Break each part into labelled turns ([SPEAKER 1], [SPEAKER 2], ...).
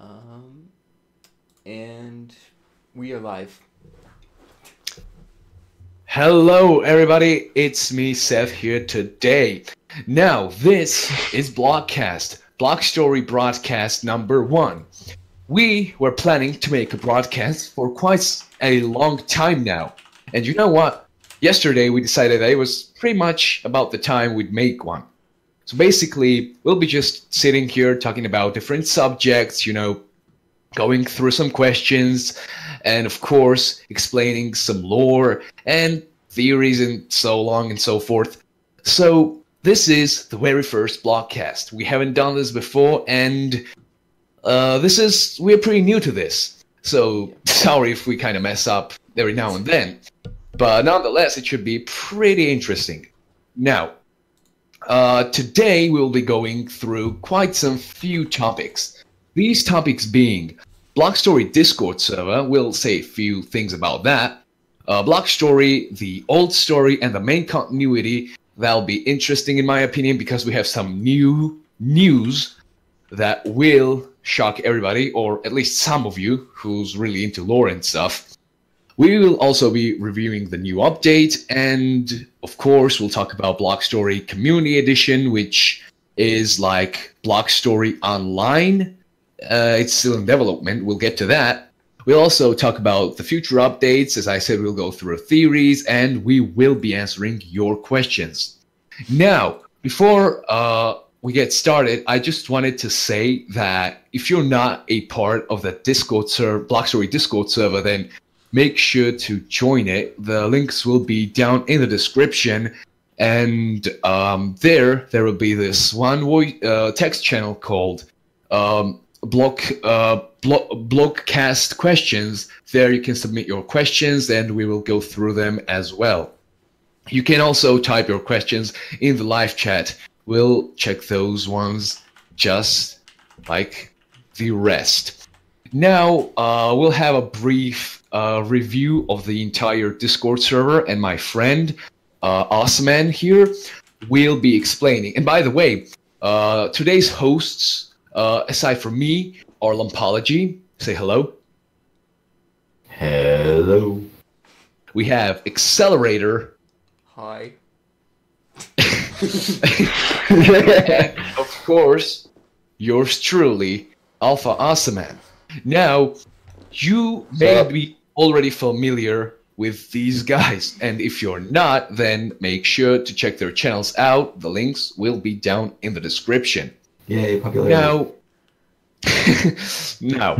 [SPEAKER 1] Um, and we are live.
[SPEAKER 2] Hello everybody, it's me Seth here today. Now this is BLOCKCAST, Block Story Broadcast number 1. We were planning to make a broadcast for quite a long time now. And you know what? Yesterday we decided that it was pretty much about the time we'd make one. So basically, we'll be just sitting here talking about different subjects, going through some questions, and of course, explaining some lore and theories and so on and so forth. So this is the very first Blockcast. We haven't done this before, and we're pretty new to this. So sorry if we kind of mess up every now and then. But nonetheless, it should be pretty interesting. Now, today we'll be going through quite some few topics. These topics being Block Story Discord server, we'll say a few things about that. Block Story, the old story, and the main continuity. That'll be interesting in my opinion because we have some new news that will shock everybody, or at least some of you who's really into lore and stuff. We will also be reviewing the new update, and of course we'll talk about Block Story Community Edition, which is like Block Story Online. It's still in development, we'll get to that. We'll also talk about the future updates. As I said, we'll go through theories, and we will be answering your questions. Now, before we get started, I just wanted to say that if you're not a part of the Discord server, Block Story Discord server, then make sure to join it. The links will be down in the description, and there will be this one text channel called BLOCKCAST questions. There you can submit your questions, and we will go through them as well. You can also type your questions in the live chat. We'll check those ones just like the rest. Now we'll have a brief review of the entire Discord server, and my friend Osman here will be explaining. And by the way, today's hosts, aside from me, are Lumpology. Say hello.
[SPEAKER 3] Hello.
[SPEAKER 2] We have Accelerator.
[SPEAKER 1] Hi.
[SPEAKER 2] And of course, yours truly, Alpha Osman. Now, you may be already familiar with these guys, and if you're not, then make sure to check their channels out. The links will be down in the description.
[SPEAKER 3] Yay, popularity.
[SPEAKER 2] Now,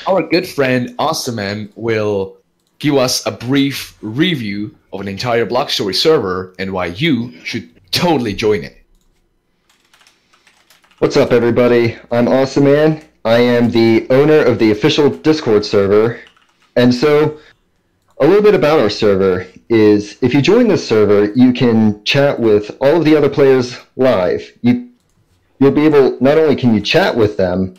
[SPEAKER 2] our good friend Osman will give us a brief review of an entire Block Story server and why you should totally join it.
[SPEAKER 4] What's up, everybody? I'm Osman. I am the owner of the official Discord server. And so, a little bit about our server is, if you join this server, you can chat with all of the other players live. You'll be able, not only can you chat with them,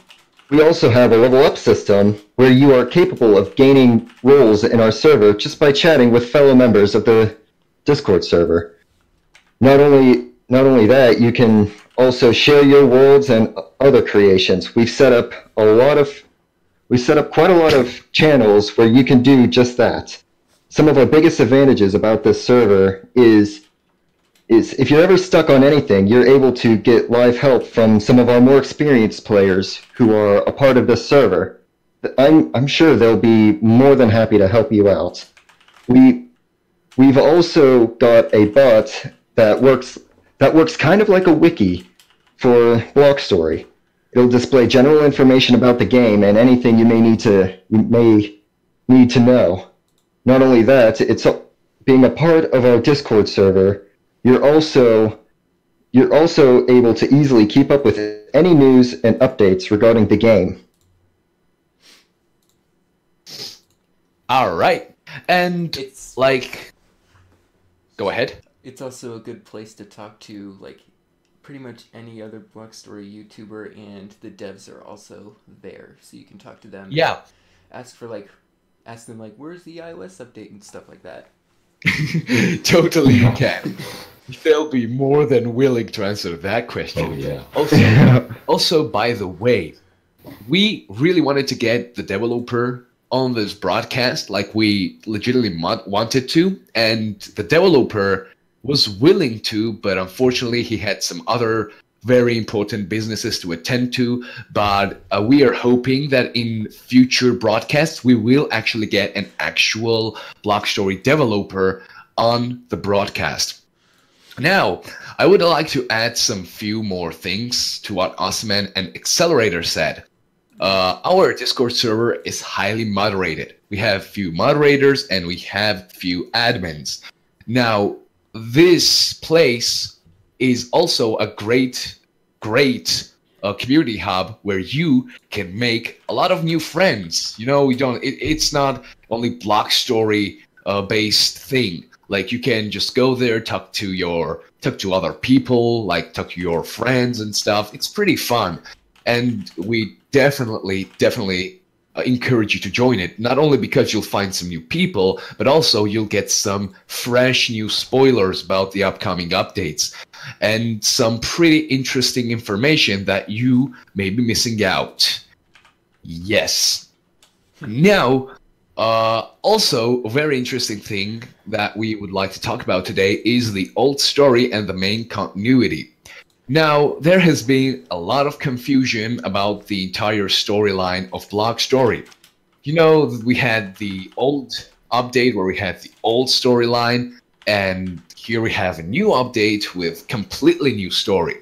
[SPEAKER 4] we also have a level up system where you are capable of gaining roles in our server just by chatting with fellow members of the Discord server. Not only that, you can also share your worlds and other creations. We've set up quite a lot of channels where you can do just that. Some of our biggest advantages about this server is if you're ever stuck on anything, you're able to get live help from some of our more experienced players who are a part of this server. I'm sure they'll be more than happy to help you out. We've also got a bot that works kind of like a wiki for Block Story. It'll display general information about the game and anything you may need to know. Not only that, it's being a part of our Discord server. You're also able to easily keep up with any news and updates regarding the game.
[SPEAKER 2] All right, and
[SPEAKER 1] It's
[SPEAKER 2] go ahead.
[SPEAKER 1] It's also a good place to talk to pretty much any other Block Story YouTuber, and the devs are also there, so you can talk to them.
[SPEAKER 2] Yeah.
[SPEAKER 1] Ask them where's the iOS update and stuff like that.
[SPEAKER 2] Totally you can. They'll be more than willing to answer that question.
[SPEAKER 3] Oh, yeah.
[SPEAKER 2] Also, by the way, we really wanted to get the developer on this broadcast, like we legitimately wanted to, and the developer was willing to, but unfortunately he had some other very important businesses to attend to. But we are hoping that in future broadcasts we will actually get an actual block story developer on the broadcast. Now, I would like to add some few more things to what Osman and Accelerator said. Our Discord server is highly moderated. We have few moderators and we have few admins. Now, this place is also a great community hub where you can make a lot of new friends. You know, it's not only block story based thing. Like, you can just go there, talk to other people, like talk to your friends and stuff. It's pretty fun, and we definitely encourage you to join it. Not only because you'll find some new people, but also you'll get some fresh new spoilers about the upcoming updates and some pretty interesting information that you may be missing out. Yes. Now, also, a very interesting thing that we would like to talk about today is the old story and the main continuity. Now, there has been a lot of confusion about the entire storyline of Block Story. You know, we had the old update where we had the old storyline, and here we have a new update with completely new story.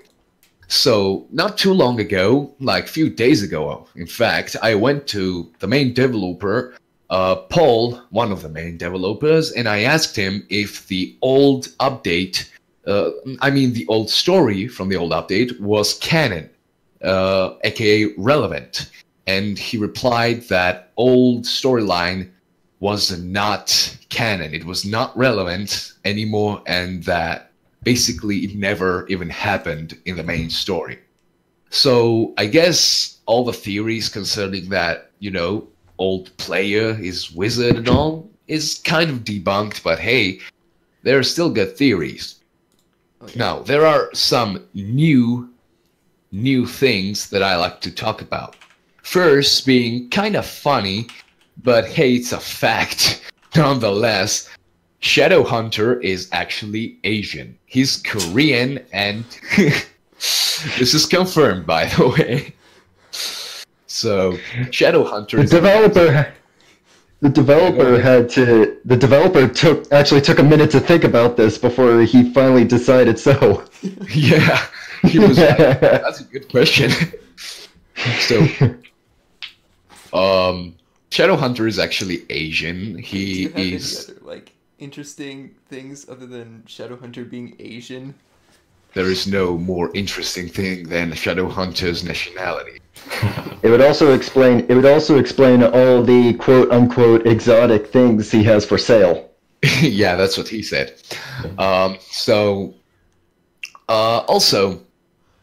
[SPEAKER 2] So, not too long ago, like a few days ago, in fact, I went to the main developer, Paul, one of the main developers, and I asked him if the old update, the old story from the old update was canon, aka relevant. And he replied that old storyline was not canon. It was not relevant anymore, and that basically it never even happened in the main story. So I guess all the theories concerning that, you know, old player is wizard and all is kind of debunked, but hey, there are still good theories. Okay. Now, there are some new things that I like to talk about. First, being kind of funny, but hey, it's a fact. Nonetheless, Shadowhunter is actually Asian. He's Korean, and this is confirmed, by the way. So, Shadowhunter is
[SPEAKER 4] The developer took a minute to think about this before he finally decided so.
[SPEAKER 2] Yeah, he was like, that's a good question. So, Shadowhunter is actually Asian. He
[SPEAKER 1] Do you have
[SPEAKER 2] is.
[SPEAKER 1] any other, like, interesting things other than Shadowhunter being Asian?
[SPEAKER 2] There is no more interesting thing than Shadowhunter's nationality.
[SPEAKER 4] It would also explain all the quote unquote exotic things he has for sale.
[SPEAKER 2] Yeah, that's what he said. Also,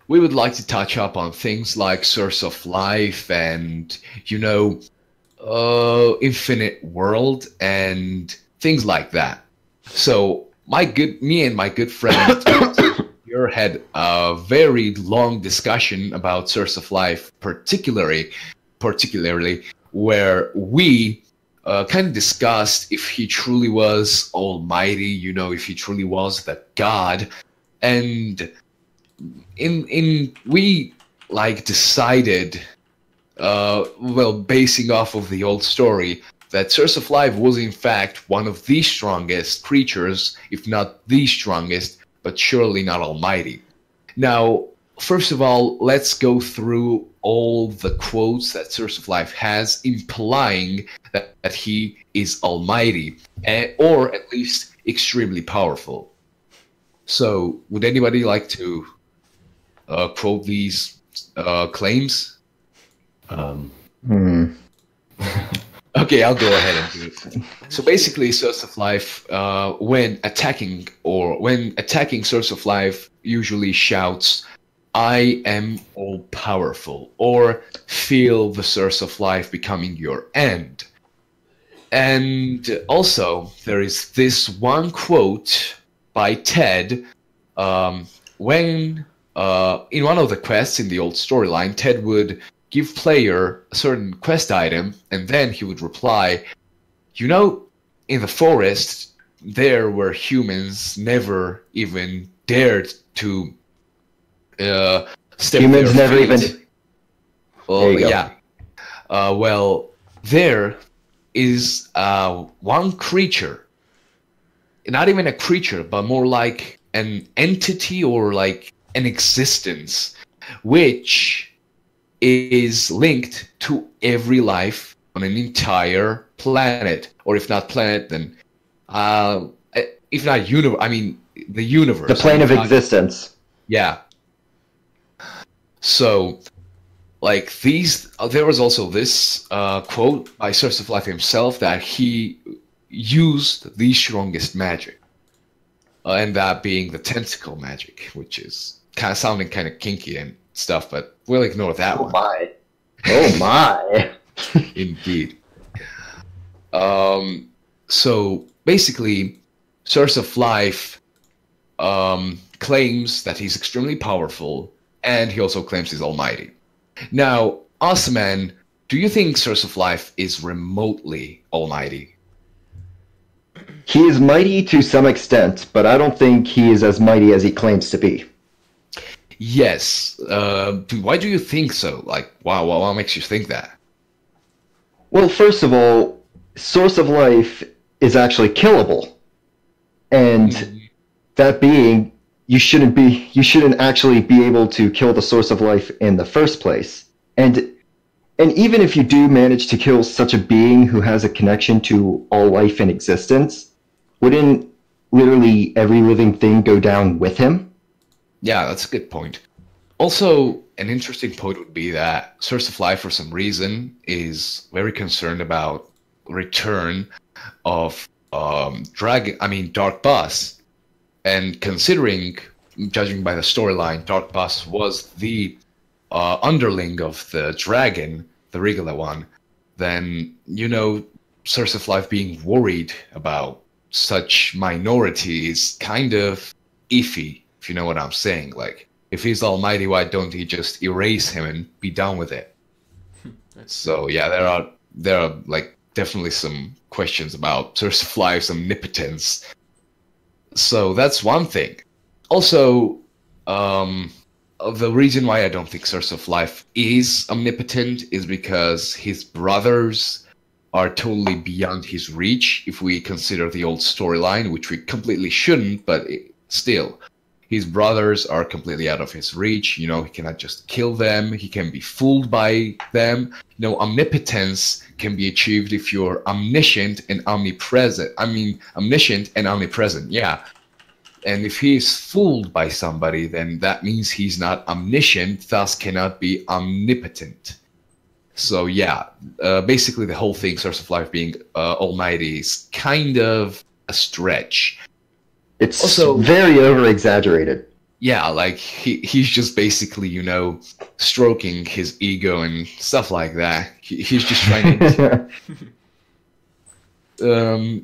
[SPEAKER 2] we would like to touch up on things like Source of Life and, you know, Infinite World and things like that. So, me and my good friend here had a very long discussion about Source of Life, particularly where we kind of discussed if he truly was almighty, you know, if he truly was the god, and we like decided, basing off of the old story, that Source of Life was in fact one of the strongest creatures, if not the strongest, but surely not almighty. Now, first of all, let's go through all the quotes that Source of Life has implying that he is almighty, or at least extremely powerful. So, would anybody like to quote these claims? Okay, I'll go ahead and do it. So basically, Source of Life, when attacking Source of Life, usually shouts, "I am all-powerful," or "Feel the Source of Life becoming your end." And also, there is this one quote by Ted, when in one of the quests in the old storyline, Ted would give player a certain quest item, and then he would reply, you know, in the forest, there where humans never even dared to step
[SPEAKER 4] Humans
[SPEAKER 2] their
[SPEAKER 4] never
[SPEAKER 2] feet.
[SPEAKER 4] even.
[SPEAKER 2] Well,
[SPEAKER 4] There you go.
[SPEAKER 2] yeah. Well, there is one creature, not even a creature, but more like an entity or like an existence, which is linked to every life on an entire planet, or if not planet, then if not universe, I mean the universe.
[SPEAKER 4] The plane of
[SPEAKER 2] If not-
[SPEAKER 4] existence.
[SPEAKER 2] Yeah. So, like these, there was also this quote by Source of Life himself that he used the strongest magic, and that being the tentacle magic, which is kind of sounding kind of kinky and stuff, but we'll ignore that
[SPEAKER 4] Oh
[SPEAKER 2] one.
[SPEAKER 4] my. Oh my.
[SPEAKER 2] Indeed. So basically, Source of Life claims that he's extremely powerful, and he also claims he's almighty. Now, Osman, do you think Source of Life is remotely almighty?
[SPEAKER 4] He is mighty to some extent, but I don't think he is as mighty as he claims to be.
[SPEAKER 2] Yes. Why do you think so? Like, wow, what makes you think that?
[SPEAKER 4] Well, first of all, Source of Life is actually killable. And that being, you shouldn't actually be able to kill the Source of Life in the first place. And even if you do manage to kill such a being who has a connection to all life in existence, wouldn't literally every living thing go down with him?
[SPEAKER 2] Yeah, that's a good point. Also, an interesting point would be that Source of Life, for some reason, is very concerned about return of Dark Boss. And considering, judging by the storyline, Dark Boss was the underling of the dragon, the regular one, then, you know, Source of Life being worried about such minority is kind of iffy, if you know what I'm saying. Like, if he's almighty, why don't he just erase him and be done with it? So yeah, there are like definitely some questions about Source of Life's omnipotence. So that's one thing. Also, the reason why I don't think Source of Life is omnipotent is because his brothers are totally beyond his reach if we consider the old storyline, which we completely shouldn't, but still. His brothers are completely out of his reach. You know, he cannot just kill them. He can be fooled by them. You know, omnipotence can be achieved if you're omniscient and omnipresent. I mean, omniscient and omnipresent, yeah. And if he is fooled by somebody, then that means he's not omniscient, thus cannot be omnipotent. So yeah, basically the whole thing, Source of Life being almighty, is kind of a stretch.
[SPEAKER 4] It's
[SPEAKER 2] Also,
[SPEAKER 4] very over-exaggerated.
[SPEAKER 2] yeah, like he's just basically, you know, stroking his ego and stuff like that. He's just trying to...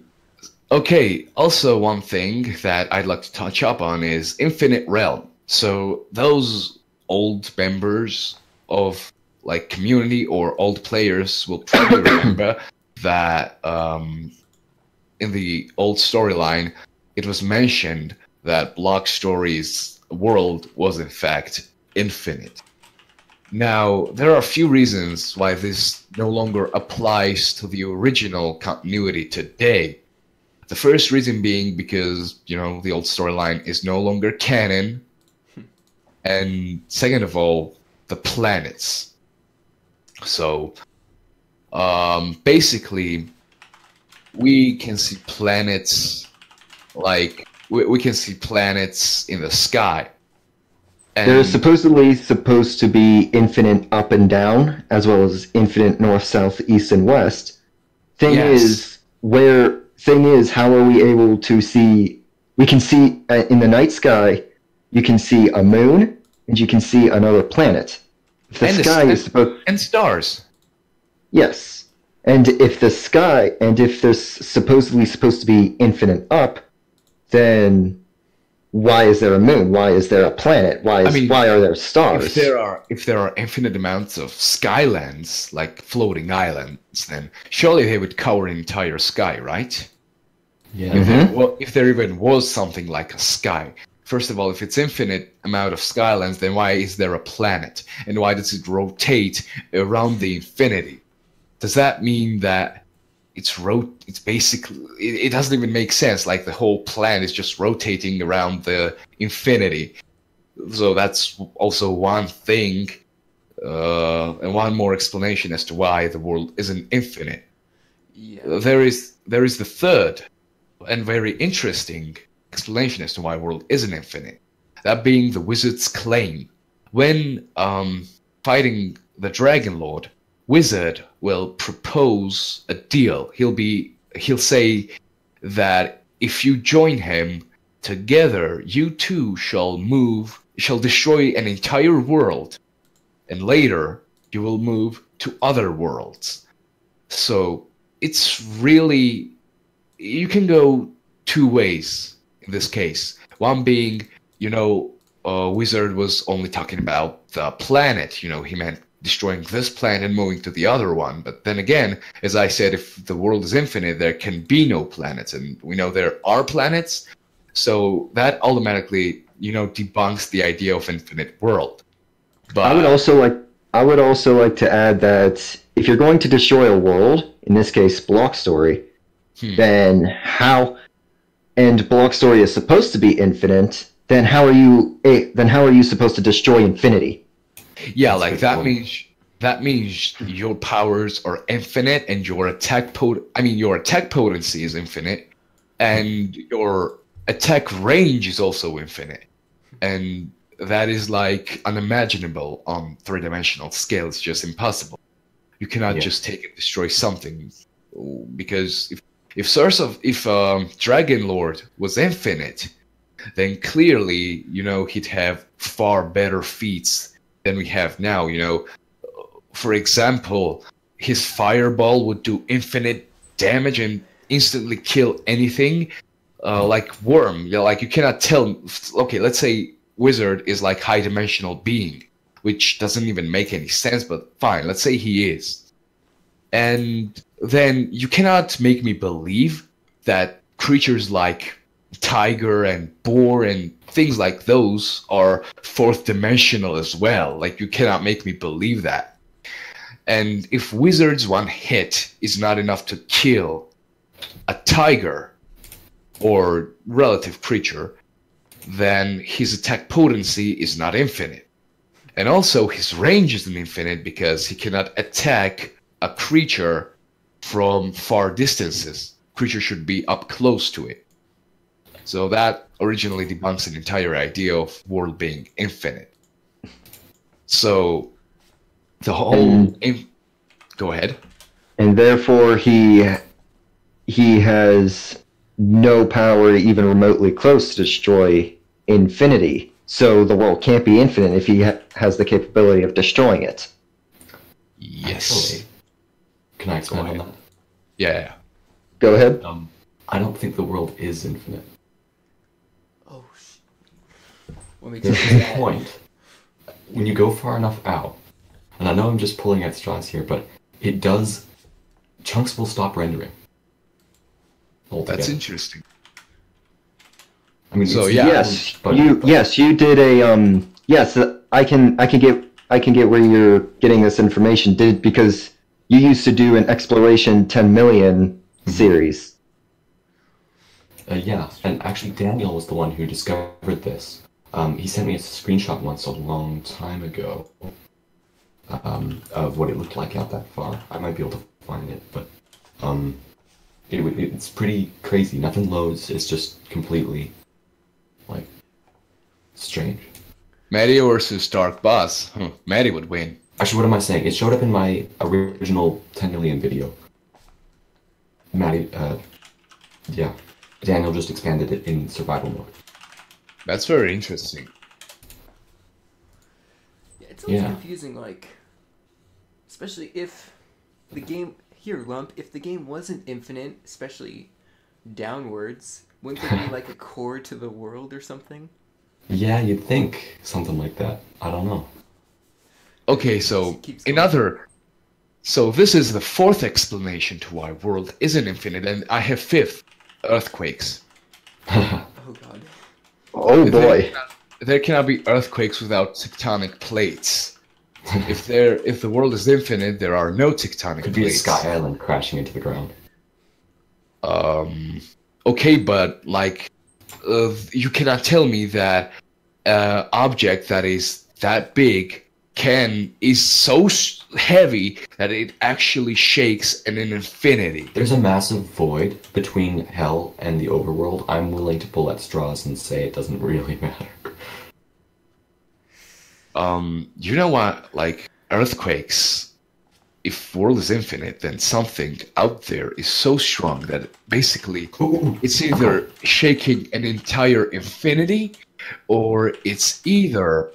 [SPEAKER 2] Okay, also one thing that I'd like to touch up on is Infinite Realm. So those old members of like community or old players will probably remember that in the old storyline, it was mentioned that Block Story's world was in fact infinite. Now, there are a few reasons why this no longer applies to the original continuity today. The first reason being because, you know, the old storyline is no longer canon. And second of all, the planets. So, basically, we can see planets, like, we can see planets in the sky. And
[SPEAKER 4] They're supposedly supposed to be infinite up and down, as well as infinite north, south, east, and west. Thing is, how are we able to see? We can see in the night sky, you can see a moon, and you can see another planet. If the sky is supposed
[SPEAKER 2] and stars.
[SPEAKER 4] Yes, and if there's supposedly supposed to be infinite up, then why is there a moon? Why is there a planet? Why are there stars?
[SPEAKER 2] If there are infinite amounts of skylands, like floating islands, then surely they would cover an entire sky, right?
[SPEAKER 3] Yeah.
[SPEAKER 2] If there even was something like a sky. First of all, if it's infinite amount of skylands, then why is there a planet? And why does it rotate around the infinity? Does that mean that it's basically, it doesn't even make sense, like the whole planet is just rotating around the infinity. So that's also one thing, and one more explanation as to why the world isn't infinite.
[SPEAKER 1] Yeah.
[SPEAKER 2] There is the third and very interesting explanation as to why the world isn't infinite. That being the wizard's claim. When fighting the Dragon Lord, Wizard will propose a deal. He'll say that if you join him, together you two shall destroy an entire world, and later you will move to other worlds. So it's really, you can go two ways in this case. One being, Wizard was only talking about the planet. He meant destroying this planet and moving to the other one. But then again, as I said, if the world is infinite, there can be no planets, and we know there are planets. So that automatically, debunks the idea of infinite world. But
[SPEAKER 4] I would also like to add that if you're going to destroy a world, in this case Block Story, then and Block Story is supposed to be infinite, then how are you supposed to destroy infinity?
[SPEAKER 2] Yeah, like that means your powers are infinite, and your attack potency is infinite, and your attack range is also infinite. And that is like unimaginable on three-dimensional scale. It's just impossible. You cannot just take and destroy something, because if Dragon Lord was infinite, then clearly, he'd have far better feats than we have now. For example, his fireball would do infinite damage and instantly kill anything, like Worm. Like you cannot tell. Okay, let's say Wizard is like high-dimensional being, which doesn't even make any sense, but fine, let's say he is. And then you cannot make me believe that creatures like tiger and boar and things like those are fourth dimensional as well. Like, you cannot make me believe that. And if Wizard's one hit is not enough to kill a tiger or relative creature, then his attack potency is not infinite. And also his range isn't infinite because he cannot attack a creature from far distances. Creature should be up close to it. So that originally debunks an entire idea of world being infinite. So the whole go ahead.
[SPEAKER 4] And therefore he has no power even remotely close to destroy infinity. So the world can't be infinite if he has the capability of destroying it.
[SPEAKER 2] Yes.
[SPEAKER 3] Actually, can I expand on that?
[SPEAKER 2] Yeah.
[SPEAKER 4] Go ahead.
[SPEAKER 3] I don't think the world is infinite.
[SPEAKER 1] Oh, what makes you
[SPEAKER 3] There's
[SPEAKER 1] say
[SPEAKER 3] a
[SPEAKER 1] that?
[SPEAKER 3] point. When you go far enough out, and I know I'm just pulling at straws here, but it does. Chunks will stop rendering. Altogether.
[SPEAKER 2] That's interesting.
[SPEAKER 3] I mean,
[SPEAKER 2] So,
[SPEAKER 3] it's
[SPEAKER 2] yeah.
[SPEAKER 4] Yes,
[SPEAKER 3] but-
[SPEAKER 4] you did a yes, I can get where you're getting this information because you used to do an Exploration 10 million series.
[SPEAKER 3] Yeah, and actually Daniel was the one who discovered this. He sent me a screenshot once a long time ago of what it looked like out that far. I might be able to find it, but it's pretty crazy. Nothing loads. It's just completely like strange.
[SPEAKER 2] Maddie versus Dark Boss. Maddie would win.
[SPEAKER 3] Actually, what am I saying? It showed up in my original 10 million video. Maddie, yeah. Daniel just expanded it in survival mode.
[SPEAKER 2] That's very interesting.
[SPEAKER 1] Yeah, it's always
[SPEAKER 3] Yeah.
[SPEAKER 1] confusing, like, especially if the game, here, Lump, if the game wasn't infinite, especially downwards, Wouldn't there be like a core to the world or something?
[SPEAKER 3] Yeah, you'd think something like that. I don't know.
[SPEAKER 2] Okay, so
[SPEAKER 1] Keeps going.
[SPEAKER 2] So this is the fourth explanation to why world isn't infinite, and I have fifth, earthquakes.
[SPEAKER 1] Oh god.
[SPEAKER 4] Oh boy.
[SPEAKER 2] There cannot be earthquakes without tectonic plates. If the world is infinite, there are no tectonic
[SPEAKER 3] Could be a
[SPEAKER 2] plates.
[SPEAKER 3] sky island crashing into the ground.
[SPEAKER 2] Okay, but like, you cannot tell me that object that is that big is so heavy that it actually shakes in an infinity.
[SPEAKER 3] There's a massive void between hell and the overworld. I'm willing to pull at straws and say it doesn't really matter.
[SPEAKER 2] You know what? Like, earthquakes, if world is infinite, then something out there is so strong that basically it's either shaking an entire infinity, or it's either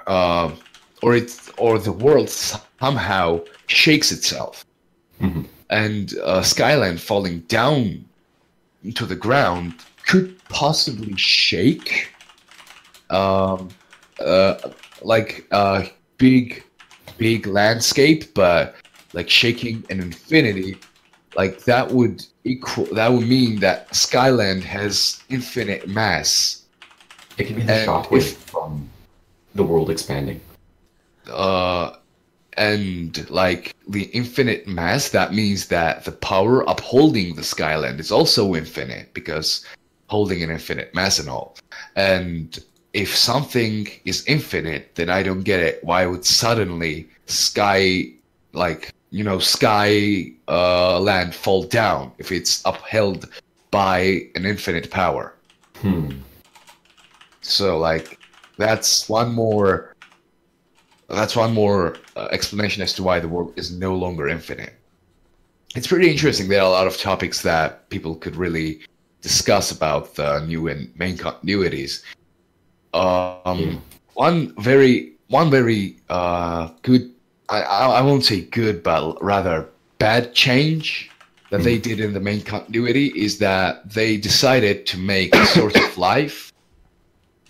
[SPEAKER 2] or the world somehow shakes itself.
[SPEAKER 3] Mm-hmm.
[SPEAKER 2] And Skyland falling down to the ground could possibly shake like a big landscape, but like shaking an infinity, like that would mean that Skyland has infinite mass.
[SPEAKER 3] It could be the
[SPEAKER 2] And
[SPEAKER 3] shockwave
[SPEAKER 2] if-
[SPEAKER 3] from the world expanding.
[SPEAKER 2] And like the infinite mass, that means that the power upholding the Skyland is also infinite, because holding an infinite mass and all. And if something is infinite, then I don't get it. Why would suddenly Skyland fall down if it's upheld by an infinite power? So like, that's one more explanation as to why the world is no longer infinite. It's pretty interesting. There are a lot of topics that people could really discuss about the new and main continuities. One very good, I won't say good, but rather bad change that they did in the main continuity is that they decided to make Source of Life,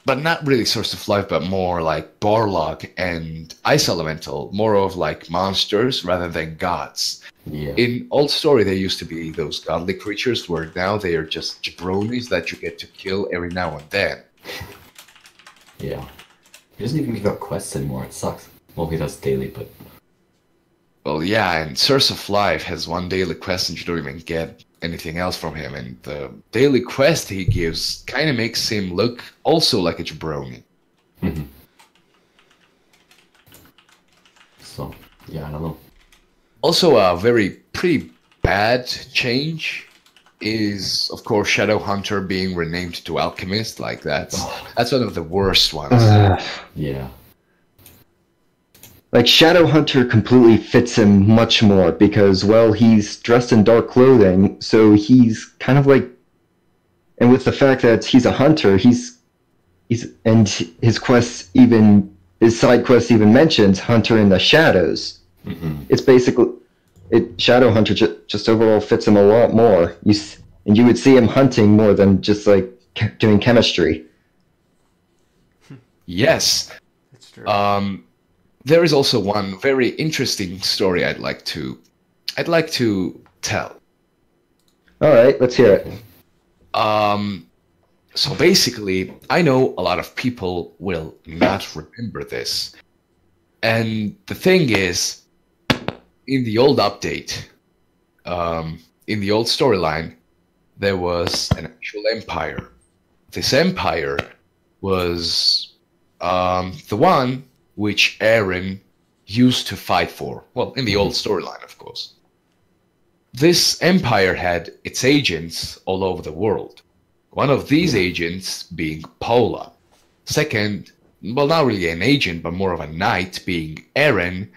[SPEAKER 2] but not really Source of Life, but more like Barlog and Ice Elemental, more of like monsters rather than gods.
[SPEAKER 3] Yeah.
[SPEAKER 2] In old story, they used to be those godly creatures, where now they are just jabronis that you get to kill every now and then.
[SPEAKER 3] Yeah. He doesn't even give out quests anymore. It sucks. Well, he does daily, but...
[SPEAKER 2] Well, yeah, and Source of Life has one daily quest and you don't even get anything else from him. And the daily quest he gives kind of makes him look also like a jabroni.
[SPEAKER 3] Mm-hmm. So, yeah, I don't know.
[SPEAKER 2] Also, a pretty bad change is, of course, Shadowhunter being renamed to Alchemist. Like, that's one of the worst ones.
[SPEAKER 3] Yeah.
[SPEAKER 4] Like, Shadowhunter completely fits him much more because, well, he's dressed in dark clothing, so he's kind of like... And with the fact that he's a hunter, and his quests even... His side quest even mentions Hunter in the Shadows.
[SPEAKER 3] Mm-hmm.
[SPEAKER 4] It's basically... Shadowhunter just overall fits him a lot more. And you would see him hunting more than just, like, doing chemistry.
[SPEAKER 2] Yes.
[SPEAKER 1] That's true.
[SPEAKER 2] There is also one very interesting story I'd like to tell.
[SPEAKER 4] All right, let's hear it.
[SPEAKER 2] So basically, I know a lot of people will not remember this. And the thing is, in the old update, in the old storyline, there was an actual empire. This empire was the one which Eren used to fight for. Well, in the old storyline, of course. This empire had its agents all over the world. One of these agents being Paula. Second, well, not really an agent, but more of a knight, being Eren.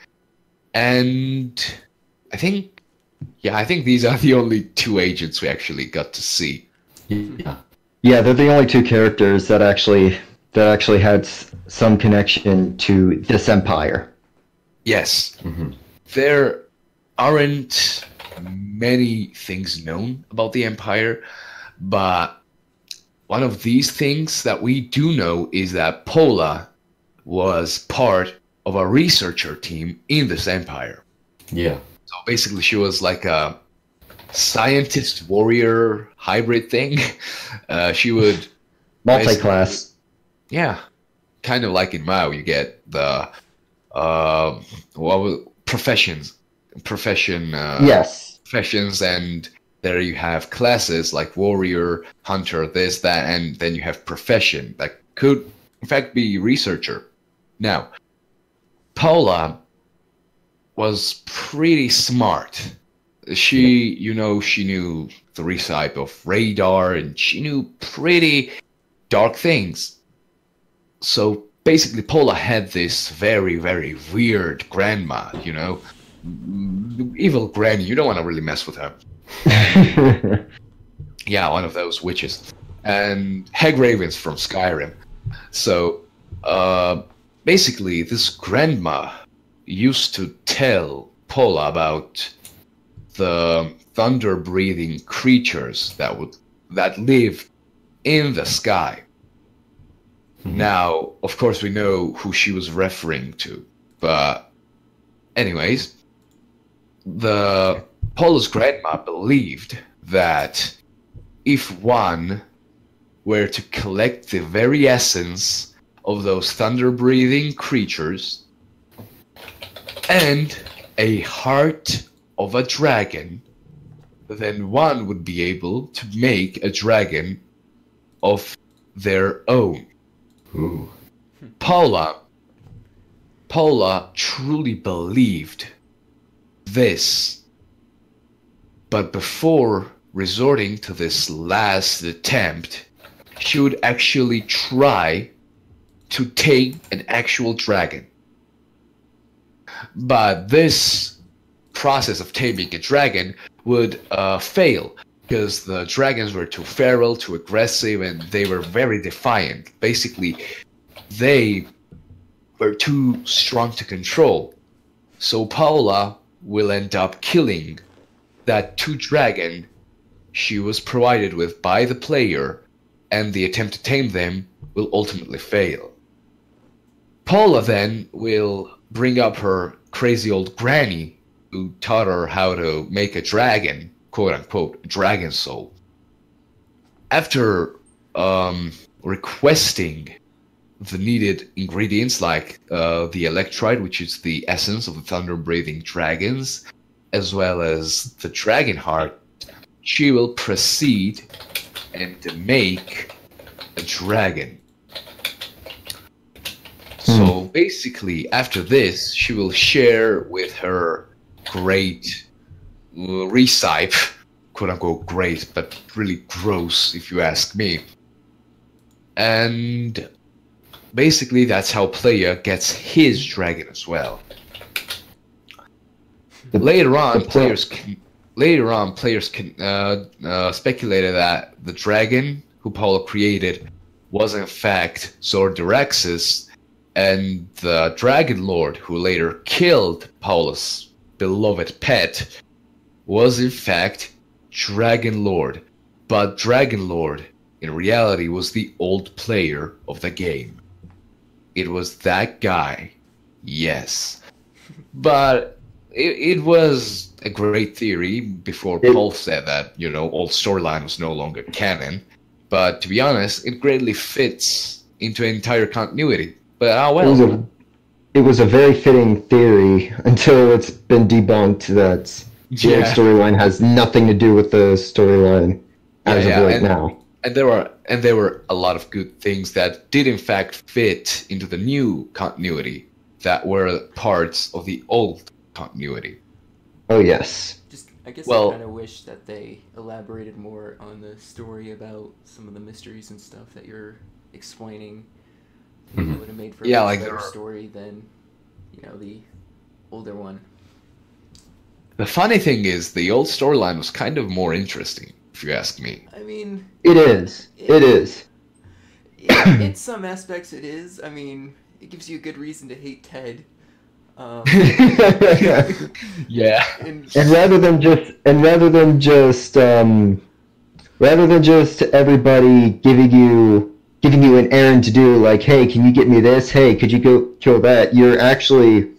[SPEAKER 2] And I think these are the only two agents we actually got to see.
[SPEAKER 3] Yeah.
[SPEAKER 4] Yeah, they're the only two characters that actually had some connection to this empire.
[SPEAKER 2] Yes.
[SPEAKER 3] Mm-hmm.
[SPEAKER 2] There aren't many things known about the empire, But one of these things that we do know is that Pola was part of a researcher team in this empire.
[SPEAKER 3] Yeah.
[SPEAKER 2] So basically, she was like a scientist warrior hybrid thing. She would
[SPEAKER 4] Multi-class.
[SPEAKER 2] yeah, kind of like in WoW, you get the professions,
[SPEAKER 4] Yes.
[SPEAKER 2] professions, and there you have classes like warrior, hunter, this, that, and then you have profession that could, in fact, be researcher. Now, Paula was pretty smart. She knew the recipe of radar, and she knew pretty dark things. So basically, Paula had this very, very weird grandma, evil granny. You don't want to really mess with her. Yeah, one of those witches. And Hag Ravens from Skyrim. So, basically, this grandma used to tell Paula about the thunder-breathing creatures that live in the sky.
[SPEAKER 3] Mhm.
[SPEAKER 2] Now, of course, we know who she was referring to, but anyways, Paula's grandma believed that if one were to collect the very essence of those thunder-breathing creatures and a heart of a dragon, then one would be able to make a dragon of their own.
[SPEAKER 3] Ooh.
[SPEAKER 2] Paula truly believed this, but before resorting to this last attempt, she would actually try to tame an actual dragon. But this process of taming a dragon would fail, because the dragons were too feral, too aggressive, and they were very defiant. Basically, they were too strong to control. So Paula will end up killing that two dragon she was provided with by the player, and the attempt to tame them will ultimately fail. Paula then will bring up her crazy old granny, who taught her how to make a dragon, quote-unquote, dragon soul. After requesting the needed ingredients like the electrite, which is the essence of the thunder-breathing dragons, as well as the dragon heart, she will proceed and make a dragon. So basically, after this, she will share with her great recipe, quote-unquote great, but really gross if you ask me. And basically, that's how player gets his dragon as well. Later on, players speculated that the dragon who Paula created was in fact Zordiraxis, and the Dragon Lord who later killed Paula's beloved pet was in fact Dragon Lord. But Dragon Lord in reality was the old player of the game. It was that guy, yes. But it was a great theory before Paul said that, old storyline was no longer canon. But to be honest, it greatly fits into entire continuity. But well.
[SPEAKER 4] It was a very fitting theory until it's been debunked that the old storyline has nothing to do with the storyline as of right now.
[SPEAKER 2] And there were a lot of good things that did in fact fit into the new continuity that were parts of the old continuity.
[SPEAKER 4] Oh yes.
[SPEAKER 1] I guess I kind of wish that they elaborated more on the story about some of the mysteries and stuff that you're explaining. It would have made for a better story than, the older one.
[SPEAKER 2] The funny thing is, the old storyline was kind of more interesting, if you ask me.
[SPEAKER 1] I mean...
[SPEAKER 4] It is.
[SPEAKER 1] In some aspects it is. I mean, it gives you a good reason to hate Ted.
[SPEAKER 2] Yeah.
[SPEAKER 4] And rather than just rather than just everybody giving you an errand to do, like, hey, can you get me this? Hey, could you go kill that? You're actually,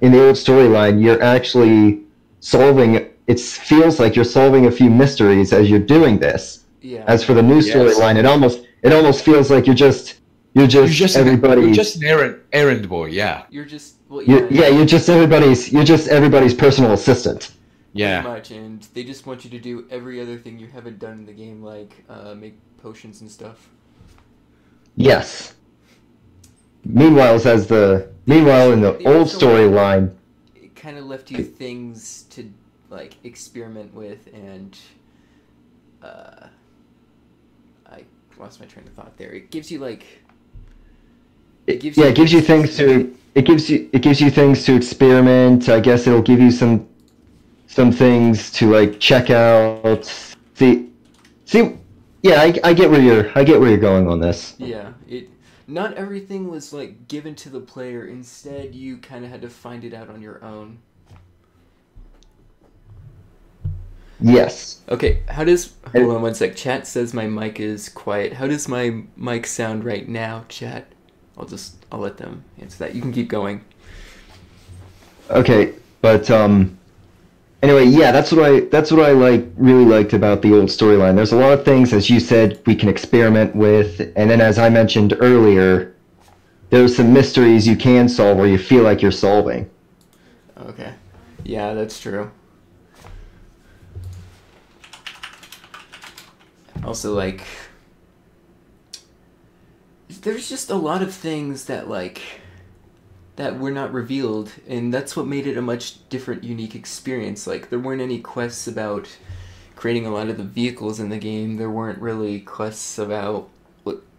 [SPEAKER 4] in the old storyline, you're actually solving. It feels like you're solving a few mysteries as you're doing this.
[SPEAKER 1] Yeah.
[SPEAKER 4] As for the new storyline, it almost feels like you're just everybody.
[SPEAKER 2] You're just an errand boy. Yeah.
[SPEAKER 1] You're just
[SPEAKER 4] you're just everybody's personal assistant.
[SPEAKER 2] Yeah.
[SPEAKER 1] Pretty much, and they just want you to do every other thing you haven't done in the game, like make potions and stuff.
[SPEAKER 4] Yes. Meanwhile, in the old storyline,
[SPEAKER 1] it kind of left you things to like experiment with, and I lost my train of thought there. It gives you like
[SPEAKER 4] it gives you things to experiment. I guess it'll give you some things to like check out. See. Yeah, I get where you're going on this.
[SPEAKER 1] Yeah, not everything was like given to the player. Instead, you kind of had to find it out on your own.
[SPEAKER 4] Yes.
[SPEAKER 1] Okay, hold on one sec. Chat says my mic is quiet. How does my mic sound right now, chat? I'll let them answer that. You can keep going.
[SPEAKER 4] Okay, but anyway, yeah, that's what I really liked about the old storyline. There's a lot of things, as you said, we can experiment with, and then as I mentioned earlier, there's some mysteries you can solve or you feel like you're solving.
[SPEAKER 1] Okay. Yeah, that's true. Also, like, there's just a lot of things that were not revealed, and that's what made it a much different, unique experience. Like, there weren't any quests about creating a lot of the vehicles in the game. There weren't really quests about,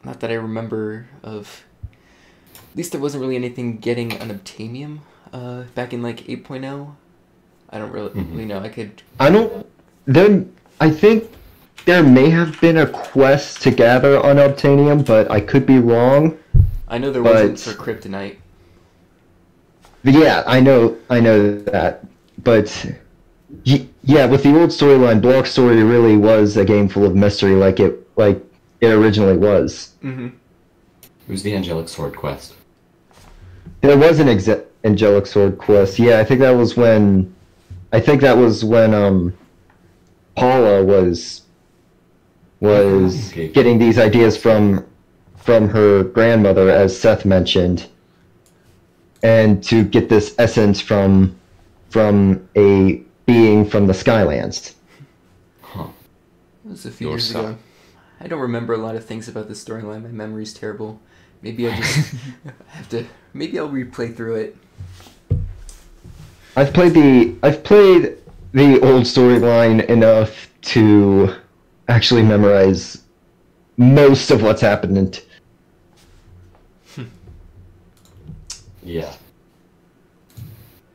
[SPEAKER 1] not that I remember of, at least there wasn't really anything getting unobtainium back in, like, 8.0. I don't really know.
[SPEAKER 4] I think there may have been a quest to gather unobtainium, but I could be wrong.
[SPEAKER 1] I know there wasn't for kryptonite.
[SPEAKER 4] Yeah, I know that, but yeah, with the old storyline, Block Story really was a game full of mystery, like it originally was.
[SPEAKER 1] Mm-hmm.
[SPEAKER 3] It was the Angelic Sword quest.
[SPEAKER 4] There was an Angelic Sword quest. Yeah, I think that was when Paula was getting these ideas from her grandmother, as Seth mentioned. And to get this essence from a being from the Skylands.
[SPEAKER 3] Huh.
[SPEAKER 1] It was a few years ago. I don't remember a lot of things about this storyline. My memory's terrible. Maybe I just have to. Maybe I'll replay through it.
[SPEAKER 4] I've played the old storyline enough to actually memorize most of what's happened.
[SPEAKER 3] Yeah.
[SPEAKER 1] I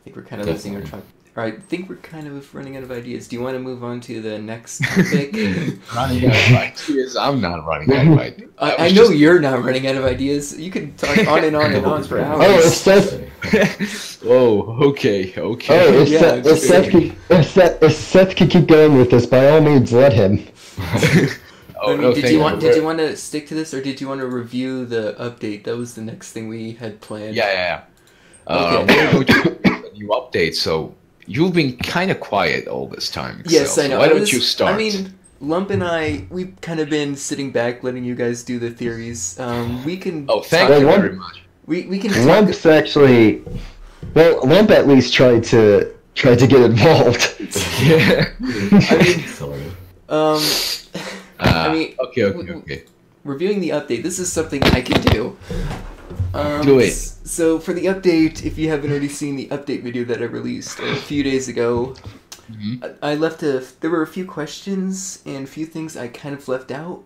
[SPEAKER 1] think we're kind of losing our track. Alright, I think we're kind of running out of ideas. Do you want to move on to the next topic?
[SPEAKER 2] Running out of ideas? I'm not running out of ideas.
[SPEAKER 1] I know you're not running out of ideas. You can talk on and on and on for hours.
[SPEAKER 4] Oh, it's Seth.
[SPEAKER 2] Oh, okay.
[SPEAKER 4] Oh, if Seth could keep going with this, by all means, let him.
[SPEAKER 1] Did you want to stick to this, or did you want to review the update? That was the next thing we had planned.
[SPEAKER 2] Yeah.
[SPEAKER 1] Okay.
[SPEAKER 2] We're going to new update, so you've been kind of quiet all this time.
[SPEAKER 1] Yes, I know.
[SPEAKER 2] So why don't you start?
[SPEAKER 1] I mean, Lump and I, we've kind of been sitting back, letting you guys do the theories. We can.
[SPEAKER 2] Oh, thank you very much.
[SPEAKER 1] We can.
[SPEAKER 4] Lump's actually. Well, Lump at least tried to get involved.
[SPEAKER 2] Yeah.
[SPEAKER 1] I mean,
[SPEAKER 2] okay.
[SPEAKER 1] Reviewing the update, this is something I can do.
[SPEAKER 2] Do it.
[SPEAKER 1] So for the update, if you haven't already seen the update video that I released a few days ago, I left there were a few questions and a few things I kind of left out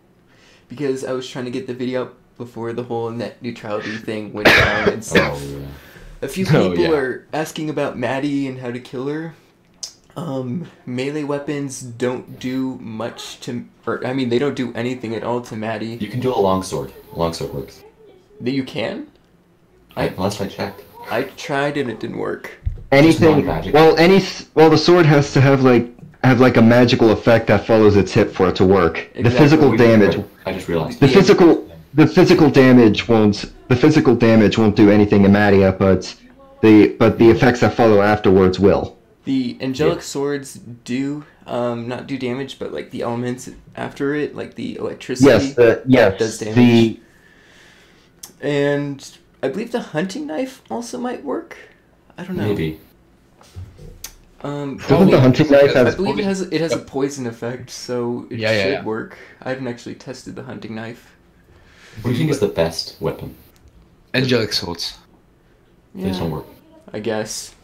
[SPEAKER 1] because I was trying to get the video up before the whole net neutrality thing went down and stuff. Oh, yeah. A few people are asking about Maddie and how to kill her. Melee weapons don't do much to... they don't do anything at all to Maddie.
[SPEAKER 3] You can do a longsword. Longsword works.
[SPEAKER 1] That you can?
[SPEAKER 3] Last I checked.
[SPEAKER 1] I tried and it didn't work.
[SPEAKER 4] Anything... Well, the sword has to have, have like a magical effect that follows its hit for it to work.
[SPEAKER 1] Exactly.
[SPEAKER 4] The physical damage.
[SPEAKER 3] I just realized.
[SPEAKER 4] The physical damage won't do anything to Madia, but the effects that follow afterwards will.
[SPEAKER 1] The angelic swords do not do damage, but like the elements after it, like the electricity, does damage. And I believe the hunting knife also might work. I don't know.
[SPEAKER 3] Maybe.
[SPEAKER 4] Doesn't the hunting knife have?
[SPEAKER 1] I believe it has a poison effect, so it should work. I haven't actually tested the hunting knife.
[SPEAKER 3] What do you think is the best weapon?
[SPEAKER 2] Angelic swords.
[SPEAKER 1] Yeah,
[SPEAKER 3] They don't work.
[SPEAKER 1] I guess.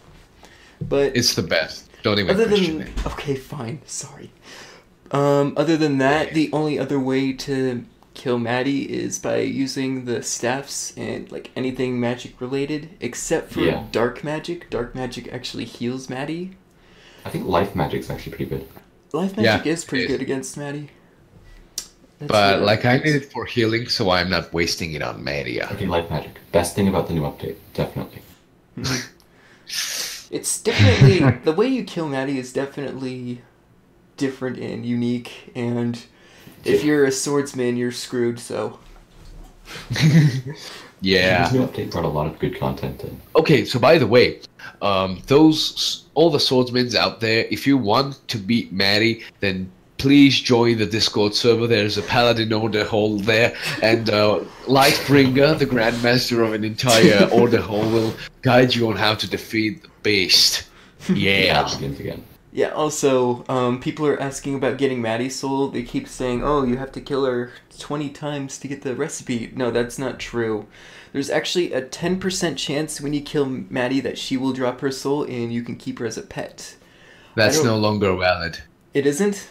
[SPEAKER 1] But
[SPEAKER 2] It's the best. Don't even question it.
[SPEAKER 1] Okay, fine. Sorry. Other than that, the only other way to kill Maddie is by using the staffs and like anything magic related, except for dark magic. Dark magic actually heals Maddie.
[SPEAKER 3] I think life magic's actually pretty good.
[SPEAKER 1] Life magic is pretty good against Maddie.
[SPEAKER 2] But like I need it for healing, so I'm not wasting it on Madia.
[SPEAKER 3] Okay, life magic. Best thing about the new update, definitely.
[SPEAKER 1] It's definitely the way you kill Maddie is definitely different and unique, and if you're a swordsman, you're screwed. So
[SPEAKER 2] Yeah.
[SPEAKER 3] This new update brought a lot of good content in.
[SPEAKER 2] Okay, so by the way, all the swordsmen out there, if you want to beat Maddie, then please join the Discord server. There's a Paladin Order Hall there, and Lightbringer, the Grandmaster of an entire Order Hall, will guide you on how to defeat the beast. Yeah.
[SPEAKER 3] Begins again.
[SPEAKER 1] yeah. Also, people are asking about getting Maddie's soul. They keep saying, "Oh, you have to kill her 20 times to get the recipe." No, that's not true. There's actually a 10% chance when you kill Maddie that she will drop her soul and you can keep her as a pet.
[SPEAKER 2] That's no longer valid.
[SPEAKER 1] It isn't?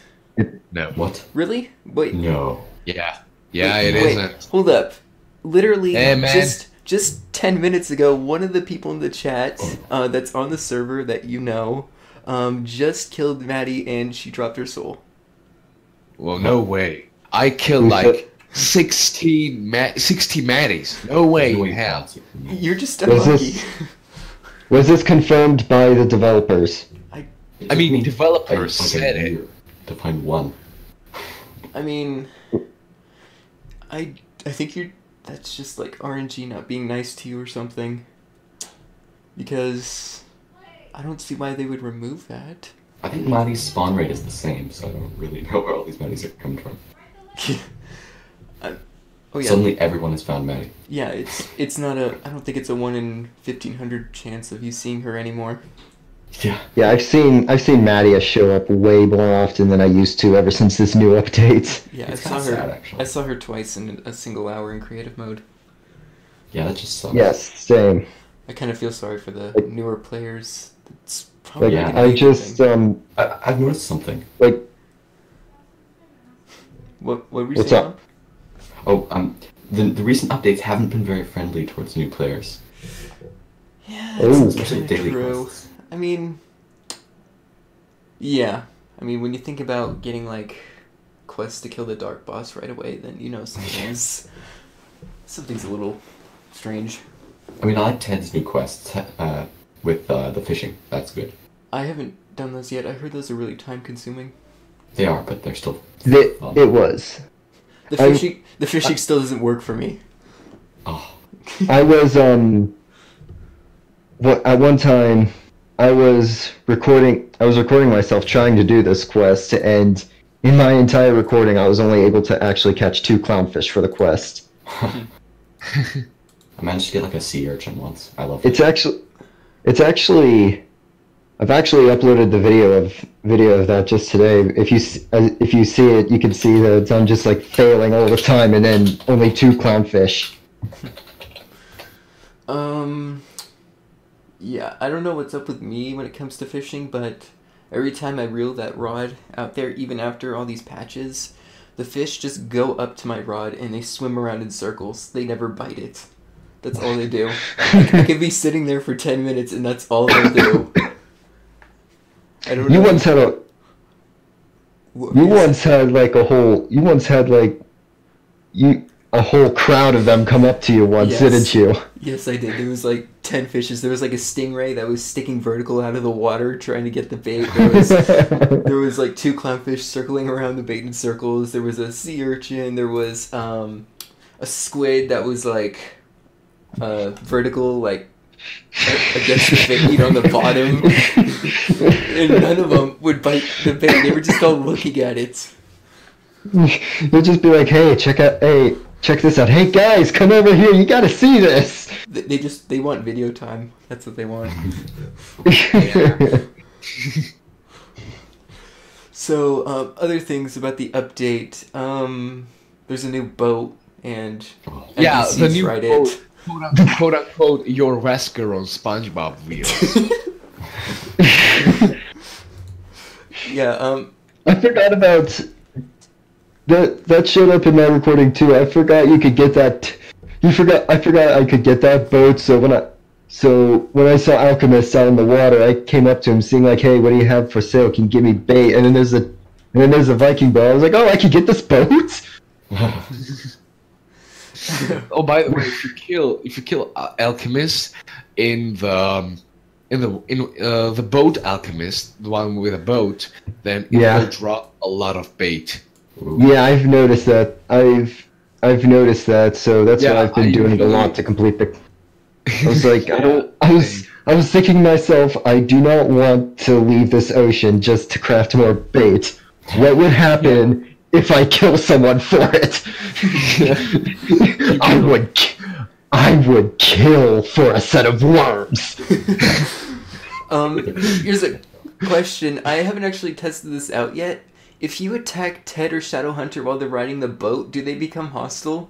[SPEAKER 2] No.
[SPEAKER 3] What?
[SPEAKER 1] Really? Wait.
[SPEAKER 3] No.
[SPEAKER 2] Yeah.
[SPEAKER 1] Wait,
[SPEAKER 2] It isn't.
[SPEAKER 1] Hold up. Literally,
[SPEAKER 2] Hey, man.
[SPEAKER 1] just 10 minutes ago, one of the people in the chat that's on the server that you know just killed Maddie and she dropped her soul.
[SPEAKER 2] Well, no way. I killed like 60 Maddies. No way in hell.
[SPEAKER 1] You're just unlucky.
[SPEAKER 4] Was this confirmed by the developers?
[SPEAKER 2] I mean, developers said it.
[SPEAKER 3] To find one.
[SPEAKER 1] I mean, I think that's just like RNG not being nice to you or something. Because I don't see why they would remove that.
[SPEAKER 3] I think Maddie's spawn rate is the same, so I don't really know where all these Maddies are coming from.
[SPEAKER 1] Oh yeah.
[SPEAKER 3] Suddenly everyone has found Maddie.
[SPEAKER 1] Yeah, it's not a. I don't think it's a 1 in 1,500 chance of you seeing her anymore.
[SPEAKER 3] Yeah.
[SPEAKER 4] Yeah, I've seen Madia show up way more often than I used to ever since this new update.
[SPEAKER 1] Yeah,
[SPEAKER 3] It's
[SPEAKER 1] I saw her.
[SPEAKER 3] sad, actually.
[SPEAKER 1] I saw her twice in a single hour in creative mode.
[SPEAKER 3] Yeah, that just sucks.
[SPEAKER 4] Yes, same.
[SPEAKER 1] I kind of feel sorry for the newer players. It's probably
[SPEAKER 4] Like,
[SPEAKER 1] not gonna
[SPEAKER 4] I
[SPEAKER 1] be a
[SPEAKER 4] just
[SPEAKER 1] good thing.
[SPEAKER 3] I've noticed something.
[SPEAKER 4] like
[SPEAKER 1] What were you
[SPEAKER 4] What's
[SPEAKER 1] saying?
[SPEAKER 4] up?
[SPEAKER 3] Oh, the recent updates haven't been very friendly towards new players.
[SPEAKER 1] Yeah,
[SPEAKER 4] Oh.
[SPEAKER 1] that's
[SPEAKER 3] Especially
[SPEAKER 1] kind of
[SPEAKER 3] daily
[SPEAKER 1] true.
[SPEAKER 3] quests.
[SPEAKER 1] I mean, yeah. I mean, when you think about getting like quests to kill the dark boss right away, then you know something's a little strange.
[SPEAKER 3] I mean, I like Ted's new quests with the fishing. That's good.
[SPEAKER 1] I haven't done those yet. I heard those are really time consuming.
[SPEAKER 3] They are, but they're still fun.
[SPEAKER 4] it was.
[SPEAKER 1] The fishing still doesn't work for me.
[SPEAKER 3] Oh,
[SPEAKER 4] I was at one time I was recording myself trying to do this quest, and in my entire recording I was only able to actually catch 2 clownfish for the quest.
[SPEAKER 3] I managed to get like a sea urchin once. I love
[SPEAKER 4] It's actually I've actually uploaded the video of that just today. If you see it, you can see that I'm just like failing all the time, and then only 2 clownfish.
[SPEAKER 1] Yeah, I don't know what's up with me when it comes to fishing, but every time I reel that rod out there, even after all these patches, the fish just go up to my rod and they swim around in circles. They never bite it. That's all they do. I could be sitting there for 10 minutes and that's all they do. I don't know.
[SPEAKER 4] You once had like a whole crowd of them come up to you once, didn't you?
[SPEAKER 1] Yes, I did. There was like 10 fishes. There was like a stingray that was sticking vertical out of the water trying to get the bait. There was like 2 clownfish circling around the bait in circles. There was a sea urchin. There was a squid that was like vertical, like against the bait on the bottom. And none of them would bite the bait. They were just all looking at it.
[SPEAKER 4] They'll just be like, hey, check this out. Hey guys, come over here. You gotta see this.
[SPEAKER 1] They want video time. That's what they want. So, other things about the update. There's a new boat, and
[SPEAKER 2] the new
[SPEAKER 1] Reddit.
[SPEAKER 2] boat, quote unquote, your Wesker on SpongeBob wheels.
[SPEAKER 1] Yeah.
[SPEAKER 4] I forgot about that showed up in my recording too. I forgot you could get that. I forgot I could get that boat. So when I saw Alchemist out in the water, I came up to him, seeing like, "Hey, what do you have for sale? Can you give me bait?" And then there's a Viking boat. I was like, "Oh, I could get this boat."
[SPEAKER 2] Oh, by the way, if you kill Alchemist in the boat Alchemist, the one with a boat, then it will drop a lot of bait.
[SPEAKER 4] Yeah, I've noticed that. I've noticed that. So that's what I've been doing a lot to complete the. I was like, I was thinking to myself, I do not want to leave this ocean just to craft more bait. What would happen if I kill someone for it? I would kill for a set of worms.
[SPEAKER 1] Here's a question. I haven't actually tested this out yet. If you attack Ted or Shadowhunter while they're riding the boat, do they become hostile?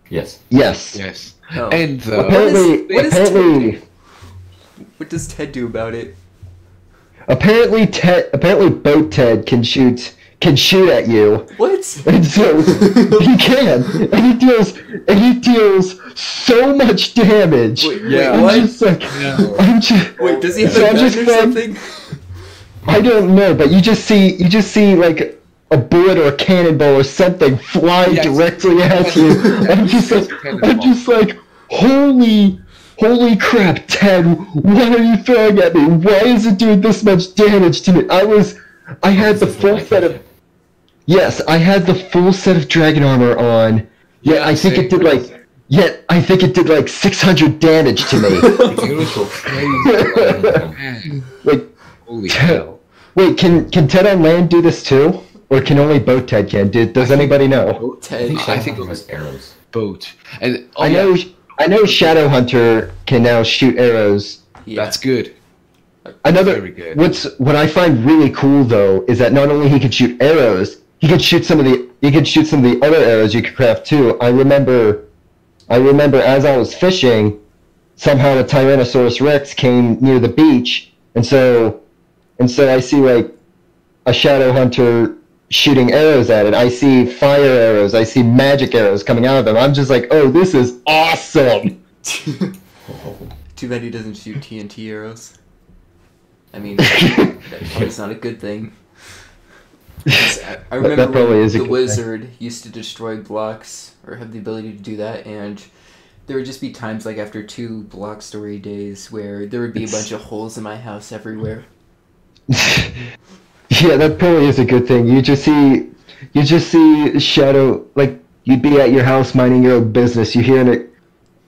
[SPEAKER 3] Yes.
[SPEAKER 4] Yes.
[SPEAKER 1] Oh.
[SPEAKER 2] And
[SPEAKER 1] what does Ted do about it?
[SPEAKER 4] Apparently Boat Ted can shoot at you.
[SPEAKER 1] What?
[SPEAKER 4] And so he can, and he deals so much damage.
[SPEAKER 1] Wait,
[SPEAKER 4] Wait,
[SPEAKER 1] does he have a gun or something?
[SPEAKER 4] I don't know, but you just see like a bullet or a cannonball or something fly directly at you. I'm just like, holy crap, Ted! What are you throwing at me? Why is it doing this much damage to me? I had the full set of. Yes, I had the full set of dragon armor on. Yeah, I think it did like 600 damage to me.
[SPEAKER 2] It was so crazy.
[SPEAKER 4] Like,
[SPEAKER 2] holy hell.
[SPEAKER 4] Wait, can Ted on land do this too? Or can only Boat Ted can? Does anybody know?
[SPEAKER 1] Boat Ted.
[SPEAKER 2] I think it
[SPEAKER 3] was arrows.
[SPEAKER 2] Boat. And
[SPEAKER 4] I know Shadowhunter can now shoot arrows.
[SPEAKER 1] Yeah.
[SPEAKER 2] That's good.
[SPEAKER 4] Very good. What I find really cool though is that not only he can shoot arrows, he can shoot some of the other arrows you could craft too. I remember as I was fishing, somehow the Tyrannosaurus Rex came near the beach, and so I see like a Shadowhunter shooting arrows at it. I see fire arrows. I see magic arrows coming out of them. I'm just like, oh, this is awesome.
[SPEAKER 1] Too bad he doesn't shoot TNT arrows. I mean, that's not a good thing. I remember when the wizard used to destroy blocks, or have the ability to do that, and there would just be times like after 2 block story days where there would be a bunch of holes in my house everywhere.
[SPEAKER 4] Yeah, that probably is a good thing. You just see Shadow, like, you'd be at your house minding your own business. You hear it,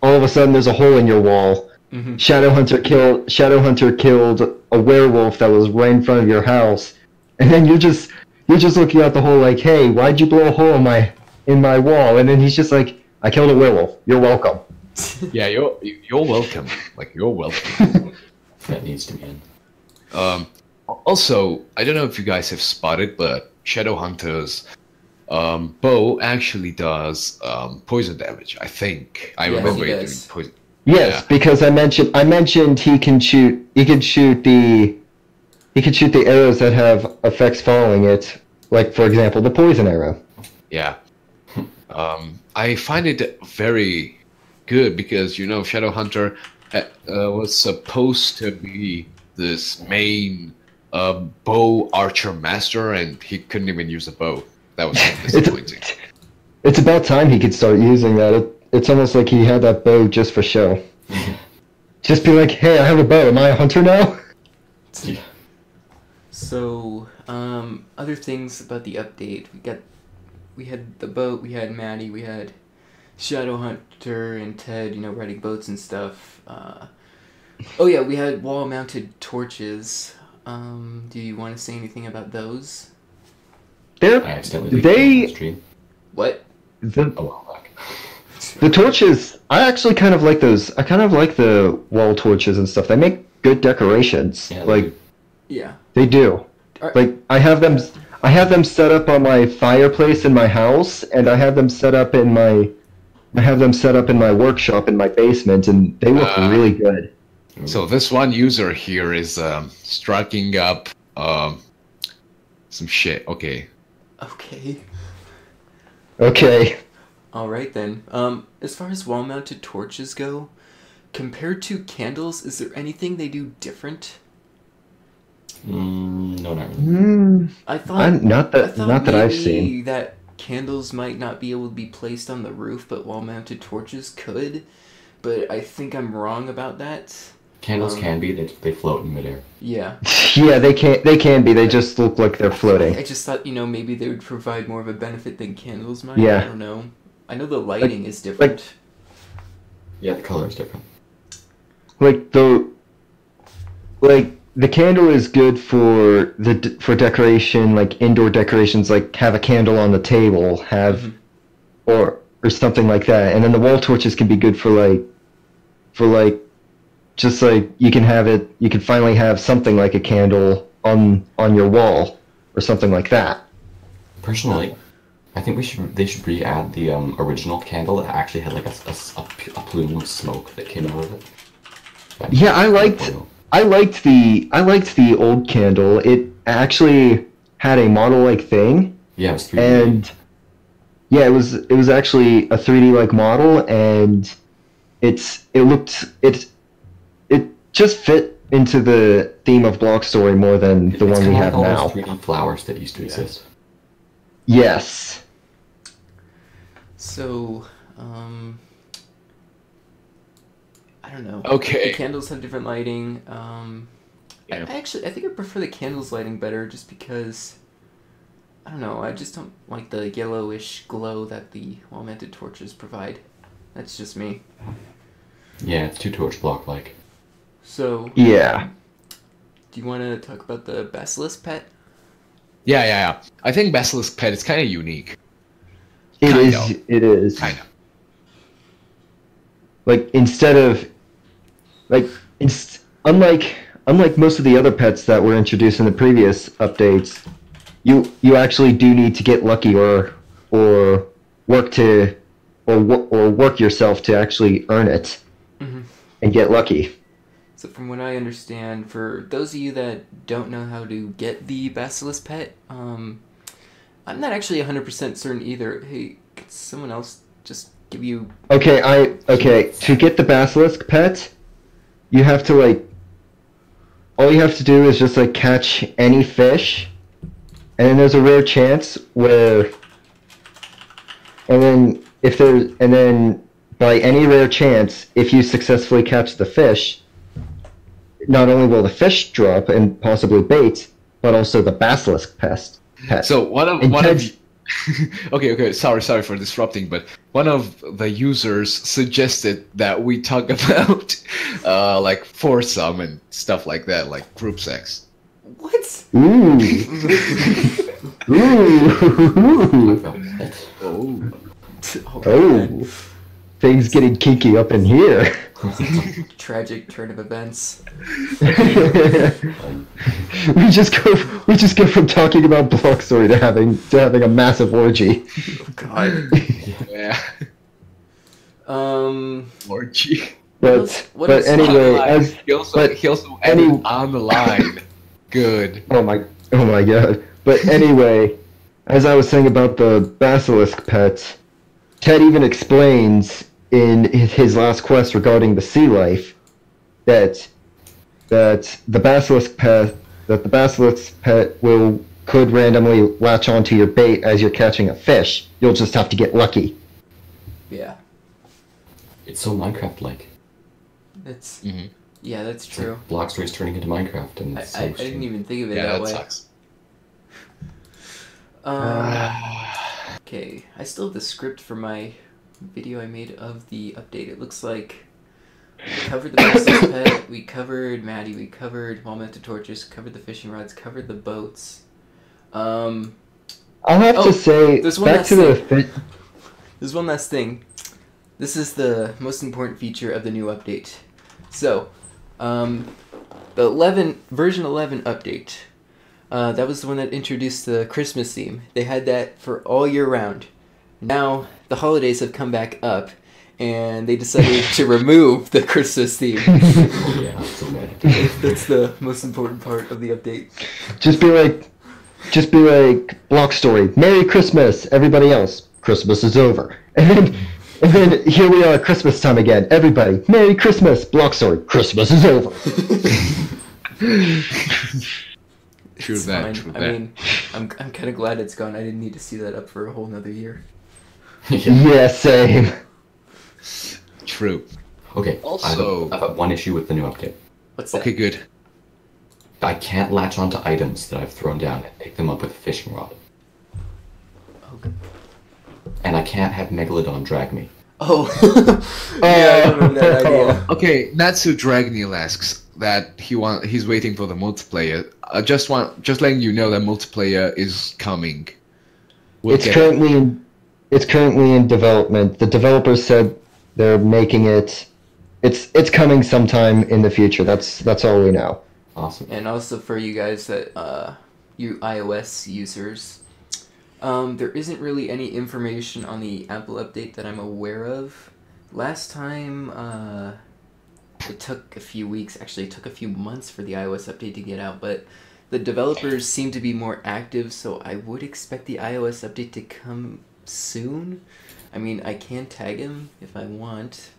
[SPEAKER 4] all of a sudden there's a hole in your wall. Mm-hmm. Shadowhunter killed a werewolf that was right in front of your house, and then you're just looking out the hole like, hey, why'd you blow a hole in my wall? And then he's just like, I killed a werewolf. You're welcome.
[SPEAKER 2] Yeah, you're welcome. Like, you're welcome.
[SPEAKER 3] That needs to be in.
[SPEAKER 2] Also, I don't know if you guys have spotted, but Shadowhunter's bow actually does poison damage. I think I remember it doing poison.
[SPEAKER 4] Yes, because I mentioned he can shoot the arrows that have effects following it, like for example the poison arrow.
[SPEAKER 2] Yeah. I find it very good because Shadowhunter was supposed to be this main bow archer master, and he couldn't even use a bow. That was disappointing.
[SPEAKER 4] It's about time he could start using that. It's almost like he had that bow just for show. Just be like, hey, I have a bow. Am I a hunter now?
[SPEAKER 3] Yeah.
[SPEAKER 1] So, other things about the update. We had the boat, we had Maddie, we had Shadowhunter and Ted, riding boats and stuff. Oh yeah, we had wall-mounted torches. Do you want to say anything about those?
[SPEAKER 3] I accidentally leaked the stream
[SPEAKER 1] What?
[SPEAKER 3] a while back.
[SPEAKER 4] The torches, I actually kind of like those. I kind of like the wall torches and stuff. They make good decorations.
[SPEAKER 3] Yeah,
[SPEAKER 1] Yeah.
[SPEAKER 4] They do. Like I have them set up on my fireplace in my house, and I have them set up in my workshop in my basement, and they look really good.
[SPEAKER 2] So this one user here is striking up some shit. Okay.
[SPEAKER 4] Okay.
[SPEAKER 1] All right then. As far as wall-mounted torches go, compared to candles, is there anything they do different?
[SPEAKER 3] No, not really.
[SPEAKER 1] I thought
[SPEAKER 4] not that I've seen.
[SPEAKER 1] that candles might not be able to be placed on the roof, but wall-mounted torches could. But I think I'm wrong about that.
[SPEAKER 3] Candles can be. They float in midair.
[SPEAKER 1] Yeah.
[SPEAKER 4] Yeah, they can be. They just look like they're floating.
[SPEAKER 1] I just thought, maybe they would provide more of a benefit than candles might.
[SPEAKER 4] Yeah.
[SPEAKER 1] I don't know. I know the lighting is different.
[SPEAKER 3] Yeah, the color is different.
[SPEAKER 4] The candle is good for decoration, like indoor decorations, like have a candle on the table, or something like that. And then the wall torches can be good for just like you can finally have something like a candle on your wall or something like that.
[SPEAKER 3] Personally, I think they should re-add the original candle that actually had like a plume of smoke that came out of it.
[SPEAKER 4] Yeah, I liked the old candle. It actually had a model-like thing.
[SPEAKER 3] Yeah, it was 3D.
[SPEAKER 4] And yeah, it was actually a 3D like model, and it just fit into the theme of Block Story more than the one we have
[SPEAKER 3] now.
[SPEAKER 4] now.
[SPEAKER 3] It's kind of like all those 3D flowers that used to exist.
[SPEAKER 4] Yes.
[SPEAKER 1] So, I don't know.
[SPEAKER 2] Okay.
[SPEAKER 1] The candles have different lighting.
[SPEAKER 2] Yeah.
[SPEAKER 1] I think I prefer the candles lighting better, just because, I don't know, I just don't like the yellowish glow that the wall-mounted torches provide. That's just me.
[SPEAKER 3] Yeah, it's too torch block-like.
[SPEAKER 1] So,
[SPEAKER 4] Yeah.
[SPEAKER 1] do you want to talk about the Basilisk pet?
[SPEAKER 2] Yeah. I think Basilisk Pet is kind of unique.
[SPEAKER 4] It is.
[SPEAKER 2] Kind of.
[SPEAKER 4] Like unlike most of the other pets that were introduced in the previous updates, you actually do need to get lucky or work yourself to actually earn it and get lucky.
[SPEAKER 1] So from what I understand, for those of you that don't know how to get the Basilisk pet, I'm not actually 100% certain either. Hey, could someone else just give you...
[SPEAKER 4] Okay, to get the Basilisk pet, you have to, all you have to do is just, catch any fish, and then there's a rare chance where... And then by any rare chance, if you successfully catch the fish, not only will the fish drop and possibly bait, but also the Basilisk pet.
[SPEAKER 2] So one of okay, sorry for disrupting, but one of the users suggested that we talk about foursome and stuff like that, like group sex.
[SPEAKER 1] What?
[SPEAKER 4] Ooh.
[SPEAKER 3] Oh.
[SPEAKER 4] Oh. Things getting kinky up in here.
[SPEAKER 1] Tragic turn of events.
[SPEAKER 4] we just go from talking about Block Story to having a massive orgy.
[SPEAKER 1] Oh God.
[SPEAKER 2] Yeah. Orgy.
[SPEAKER 4] But anyway,
[SPEAKER 2] he also ended on the line. Good.
[SPEAKER 4] Oh my God. But anyway, as I was saying about the Basilisk pet, Ted even explains in his last quest regarding the sea life that the Basilisk pet will could randomly latch onto your bait as you're catching a fish. You'll just have to get lucky.
[SPEAKER 1] Yeah.
[SPEAKER 3] It's so Minecraft-like.
[SPEAKER 1] That's yeah, that's true.
[SPEAKER 3] Like Block Story's turning into Minecraft, and it's
[SPEAKER 1] I didn't even think of it that way.
[SPEAKER 2] Sucks.
[SPEAKER 1] Okay, I still have the script for my video I made of the update. It looks like we covered the Max's pet, we covered Maddie, we covered Wall-mounted torches, covered the fishing rods, covered the boats.
[SPEAKER 4] I'll have to say, back to the...
[SPEAKER 1] There's one last thing. This is the most important feature of the new update. So, the version 11 update, that was the one that introduced the Christmas theme. They had that for all year round. Now, the holidays have come back up, and they decided to remove the Christmas theme.
[SPEAKER 3] Yeah, so bad.
[SPEAKER 1] That's the most important part of the update.
[SPEAKER 4] Just be like Block Story. Merry Christmas, everybody else. Christmas is over. And then here we are at Christmas time again. Everybody, Merry Christmas, Block Story. Christmas is over.
[SPEAKER 2] True that.
[SPEAKER 1] I mean, I'm kind of glad it's gone. I didn't need to see that up for a whole nother year.
[SPEAKER 4] Yeah, same.
[SPEAKER 2] True.
[SPEAKER 3] Okay,
[SPEAKER 2] Also,
[SPEAKER 3] I've got one issue with the new update.
[SPEAKER 1] What's that?
[SPEAKER 2] Okay, good.
[SPEAKER 3] I can't latch onto items that I've thrown down and pick them up with a fishing rod.
[SPEAKER 1] Okay.
[SPEAKER 3] And I can't have Megalodon drag me.
[SPEAKER 1] Oh. Yeah, I remember that idea.
[SPEAKER 2] Okay, Natsu Dragneel asks that he's waiting for the multiplayer. Just letting you know that multiplayer is coming.
[SPEAKER 4] It's currently in development. The developers said they're making it. It's coming sometime in the future. That's all we know.
[SPEAKER 3] Awesome.
[SPEAKER 1] And also for you guys that you iOS users, there isn't really any information on the Apple update that I'm aware of. Last time, it took a few weeks. Actually, it took a few months for the iOS update to get out, but the developers seem to be more active, so I would expect the iOS update to come soon. I mean, I can tag him if I want.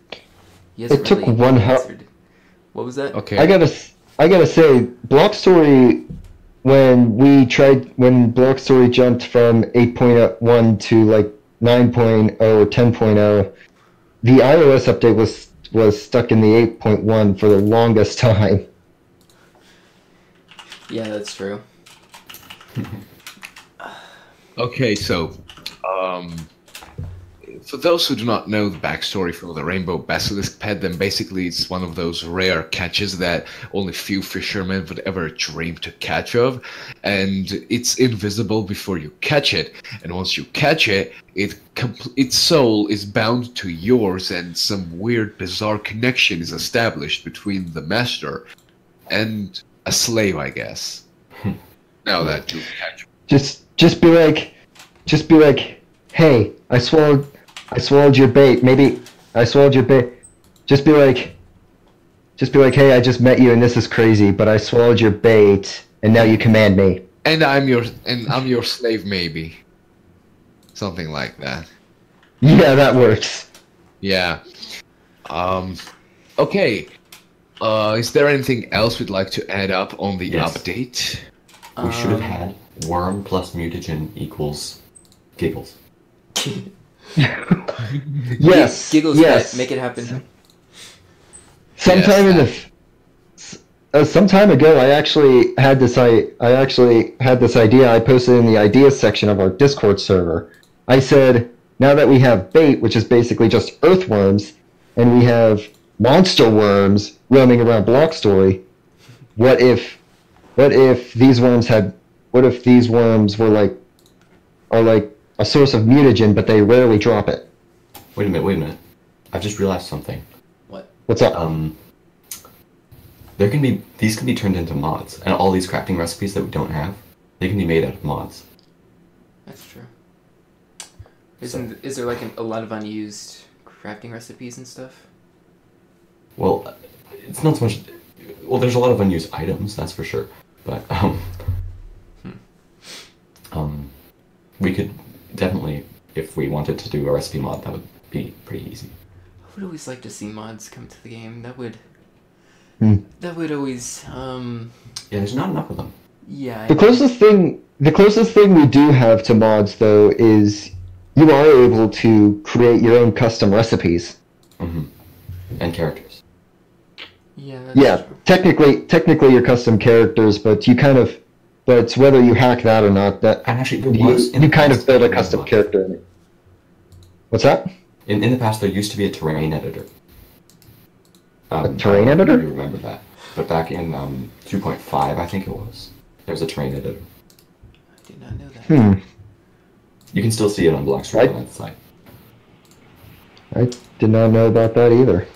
[SPEAKER 1] He hasn't
[SPEAKER 4] It took one
[SPEAKER 1] answered. What was that?
[SPEAKER 2] Okay.
[SPEAKER 4] I gotta say, Block Story, when Block Story jumped from 8.1 to like 9.0 or 10.0, the iOS update was stuck in the 8.1 for the longest time.
[SPEAKER 1] Yeah, that's true.
[SPEAKER 2] Okay, so, for those who do not know the backstory for the rainbow basilisk pet, then basically it's one of those rare catches that only few fishermen would ever dream to catch of, and it's invisible before you catch it, and once you catch it, its soul is bound to yours, and some weird, bizarre connection is established between the master and a slave, I guess. Now that you catch it.
[SPEAKER 4] Just be like, hey, I swallowed your bait. Maybe I swallowed your bait. Just be like, hey, I just met you and this is crazy, but I swallowed your bait and now you command me.
[SPEAKER 2] And I'm your slave, maybe. Something like that.
[SPEAKER 4] Yeah, that works.
[SPEAKER 2] Yeah. Okay. Is there anything else we'd like to add up on the update?
[SPEAKER 3] We should have had worm plus mutagen equals giggles.
[SPEAKER 4] Yes.
[SPEAKER 1] Giggles,
[SPEAKER 4] yes.
[SPEAKER 1] Make it happen.
[SPEAKER 4] Some time ago, I actually had this idea. I posted in the ideas section of our Discord server. I said, now that we have bait, which is basically just earthworms, and we have monster worms roaming around Block Story, what if these worms are like a source of mutagen, but they rarely drop it?
[SPEAKER 3] Wait a minute. I've just realized something.
[SPEAKER 1] What?
[SPEAKER 4] What's up?
[SPEAKER 3] These can be turned into mods, and all these crafting recipes that we don't have, they can be made out of mods.
[SPEAKER 1] That's true. Is there like a lot of unused crafting recipes and stuff?
[SPEAKER 3] Well, it's not so much. Well, there's a lot of unused items, that's for sure. But we could definitely, if we wanted to do a recipe mod, that would be pretty easy.
[SPEAKER 1] I would always like to see mods come to the game. That would always.
[SPEAKER 3] Yeah, there's not enough of them.
[SPEAKER 1] Yeah.
[SPEAKER 4] The closest thing the closest thing we do have to mods, though, is you are able to create your own custom recipes.
[SPEAKER 3] Mm-hmm. And characters.
[SPEAKER 1] Yeah.
[SPEAKER 4] Technically you're custom characters, but but whether you hack that or not, that
[SPEAKER 3] and actually
[SPEAKER 4] you kind of build a custom character in it. What's that?
[SPEAKER 3] In the past, there used to be a terrain editor.
[SPEAKER 4] A terrain editor?
[SPEAKER 3] I don't remember that. But back in 2.5, I think it was, there was a terrain editor.
[SPEAKER 1] I did not know that.
[SPEAKER 3] You can still see it on Blockstream on that site.
[SPEAKER 4] I did not know about that either.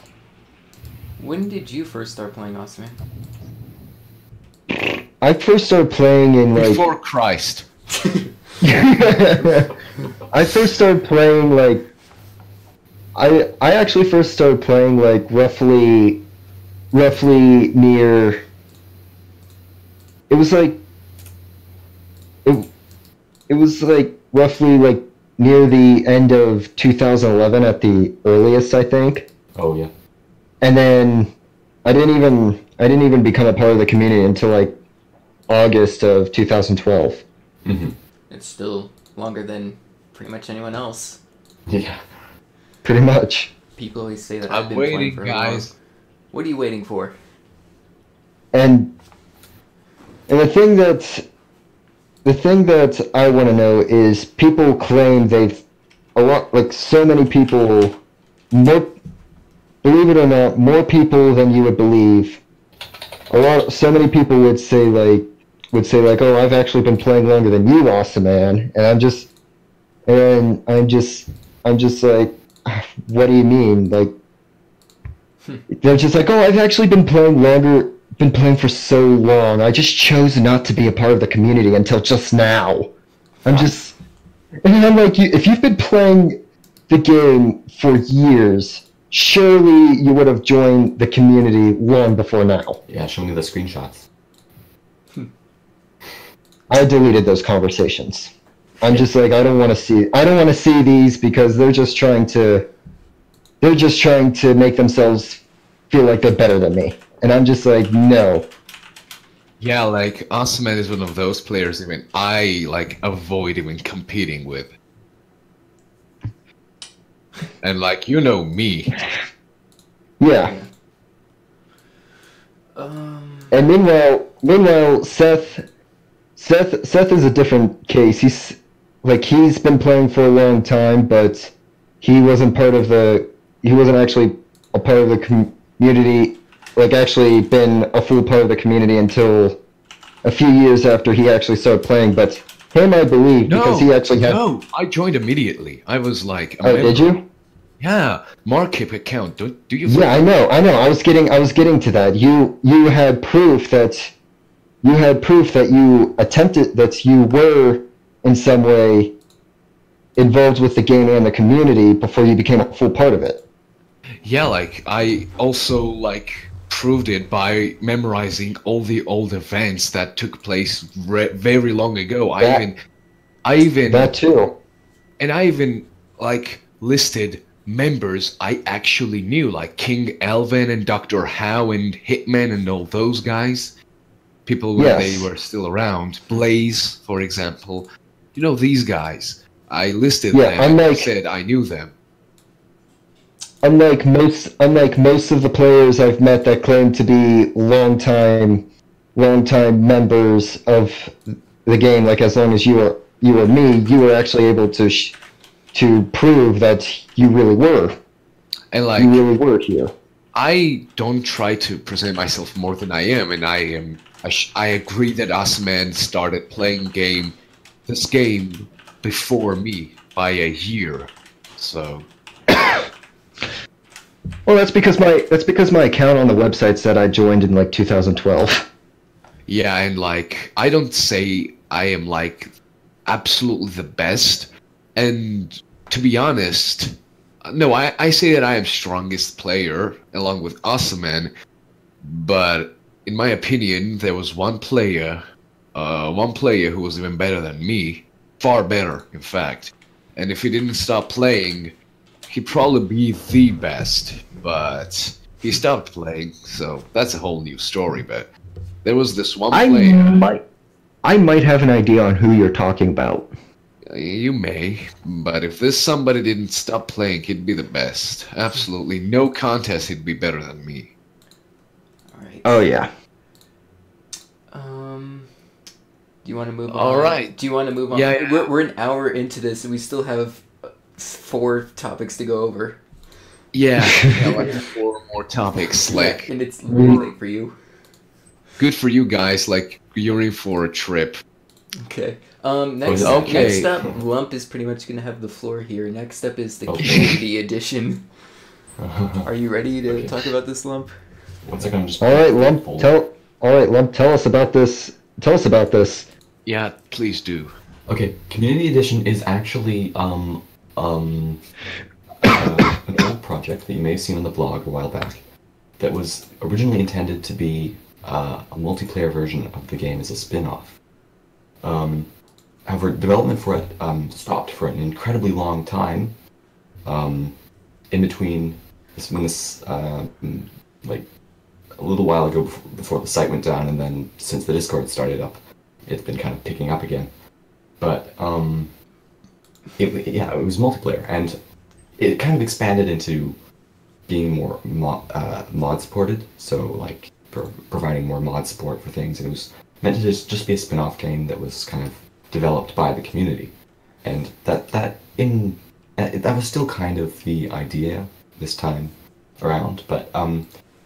[SPEAKER 1] When did you first start playing Awesome Man?
[SPEAKER 4] I first started playing in like...
[SPEAKER 2] Before Christ.
[SPEAKER 4] I first started playing like... I actually first started playing like roughly near... It was like... It was like roughly like near the end of 2011 at the earliest, I think.
[SPEAKER 3] Oh yeah.
[SPEAKER 4] And then I didn't even become a part of the community until like August of 2012.
[SPEAKER 3] Mm-hmm.
[SPEAKER 1] It's still longer than pretty much anyone else.
[SPEAKER 3] Yeah.
[SPEAKER 4] Pretty much.
[SPEAKER 1] People always say that
[SPEAKER 2] I'm
[SPEAKER 1] I've been
[SPEAKER 2] waiting,
[SPEAKER 1] playing for
[SPEAKER 2] guys.
[SPEAKER 1] long. What are you waiting for?
[SPEAKER 4] And the thing that I want to know is people claim so many people, believe it or not, more people than you would believe. So many people would say like, oh, I've actually been playing longer than you, Awesome Man, and I'm just like, what do you mean? Like, they're just like, oh, I've actually been playing for so long. I just chose not to be a part of the community until just now. And I'm like, if you've been playing the game for years, surely you would have joined the community long before now.
[SPEAKER 3] Yeah, show me the screenshots.
[SPEAKER 4] I deleted those conversations. I'm just like, I don't want to see these because they're just trying to make themselves feel like they're better than me. And I'm just like, no.
[SPEAKER 2] Yeah, like, Awesome Man is one of those players even I, like, avoid even competing with. And, like, you know me.
[SPEAKER 4] Yeah. And meanwhile, Seth is a different case. He's been playing for a long time, but he wasn't actually a part of the community, like actually been a full part of the community until a few years after he actually started playing. But him, I believe, because he actually had...
[SPEAKER 2] No, I joined immediately. I was like...
[SPEAKER 4] Oh, did you?
[SPEAKER 2] Yeah, Markip account. Do you?
[SPEAKER 4] Yeah, I know. I was getting to that. You had proof that you were in some way involved with the game and the community before you became a full part of it.
[SPEAKER 2] Yeah, like, I also, like, proved it by memorizing all the old events that took place very long ago. I even
[SPEAKER 4] that too.
[SPEAKER 2] And I even, like, listed members I actually knew, like King Elvin and Dr. Howe and Hitman and all those guys. People when they were still around. Blaze, for example. You know, these guys. I listed them and said I knew them.
[SPEAKER 4] Unlike most of the players I've met that claim to be longtime members of the game, like as long as you were me, you were actually able to prove that you really were.
[SPEAKER 2] And like,
[SPEAKER 4] you really were here.
[SPEAKER 2] I don't try to present myself more than I am, and I agree that Awesome Man started playing this game before me by a year. So
[SPEAKER 4] well, that's because my account on the website said I joined in like 2012.
[SPEAKER 2] Yeah, and like I don't say I am like absolutely the best, and to be honest, no, I say that I am strongest player along with Awesome Man, but in my opinion, there was one player who was even better than me, far better, in fact. And if he didn't stop playing, he'd probably be the best. But he stopped playing, so that's a whole new story. But there was this one player.
[SPEAKER 4] I might have an idea on who you're talking about.
[SPEAKER 2] You may, but if this somebody didn't stop playing, he'd be the best. Absolutely no contest he'd be better than me.
[SPEAKER 1] Alright.
[SPEAKER 4] Oh, yeah.
[SPEAKER 1] Do you want to move on?
[SPEAKER 2] All right.
[SPEAKER 1] Do you want to move on?
[SPEAKER 2] Yeah.
[SPEAKER 1] We're an hour into this, and we still have 4 topics to go over.
[SPEAKER 2] Yeah, like 4 more topics. Like,
[SPEAKER 1] and it's really late for you.
[SPEAKER 2] Good for you guys. Like, you're in for a trip.
[SPEAKER 1] Okay. Next up, Lump is pretty much gonna have the floor here. Next up is the Community Edition. Are you ready to talk about this, Lump?
[SPEAKER 3] 1 second, I'm just.
[SPEAKER 4] All right, Lump. Tell us about this. Tell us about this.
[SPEAKER 2] Yeah, please do.
[SPEAKER 3] Okay, Community Edition is actually an old project that you may have seen on the blog a while back that was originally intended to be a multiplayer version of the game as a spin-off. However, development for it stopped for an incredibly long time in between when this like a little while ago before the site went down, and then since the Discord started up, it's been kind of picking up again. But it was multiplayer, and it kind of expanded into being more mod supported, so like providing more mod support for things, and it was meant to just be a spin-off game that was kind of developed by the community, and that was still kind of the idea this time around. But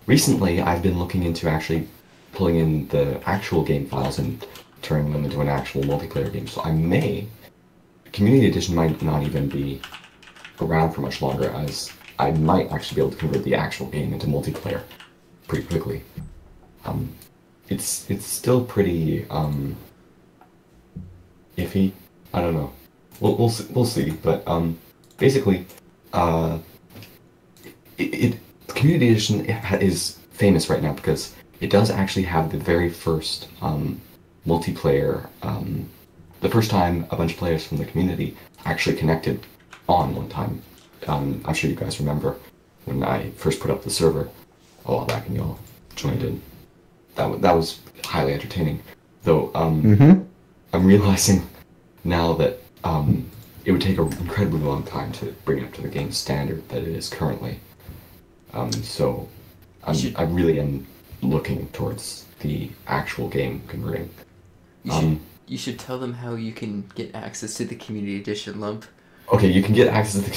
[SPEAKER 3] recently I've been looking into actually pulling in the actual game files and turning them into an actual multiplayer game. So Community Edition might not even be around for much longer, as I might actually be able to convert the actual game into multiplayer pretty quickly. It's still pretty iffy. I don't know. We'll see. But basically, Community Edition is famous right now because it does actually have the very first multiplayer. The first time a bunch of players from the community actually connected on one time. I'm sure you guys remember when I first put up the server a while back, and you all joined in. That was highly entertaining. Though I'm realizing now that it would take an incredibly long time to bring it up to the game standard that it is currently. So I really am looking towards the actual game converting.
[SPEAKER 1] You should tell them how you can get access to the Community Edition, Lump.
[SPEAKER 3] Okay, you can get access to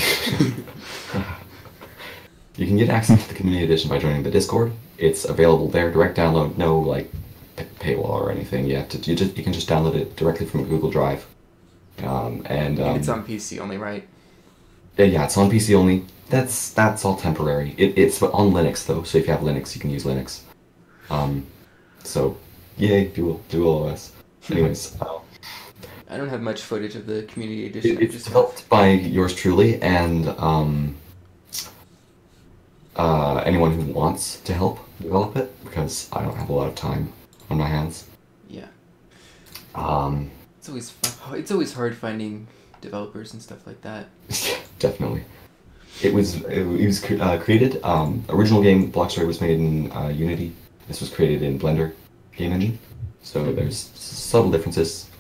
[SPEAKER 3] the Community Edition by joining the Discord. It's available there, direct download, no like paywall or anything. You can just download it directly from Google Drive. And
[SPEAKER 1] it's on PC only, right?
[SPEAKER 3] Yeah, it's on PC only. That's all temporary. It's on Linux though, so if you have Linux, you can use Linux. So yay, dual OS. Anyways,
[SPEAKER 1] I don't have much footage of the Community Edition.
[SPEAKER 3] It's developed by yours truly, and anyone who wants to help develop it, because I don't have a lot of time on my hands.
[SPEAKER 1] Yeah. It's always hard finding developers and stuff like that.
[SPEAKER 3] Definitely. It was created. Original game Block Story was made in Unity. This was created in Blender game engine. So there's subtle differences.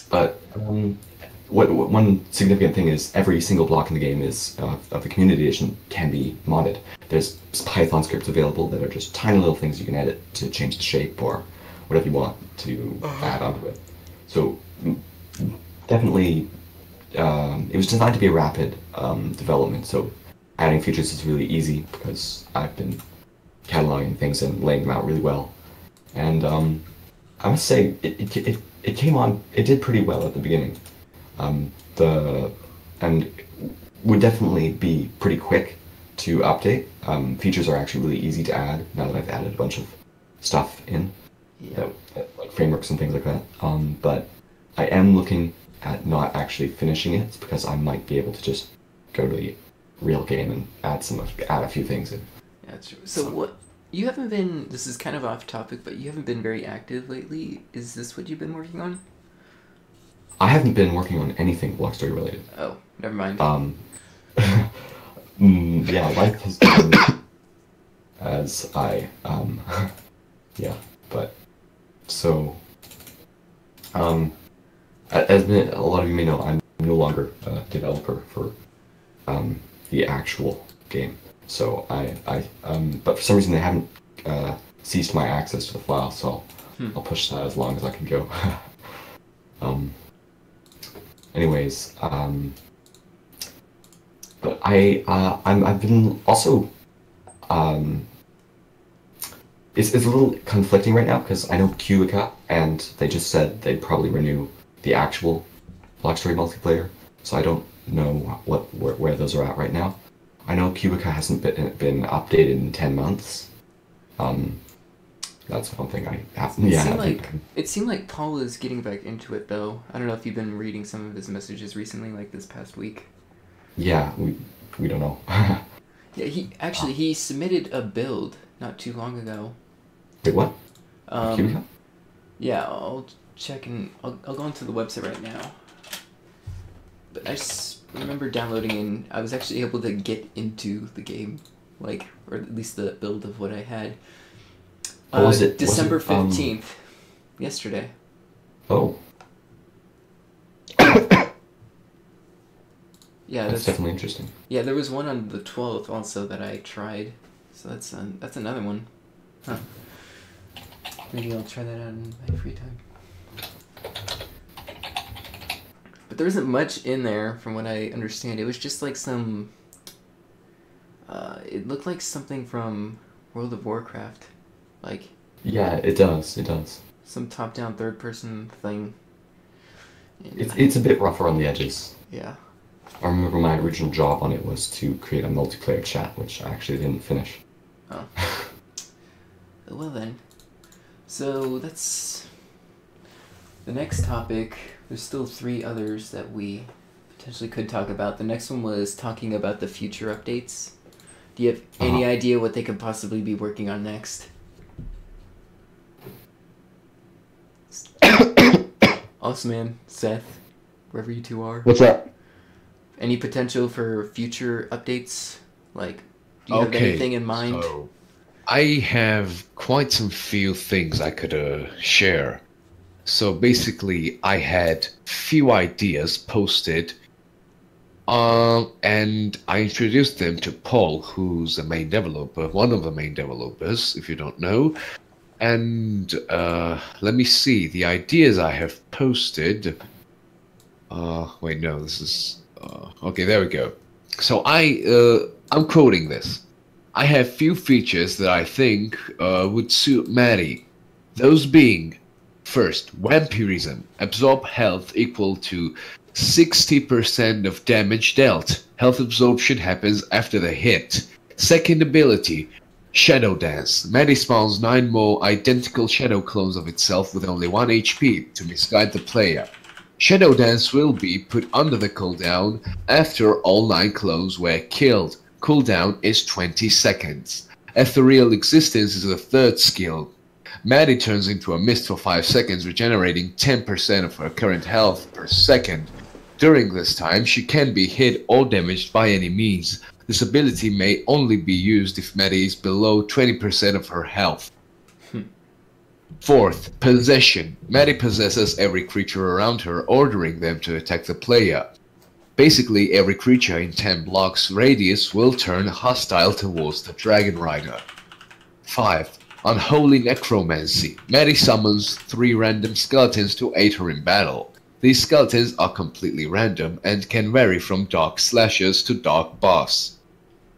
[SPEAKER 3] But one significant thing is every single block in the game of the Community Edition can be modded. There's Python scripts available that are just tiny little things you can edit to change the shape or whatever you want to add onto it. So definitely, it was designed to be a rapid development. So adding features is really easy because I've been cataloging things and laying them out really well. And I must say, it came on. It did pretty well at the beginning. And would definitely be pretty quick to update. Features are actually really easy to add now that I've added a bunch of stuff in, like frameworks and things like that. But I am looking at not actually finishing it because I might be able to just go to the real game and add a few things in.
[SPEAKER 1] Yeah, that's true. So what? You haven't been. This is kind of off topic, but you haven't been very active lately. Is this what you've been working on?
[SPEAKER 3] I haven't been working on anything Block Story related.
[SPEAKER 1] Oh, never mind.
[SPEAKER 3] Yeah, life has been as I, yeah, but So, as a lot of you may know, I'm no longer a developer for the actual game. So but for some reason they haven't ceased my access to the file. So I'll push that as long as I can go. Anyways, but I've been also it's a little conflicting right now because I know Cubica, and they just said they'd probably renew the actual Block Story multiplayer. So I don't know where those are at right now. I know Cubica hasn't been updated in 10 months. That's one thing I have.
[SPEAKER 1] It seemed like Paul is getting back into it though. I don't know if you've been reading some of his messages recently, like this past week.
[SPEAKER 3] Yeah, we don't know.
[SPEAKER 1] Yeah, he submitted a build not too long ago.
[SPEAKER 3] Wait, what? Cubica?
[SPEAKER 1] Yeah, I'll check and I'll go onto the website right now. But I just remember downloading and I was actually able to get into the game, or at least the build of what I had.
[SPEAKER 3] What was it?
[SPEAKER 1] December 15th, yesterday.
[SPEAKER 3] Oh.
[SPEAKER 1] Yeah,
[SPEAKER 3] that's definitely interesting.
[SPEAKER 1] Yeah, there was one on the 12th also that I tried, so that's another one. Huh. Maybe I'll try that out in my free time. But there isn't much in there from what I understand. It was just like some... it looked like something from World of Warcraft.
[SPEAKER 3] Yeah, it does.
[SPEAKER 1] Some top-down third-person thing.
[SPEAKER 3] It's a bit rougher on the edges.
[SPEAKER 1] Yeah.
[SPEAKER 3] I remember my original job on it was to create a multiplayer chat, which I actually didn't finish.
[SPEAKER 1] Oh. Well then. So that's the next topic. There's still 3 others that we potentially could talk about. The next one was talking about the future updates. Do you have any idea what they could possibly be working on next? Awesome, man. Seth, wherever you two are.
[SPEAKER 4] What's up?
[SPEAKER 1] Any potential for future updates? Do you have anything in mind?
[SPEAKER 2] So I have quite some few things I could share. So basically, I had few ideas posted, and I introduced them to Paul, who's the main developer, one of the main developers, if you don't know. And let me see, the ideas I have posted. Wait, no, this is okay. There we go. So I'm quoting this. I have few features that I think would suit Maddie. Those being, first, vampirism. Absorb health equal to 60% of damage dealt. Health absorption happens after the hit. Second ability, Shadow Dance. Maddie spawns 9 more identical shadow clones of itself with only 1 HP to misguide the player. Shadow Dance will be put under the cooldown after all 9 clones were killed. Cooldown is 20 seconds. Ethereal Existence is the third skill. Maddie turns into a mist for 5 seconds, regenerating 10% of her current health per second. During this time, she can be hit or damaged by any means. This ability may only be used if Maddie is below 20% of her health. Fourth, Possession. Maddie possesses every creature around her, ordering them to attack the player. Basically, every creature in 10 blocks radius will turn hostile towards the Dragon Rider. 5. Unholy Necromancy. Maddie summons 3 random skeletons to aid her in battle. These skeletons are completely random and can vary from Dark Slashers to Dark Boss.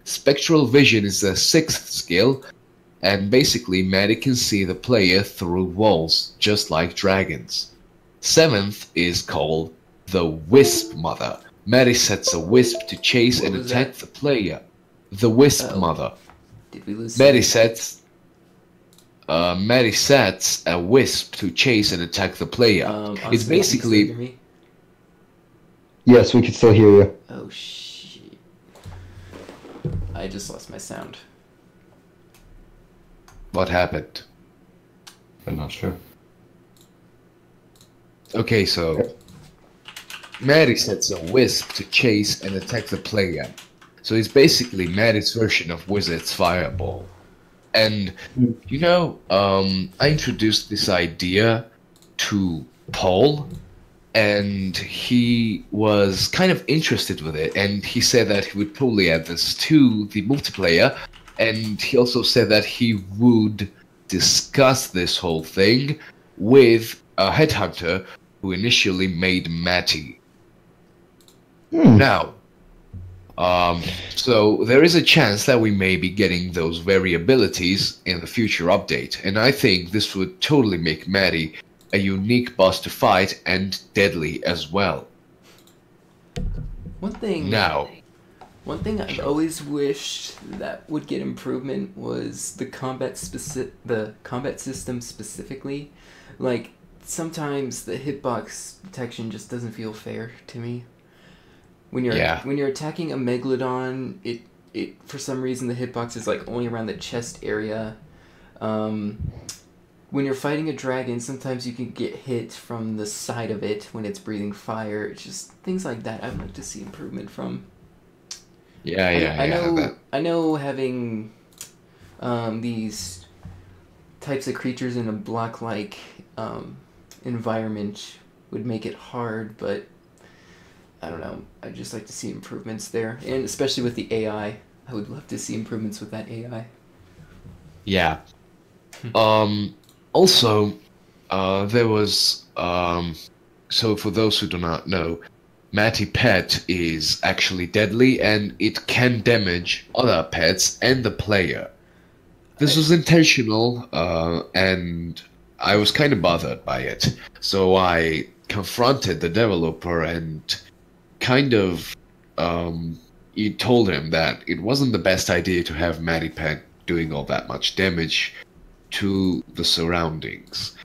[SPEAKER 2] Spectral Vision is the 6th skill, and basically Maddie can see the player through walls, just like dragons. 7th is called the Wisp Mother. Maddie sets a wisp to chase and attack the player. The Wisp Mother.
[SPEAKER 1] Did we lose
[SPEAKER 2] Maddie sets a wisp to chase and attack the player. It's basically...
[SPEAKER 1] Can you still hear me?
[SPEAKER 4] Yes, we can still hear you.
[SPEAKER 1] Oh, shit. I just lost my sound.
[SPEAKER 2] What happened?
[SPEAKER 3] I'm not sure.
[SPEAKER 2] Okay, so... Maddie sets a wisp to chase and attack the player. So it's basically Maddie's version of Wizard's Fireball. And, I introduced this idea to Paul, and he was kind of interested with it, and he said that he would probably add this to the multiplayer, and he also said that he would discuss this whole thing with a headhunter who initially made Matty. Now, so there is a chance that we may be getting those variabilities in the future update, and I think this would totally make Matty a unique boss to fight and deadly as well.
[SPEAKER 1] One thing I've always wished that would get improvement was the combat system specifically. Like, sometimes the hitbox detection just doesn't feel fair to me. When you're attacking a Megalodon, it for some reason the hitbox is like only around the chest area. When you're fighting a dragon, sometimes you can get hit from the side of it when it's breathing fire. It's just things like that I'd like to see improvement from. I know having these types of creatures in a block-like environment would make it hard, but I don't know. I'd just like to see improvements there, and especially with the AI. I would love to see improvements with that AI.
[SPEAKER 2] Yeah. Also, there was, so for those who do not know, Matty Pet is actually deadly, and it can damage other pets and the player. This was intentional, and I was kind of bothered by it. So I confronted the developer and kind of told him that it wasn't the best idea to have Matty Pet doing all that much damage to the surroundings.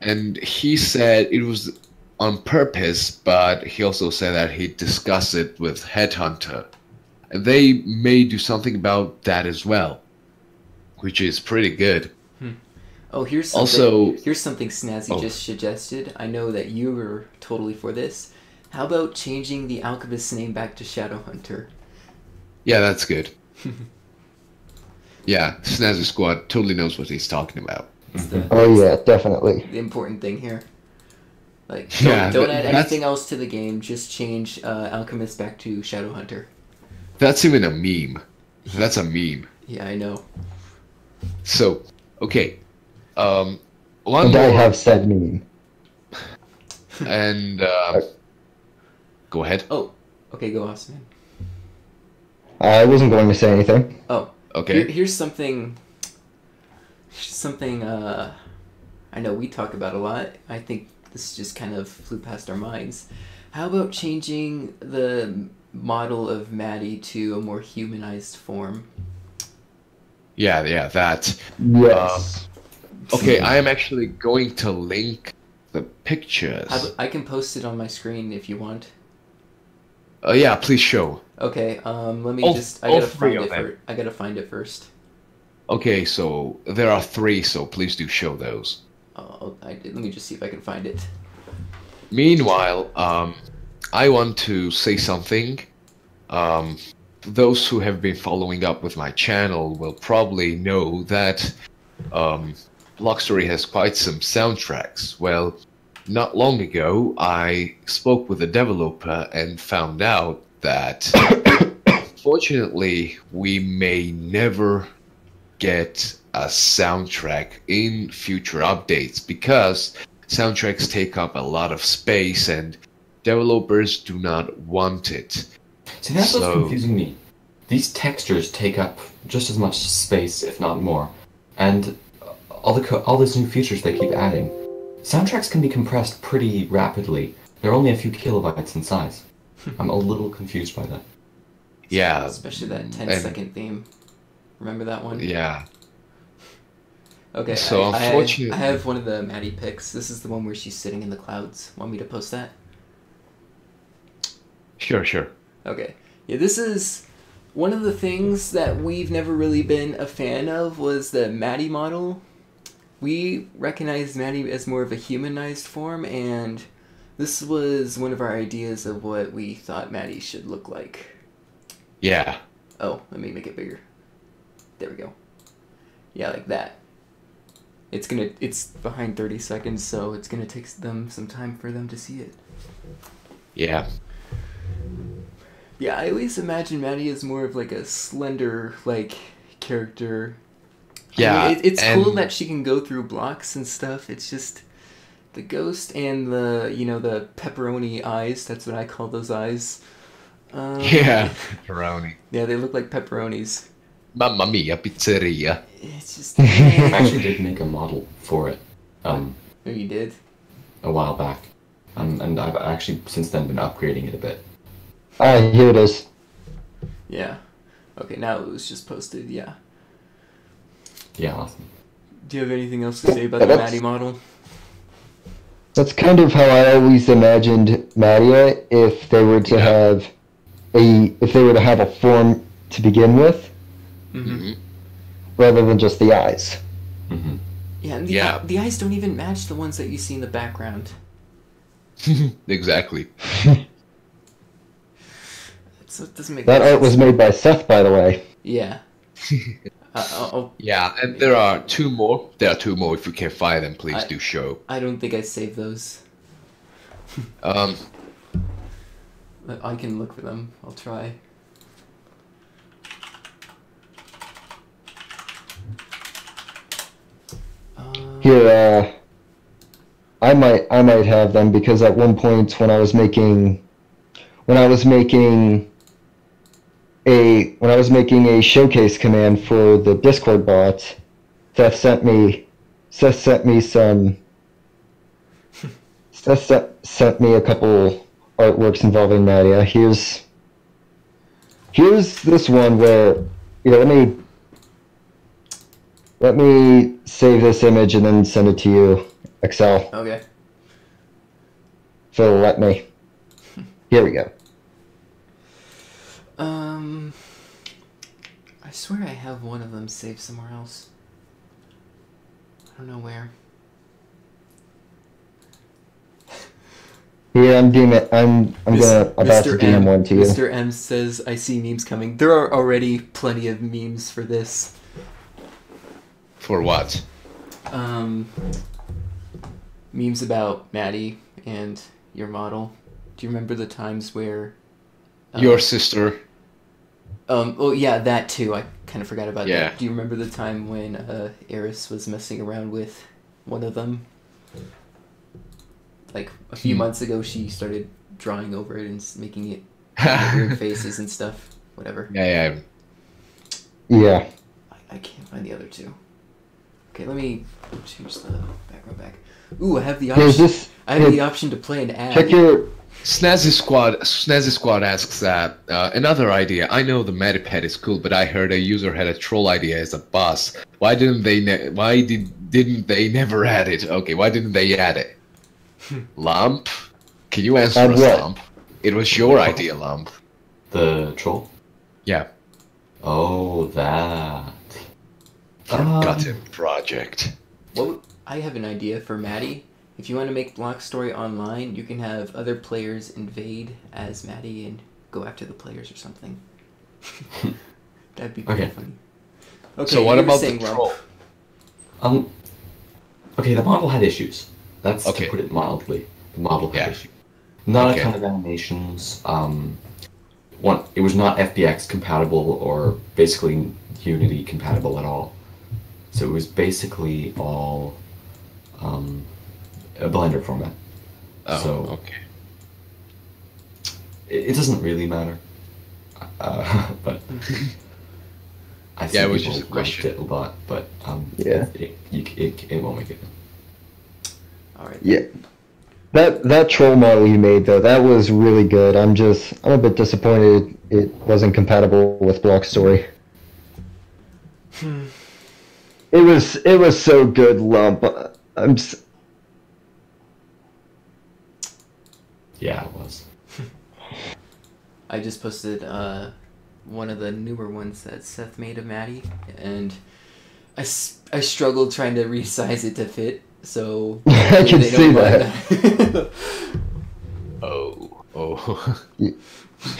[SPEAKER 2] And he said it was on purpose, but he also said that he'd discuss it with Headhunter. And they may do something about that as well, which is pretty good.
[SPEAKER 1] Oh, here's something Snazzy just suggested. I know that you were totally for this. How about changing the alchemist's name back to Shadowhunter?
[SPEAKER 2] Yeah, that's good. Yeah, Snazzy Squad totally knows what he's talking about.
[SPEAKER 4] Yeah, definitely.
[SPEAKER 1] The important thing here. Like, don't add anything else to the game. Just change Alchemist back to Shadowhunter.
[SPEAKER 2] That's even a meme. That's a meme.
[SPEAKER 1] Yeah, I know.
[SPEAKER 2] So, okay.
[SPEAKER 4] And I have said meme.
[SPEAKER 2] And, go ahead.
[SPEAKER 1] Oh, okay, go Austin.
[SPEAKER 4] I wasn't going to say anything.
[SPEAKER 1] Oh,
[SPEAKER 2] okay.
[SPEAKER 1] Here's something I know we talk about a lot. I think this just kind of flew past our minds. How about changing the model of Maddie to a more humanized form?
[SPEAKER 2] Yeah, that.
[SPEAKER 4] Yes.
[SPEAKER 2] Okay, I am actually going to link the pictures.
[SPEAKER 1] I can post it on my screen if you want.
[SPEAKER 2] Yeah, please show.
[SPEAKER 1] Okay, let me I gotta find it first.
[SPEAKER 2] Okay, so there are 3, so please do show those.
[SPEAKER 1] Let me just see if I can find it.
[SPEAKER 2] Meanwhile, I want to say something. Those who have been following up with my channel will probably know that Block Story has quite some soundtracks. Well, not long ago, I spoke with a developer and found out that, fortunately, we may never get a soundtrack in future updates because soundtracks take up a lot of space and developers do not want it.
[SPEAKER 3] See, that's what's confusing me. These textures take up just as much space, if not more, and all these new features they keep adding. Soundtracks can be compressed pretty rapidly. They're only a few kilobytes in size. I'm a little confused by that.
[SPEAKER 2] Yeah.
[SPEAKER 1] Especially that 10-second theme. Remember that one?
[SPEAKER 2] Yeah.
[SPEAKER 1] Okay,
[SPEAKER 2] so unfortunately,
[SPEAKER 1] I have one of the Maddie pics. This is the one where she's sitting in the clouds. Want me to post that?
[SPEAKER 2] Sure.
[SPEAKER 1] Okay. Yeah, this is one of the things that we've never really been a fan of was the Maddie model. We recognized Maddie as more of a humanized form, and this was one of our ideas of what we thought Maddie should look like.
[SPEAKER 2] Yeah.
[SPEAKER 1] Oh, let me make it bigger. There we go. Yeah, like that. It's behind 30 seconds, so it's gonna take them some time for them to see it.
[SPEAKER 2] Yeah.
[SPEAKER 1] Yeah, I always imagine Maddie as more of like a slender like character.
[SPEAKER 2] Yeah,
[SPEAKER 1] I mean, it's cool that she can go through blocks and stuff. It's just the ghost and the pepperoni eyes. That's what I call those eyes.
[SPEAKER 2] Yeah, pepperoni.
[SPEAKER 1] Yeah, they look like pepperonis.
[SPEAKER 2] Mamma mia, pizzeria.
[SPEAKER 1] It's just.
[SPEAKER 3] I actually did make a model for it.
[SPEAKER 1] Oh, you did?
[SPEAKER 3] A while back, and I've actually since then been upgrading it a bit.
[SPEAKER 4] Ah, here it is.
[SPEAKER 1] Yeah. Okay, now it was just posted. Yeah.
[SPEAKER 3] Yeah, awesome.
[SPEAKER 1] Do you have anything else to say about the Maddie model?
[SPEAKER 4] That's kind of how I always imagined Maddie if they were to have a form to begin with, rather than just the eyes.
[SPEAKER 3] Mm-hmm.
[SPEAKER 1] Yeah, and the eyes don't even match the ones that you see in the background.
[SPEAKER 2] Exactly.
[SPEAKER 1] So it doesn't make
[SPEAKER 4] that
[SPEAKER 1] sense.
[SPEAKER 4] art was made by Seth, by the way.
[SPEAKER 1] Yeah.
[SPEAKER 2] Yeah, and there are two more. There are two more. If you can find them, please do show.
[SPEAKER 1] I don't think I saved those. I can look for them. I'll try.
[SPEAKER 4] Here, I might have them because at one point when I was making a showcase command for the Discord bot, Seth sent me a couple artworks involving Nadia. Here's this one where let me save this image and then send it to you, Excel.
[SPEAKER 1] Okay.
[SPEAKER 4] So let me. Here we go.
[SPEAKER 1] I swear I have one of them saved somewhere else. I don't know where.
[SPEAKER 4] Yeah, I'm about to DM one to you.
[SPEAKER 1] Mr. M says, I see memes coming. There are already plenty of memes for this.
[SPEAKER 2] For what?
[SPEAKER 1] Memes about Maddie and your model. Do you remember the times where...
[SPEAKER 2] Your sister.
[SPEAKER 1] Oh yeah, that too. I kind of forgot about
[SPEAKER 2] Yeah.
[SPEAKER 1] that. Do you remember the time when Eris was messing around with one of them? Like a few months ago, she started drawing over it and making it weird faces and stuff. Whatever.
[SPEAKER 2] Yeah.
[SPEAKER 1] I can't find the other two. Okay, let me change the background back. Ooh, I have the option. I have the option to play an ad.
[SPEAKER 4] Check your...
[SPEAKER 2] Snazzy Squad asks that another idea. I know the Mediped is cool, but I heard a user had a troll idea as a boss. Why didn't they never add it? Okay, why didn't they add it? Lump, can you answer us, Lump? It was your idea, Lump.
[SPEAKER 3] The troll?
[SPEAKER 2] Yeah.
[SPEAKER 3] Oh, that.
[SPEAKER 2] Forgotten project.
[SPEAKER 1] Well, I have an idea for Maddie. If you want to make Block Story online, you can have other players invade as Maddie and go after the players or something. That'd be pretty funny. Okay,
[SPEAKER 2] so what about the troll?
[SPEAKER 3] Okay, the model had issues. That's to put it mildly. The model had issues. Not a ton of animations. It was not FBX compatible or basically Unity compatible at all. So it was basically all a Blender format.
[SPEAKER 2] Oh,
[SPEAKER 3] so
[SPEAKER 2] okay.
[SPEAKER 3] It doesn't really matter. But I think
[SPEAKER 2] it was
[SPEAKER 3] people
[SPEAKER 2] just a question.
[SPEAKER 3] liked it a lot, but it won't make it.
[SPEAKER 1] All right.
[SPEAKER 4] Yeah. That troll model you made though, that was really good. I'm a bit disappointed it wasn't compatible with Block Story. It was so good, Lump.
[SPEAKER 3] Yeah, it was.
[SPEAKER 1] I just posted one of the newer ones that Seth made of Maddie, and I struggled trying to resize it to fit, so...
[SPEAKER 4] I can see that.
[SPEAKER 2] Oh.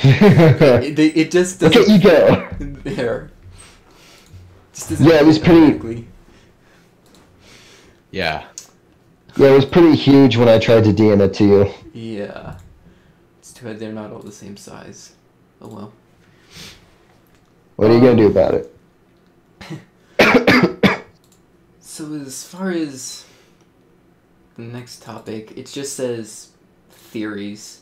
[SPEAKER 1] It just doesn't...
[SPEAKER 4] Okay, you go.
[SPEAKER 1] There.
[SPEAKER 4] Yeah, it was pretty.
[SPEAKER 2] Yeah.
[SPEAKER 4] Yeah, it was pretty huge when I tried to DM it to you.
[SPEAKER 1] Yeah. It's too bad they're not all the same size. Oh well.
[SPEAKER 4] What are you gonna do about it?
[SPEAKER 1] So as far as the next topic, it just says theories.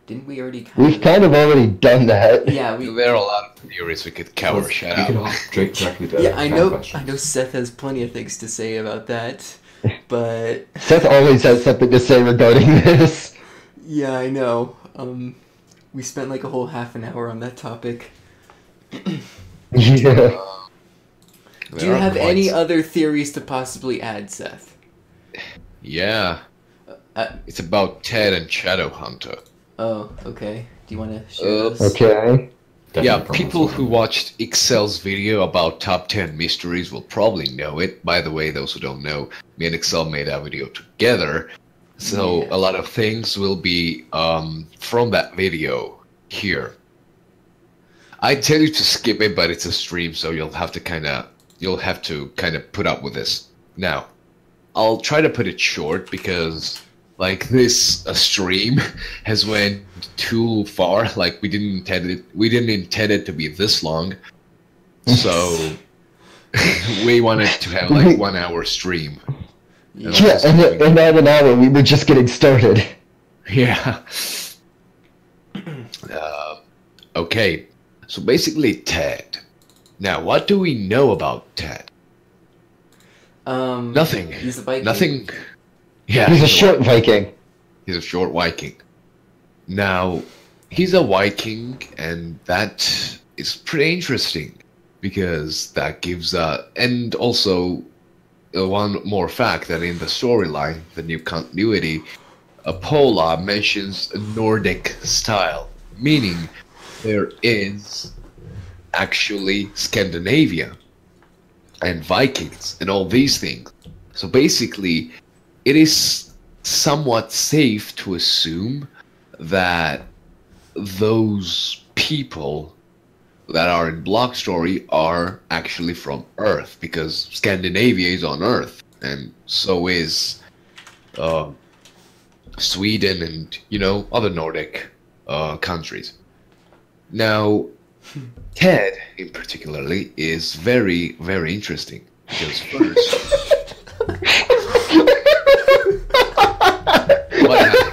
[SPEAKER 1] Didn't we already
[SPEAKER 4] We've kind of already done that.
[SPEAKER 1] Yeah,
[SPEAKER 2] there are a lot of theories we could cover. Shout out.
[SPEAKER 1] Yeah, I know Seth has plenty of things to say about that, but
[SPEAKER 4] Seth always has something to say regarding this.
[SPEAKER 1] Yeah, I know. We spent like a whole half an hour on that topic.
[SPEAKER 4] Yeah.
[SPEAKER 1] Do you have any other theories to possibly add, Seth?
[SPEAKER 2] Yeah. It's about Ted and Shadowhunter.
[SPEAKER 1] Oh, okay. Do you want to share this?
[SPEAKER 4] Okay.
[SPEAKER 2] Yeah, people who watched Excel's video about top 10 mysteries will probably know it. By the way, those who don't know, me and Excel made that video together. So a lot of things will be from that video here. I tell you to skip it, but it's a stream, so you'll have to kind of put up with this. Now, I'll try to put it short because like this stream has went too far. Like we didn't intend it to be this long. So we wanted to have like 1 hour stream.
[SPEAKER 4] Yeah, and at an hour we were just getting started.
[SPEAKER 2] Yeah. Okay. So basically Ted. Now, what do we know about Ted? Nothing.
[SPEAKER 1] He's a Viking.
[SPEAKER 2] Nothing. Yeah,
[SPEAKER 4] he's a short Viking.
[SPEAKER 2] He's a short Viking. Now, he's a Viking, and that is pretty interesting because that gives and also one more fact that in the storyline, the new continuity, Paula mentions a Nordic style, meaning there is actually Scandinavia and Vikings and all these things. So basically, it is somewhat safe to assume that those people that are in Block Story are actually from Earth, because Scandinavia is on Earth, and so is Sweden and, other Nordic countries. Now, Ted, in particularly, is very, very interesting, because first... What happened?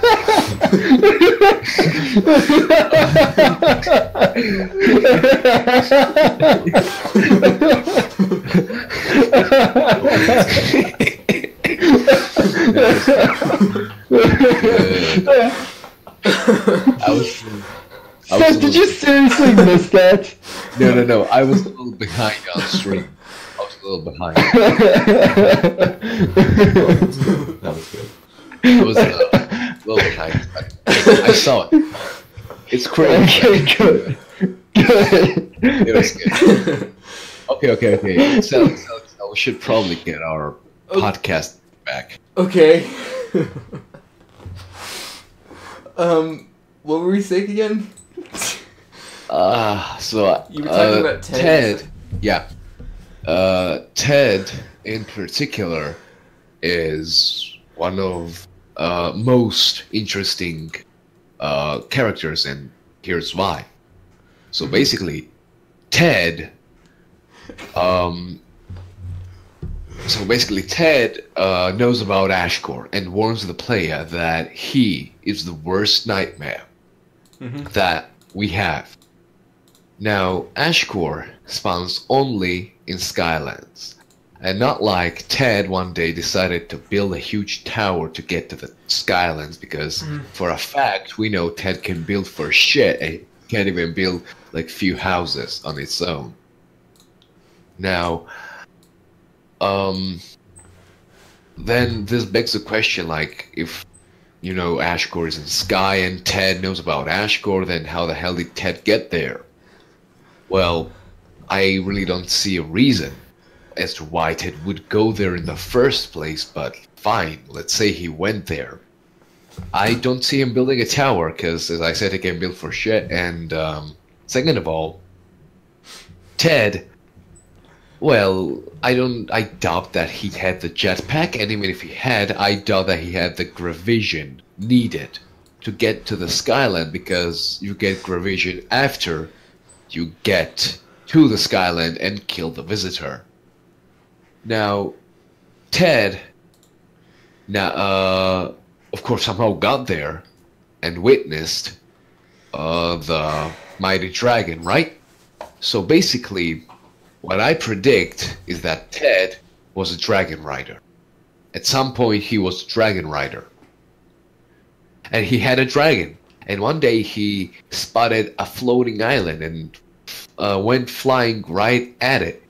[SPEAKER 4] Seth, did you seriously miss that?
[SPEAKER 2] No. I was a little behind on stream. I was a little behind.
[SPEAKER 3] That was good.
[SPEAKER 2] I was a little behind. I saw it. It's crazy.
[SPEAKER 4] Okay, good. Good.
[SPEAKER 2] It was good. Okay. So we should probably get our podcast back.
[SPEAKER 1] Okay. What were we saying again?
[SPEAKER 2] So
[SPEAKER 1] you were talking about Ted.
[SPEAKER 2] Yeah. Ted, in particular, is one of most interesting characters, and here's why. So basically, Ted. Knows about Ashcore and warns the player that he is the worst nightmare that we have. Now, Ashcore spawns only in Skylands, and not like Ted one day decided to build a huge tower to get to the Skylands, because for a fact we know Ted can build for shit and can't even build like few houses on its own. Now, then this begs the question, like, if, Ashcore is in Sky and Ted knows about Ashcore, then how the hell did Ted get there? Well, I really don't see a reason as to why Ted would go there in the first place, but fine, let's say he went there. I don't see him building a tower, because, as I said, he can build for shit, and, second of all, Ted Well, I doubt that he had the jetpack, and even if he had, I doubt that he had the gravision needed to get to the Skyland, because you get gravision after you get to the Skyland and kill the visitor. Now, Ted, of course, somehow got there and witnessed the mighty dragon, right? So basically, what I predict is that Ted was a dragon rider. At some point, he was a dragon rider. And he had a dragon. And one day, he spotted a floating island and went flying right at it.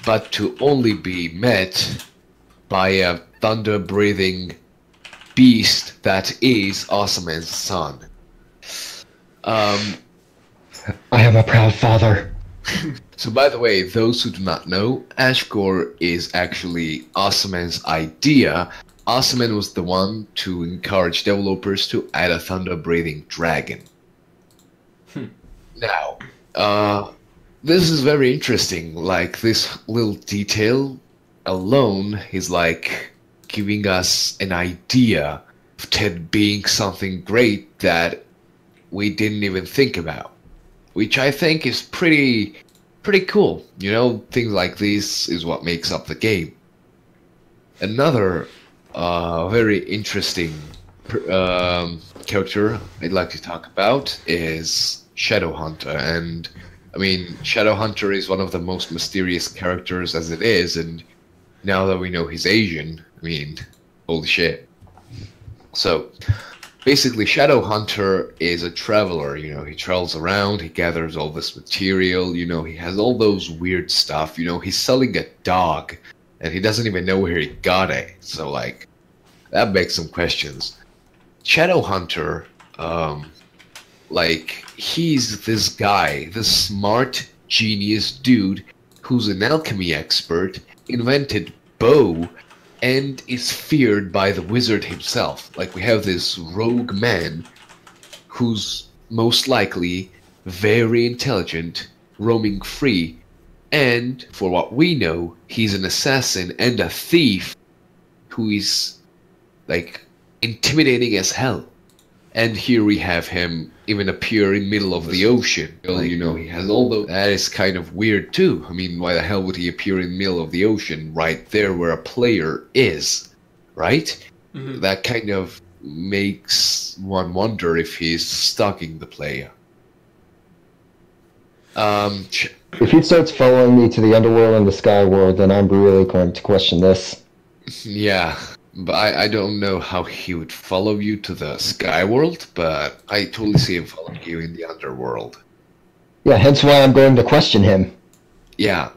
[SPEAKER 2] But to only be met by a thunder-breathing beast that is Awesome-Man's son.
[SPEAKER 4] I am a proud father.
[SPEAKER 2] So by the way, those who do not know, Ashgore is actually Awesome-Man's idea. Awesome-Man was the one to encourage developers to add a thunder-breathing dragon. Now, this is very interesting. Like, this little detail alone is like giving us an idea of Ted being something great that we didn't even think about, which I think is pretty cool. You know, things like this is what makes up the game. Another very interesting character I'd like to talk about is Shadowhunter. And I mean, Shadowhunter is one of the most mysterious characters as it is, and now that we know he's Asian, I mean, holy shit. So, basically, Shadowhunter is a traveler, you know, he travels around, he gathers all this material, you know, he has all those weird stuff, you know, he's selling a dog, and he doesn't even know where he got it, so, like, that begs some questions. Shadowhunter, like, he's this guy, this smart, genius dude who's an alchemy expert, invented bow, and is feared by the wizard himself. Like, we have this rogue man who's most likely very intelligent, roaming free, and, for what we know, he's an assassin and a thief who is, like, intimidating as hell. And here we have him even appear in the middle of the ocean. You know, he has all those... That is kind of weird too. I mean, why the hell would he appear in the middle of the ocean right there where a player is, right? Mm-hmm. That kind of makes one wonder if he's stalking the player.
[SPEAKER 4] If he starts following me to the underworld and the sky world, then I'm really going to question this.
[SPEAKER 2] Yeah. But I don't know how he would follow you to the sky world, but I totally see him following you in the underworld.
[SPEAKER 4] Yeah, hence why I'm going to question him.
[SPEAKER 2] Yeah.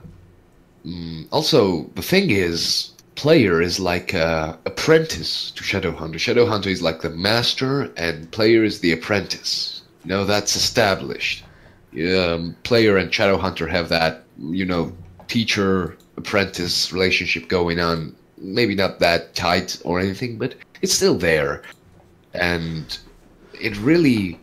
[SPEAKER 2] Also, the thing is, player is like a apprentice to Shadowhunter. Shadowhunter is like the master, and player is the apprentice. You know, that's established. Player and Shadowhunter have that, you know, teacher-apprentice relationship going on. Maybe not that tight or anything, but it's still there. And it really,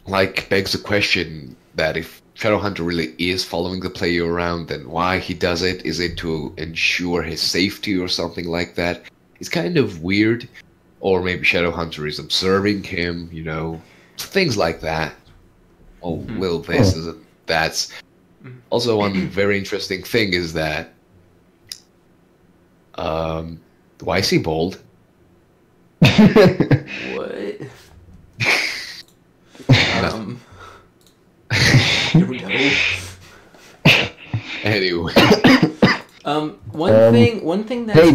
[SPEAKER 2] like, begs the question that if Shadowhunter really is following the player around, then why he does it? Is it to ensure his safety or something like that? It's kind of weird. Or maybe Shadowhunter is observing him, you know, things like that. Oh, little this and that's. Also, one very interesting thing is that why is he bald?
[SPEAKER 1] What?
[SPEAKER 2] Anyway.
[SPEAKER 1] One thing that's
[SPEAKER 4] hey,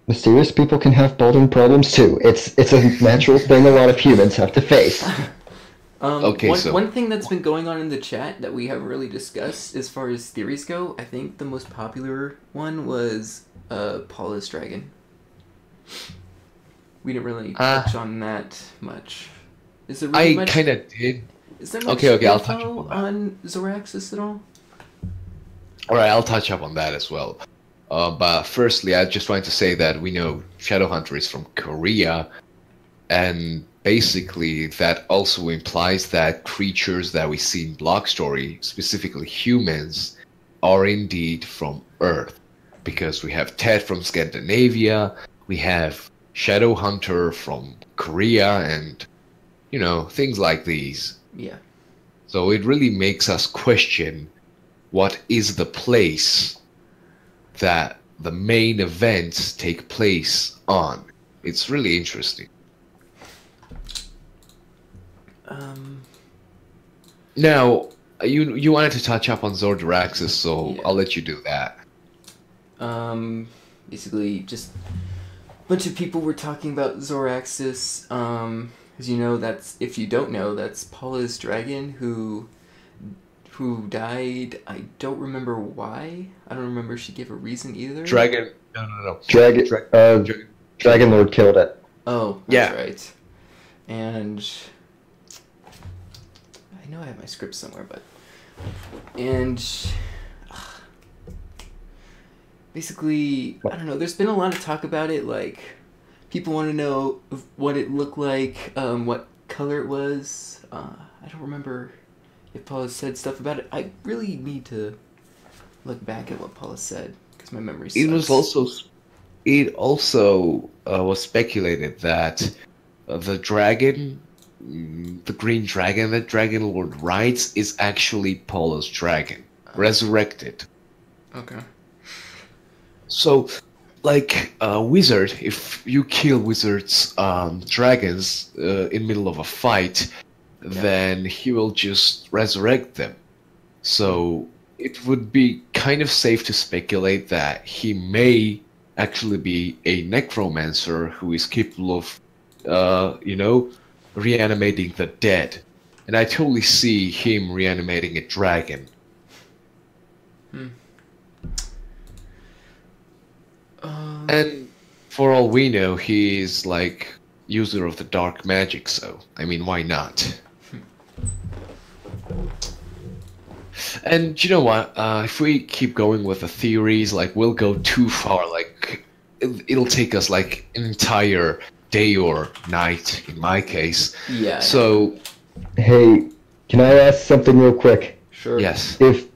[SPEAKER 4] mysterious people can have balding problems too. It's a natural thing a lot of humans have to face.
[SPEAKER 1] One thing that's been going on in the chat that we haven't really discussed as far as theories go, I think the most popular one was Paula's dragon. We didn't really touch on that much. Is there really much? I
[SPEAKER 2] kind of did.
[SPEAKER 1] Is there much
[SPEAKER 2] okay, I'll touch
[SPEAKER 1] on Zoraxis at all?
[SPEAKER 2] Alright, I'll touch up on that as well. But firstly, I just wanted to say that we know Shadowhunter is from Korea, and basically that also implies that creatures that we see in Block Story, specifically humans, are indeed from Earth. Because we have Ted from Scandinavia, we have Shadowhunter from Korea, and, things like these.
[SPEAKER 1] Yeah.
[SPEAKER 2] So it really makes us question what is the place that the main events take place on. It's really interesting. Now, you wanted to touch up on Zordraxis, so yeah. I'll let you do that.
[SPEAKER 1] Basically, just a bunch of people were talking about Zoraxis. As you know, if you don't know, that's Paula's dragon who died. I don't remember why. I don't remember if she gave a reason either.
[SPEAKER 2] No.
[SPEAKER 4] Dragon Lord killed it.
[SPEAKER 1] Oh, that's right. And I know I have my script somewhere, basically, I don't know, there's been a lot of talk about it, like, people want to know what it looked like, what color it was. I don't remember if Paula said stuff about it. I really need to look back at what Paula said, because my memory sucks.
[SPEAKER 2] It also was speculated that the dragon, the green dragon that Dragon Lord rides, is actually Paula's dragon, resurrected.
[SPEAKER 1] Okay.
[SPEAKER 2] So, like a wizard, if you kill wizards' dragons in middle of a fight, then he will just resurrect them. So it would be kind of safe to speculate that he may actually be a necromancer who is capable of, reanimating the dead. And I totally see him reanimating a dragon. And for all we know, he's like user of the dark magic, so I mean, why not? And you know what? If we keep going with the theories, like, we'll go too far. Like, it'll take us like an entire day or night, in my case.
[SPEAKER 1] Yeah.
[SPEAKER 2] So,
[SPEAKER 4] hey, can I ask something real quick?
[SPEAKER 1] Sure.
[SPEAKER 2] Yes.
[SPEAKER 4] If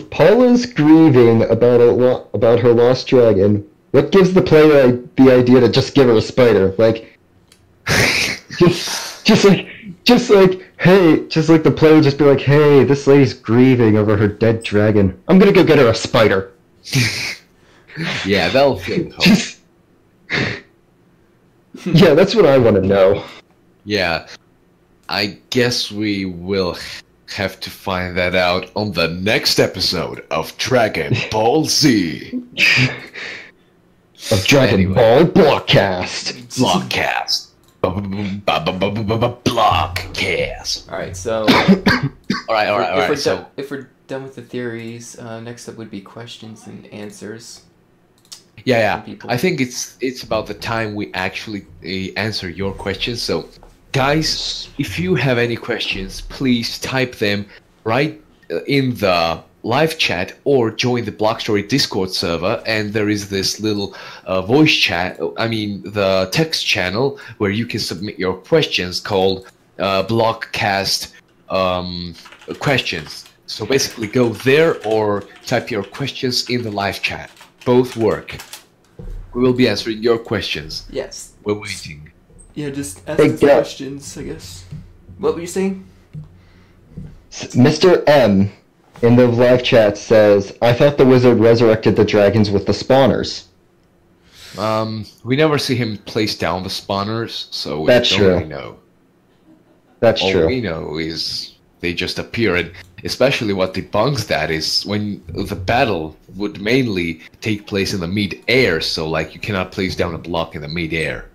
[SPEAKER 4] Paula's grieving about her lost dragon, what gives the player the idea to just give her a spider? Like, just like the player just be like, hey, this lady's grieving over her dead dragon. I'm gonna go get her a spider.
[SPEAKER 2] Yeah, that'll feel hope.
[SPEAKER 4] Yeah, that's what I want to know.
[SPEAKER 2] Yeah, I guess we will have to find that out on the next episode of Dragon Ball Z.
[SPEAKER 4] Of Dragon Ball BLOCKCAST.
[SPEAKER 2] BLOCKCAST. BLOCKCAST.
[SPEAKER 1] Alright, so...
[SPEAKER 2] Alright.
[SPEAKER 1] If we're done with the theories, next up would be questions and answers.
[SPEAKER 2] Yeah. I think it's about the time we actually answer your questions. So, guys, if you have any questions, please type them right in the live chat or join the Block Story Discord server, and there is this little voice chat, the text channel where you can submit your questions called BLOCKCAST questions. So basically go there or type your questions in the live chat. Both work. We will be answering your questions.
[SPEAKER 1] Yes.
[SPEAKER 2] We're waiting.
[SPEAKER 1] Yeah, just ask some questions, I guess. What were you saying?
[SPEAKER 4] Mr. M in the live chat says, I thought the wizard resurrected the dragons with the spawners.
[SPEAKER 2] We never see him place down the spawners, so we
[SPEAKER 4] don't
[SPEAKER 2] really know.
[SPEAKER 4] That's true.
[SPEAKER 2] All we know is they just appear, and especially what debunks that is when the battle would mainly take place in the mid-air, so like you cannot place down a block in the mid-air.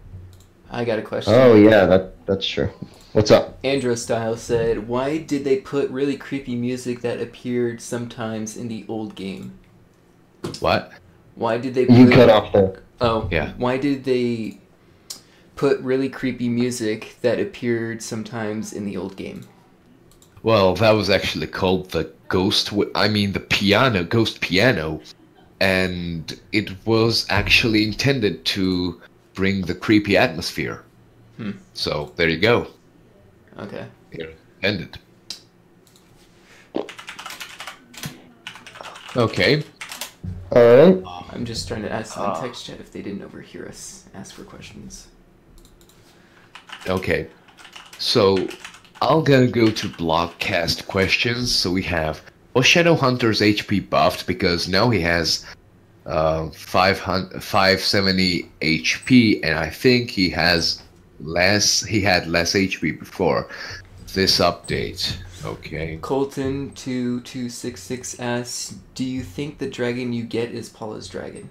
[SPEAKER 1] I got a question.
[SPEAKER 4] Oh yeah, that's true. What's up?
[SPEAKER 1] Andro Style said, why did they put really creepy music that appeared sometimes in the old game?
[SPEAKER 2] What?
[SPEAKER 1] Why did they put...
[SPEAKER 4] You cut off there.
[SPEAKER 1] Oh,
[SPEAKER 2] yeah.
[SPEAKER 1] Why did they put really creepy music that appeared sometimes in the old game?
[SPEAKER 2] Well, that was actually called the ghost piano, and it was actually intended to bring the creepy atmosphere. So there you go.
[SPEAKER 1] Okay.
[SPEAKER 2] Here ended. Okay.
[SPEAKER 4] Alright.
[SPEAKER 1] I'm just trying to ask them in text chat if they didn't overhear us ask for questions.
[SPEAKER 2] Okay. So I'm gonna go to BLOCKCAST questions. So we have, was Shadowhunter's HP buffed? Because now he has 570 HP, and I think he has less. He had less HP before this update. Okay.
[SPEAKER 1] Colton2266 asks, do you think the dragon you get is Paula's dragon?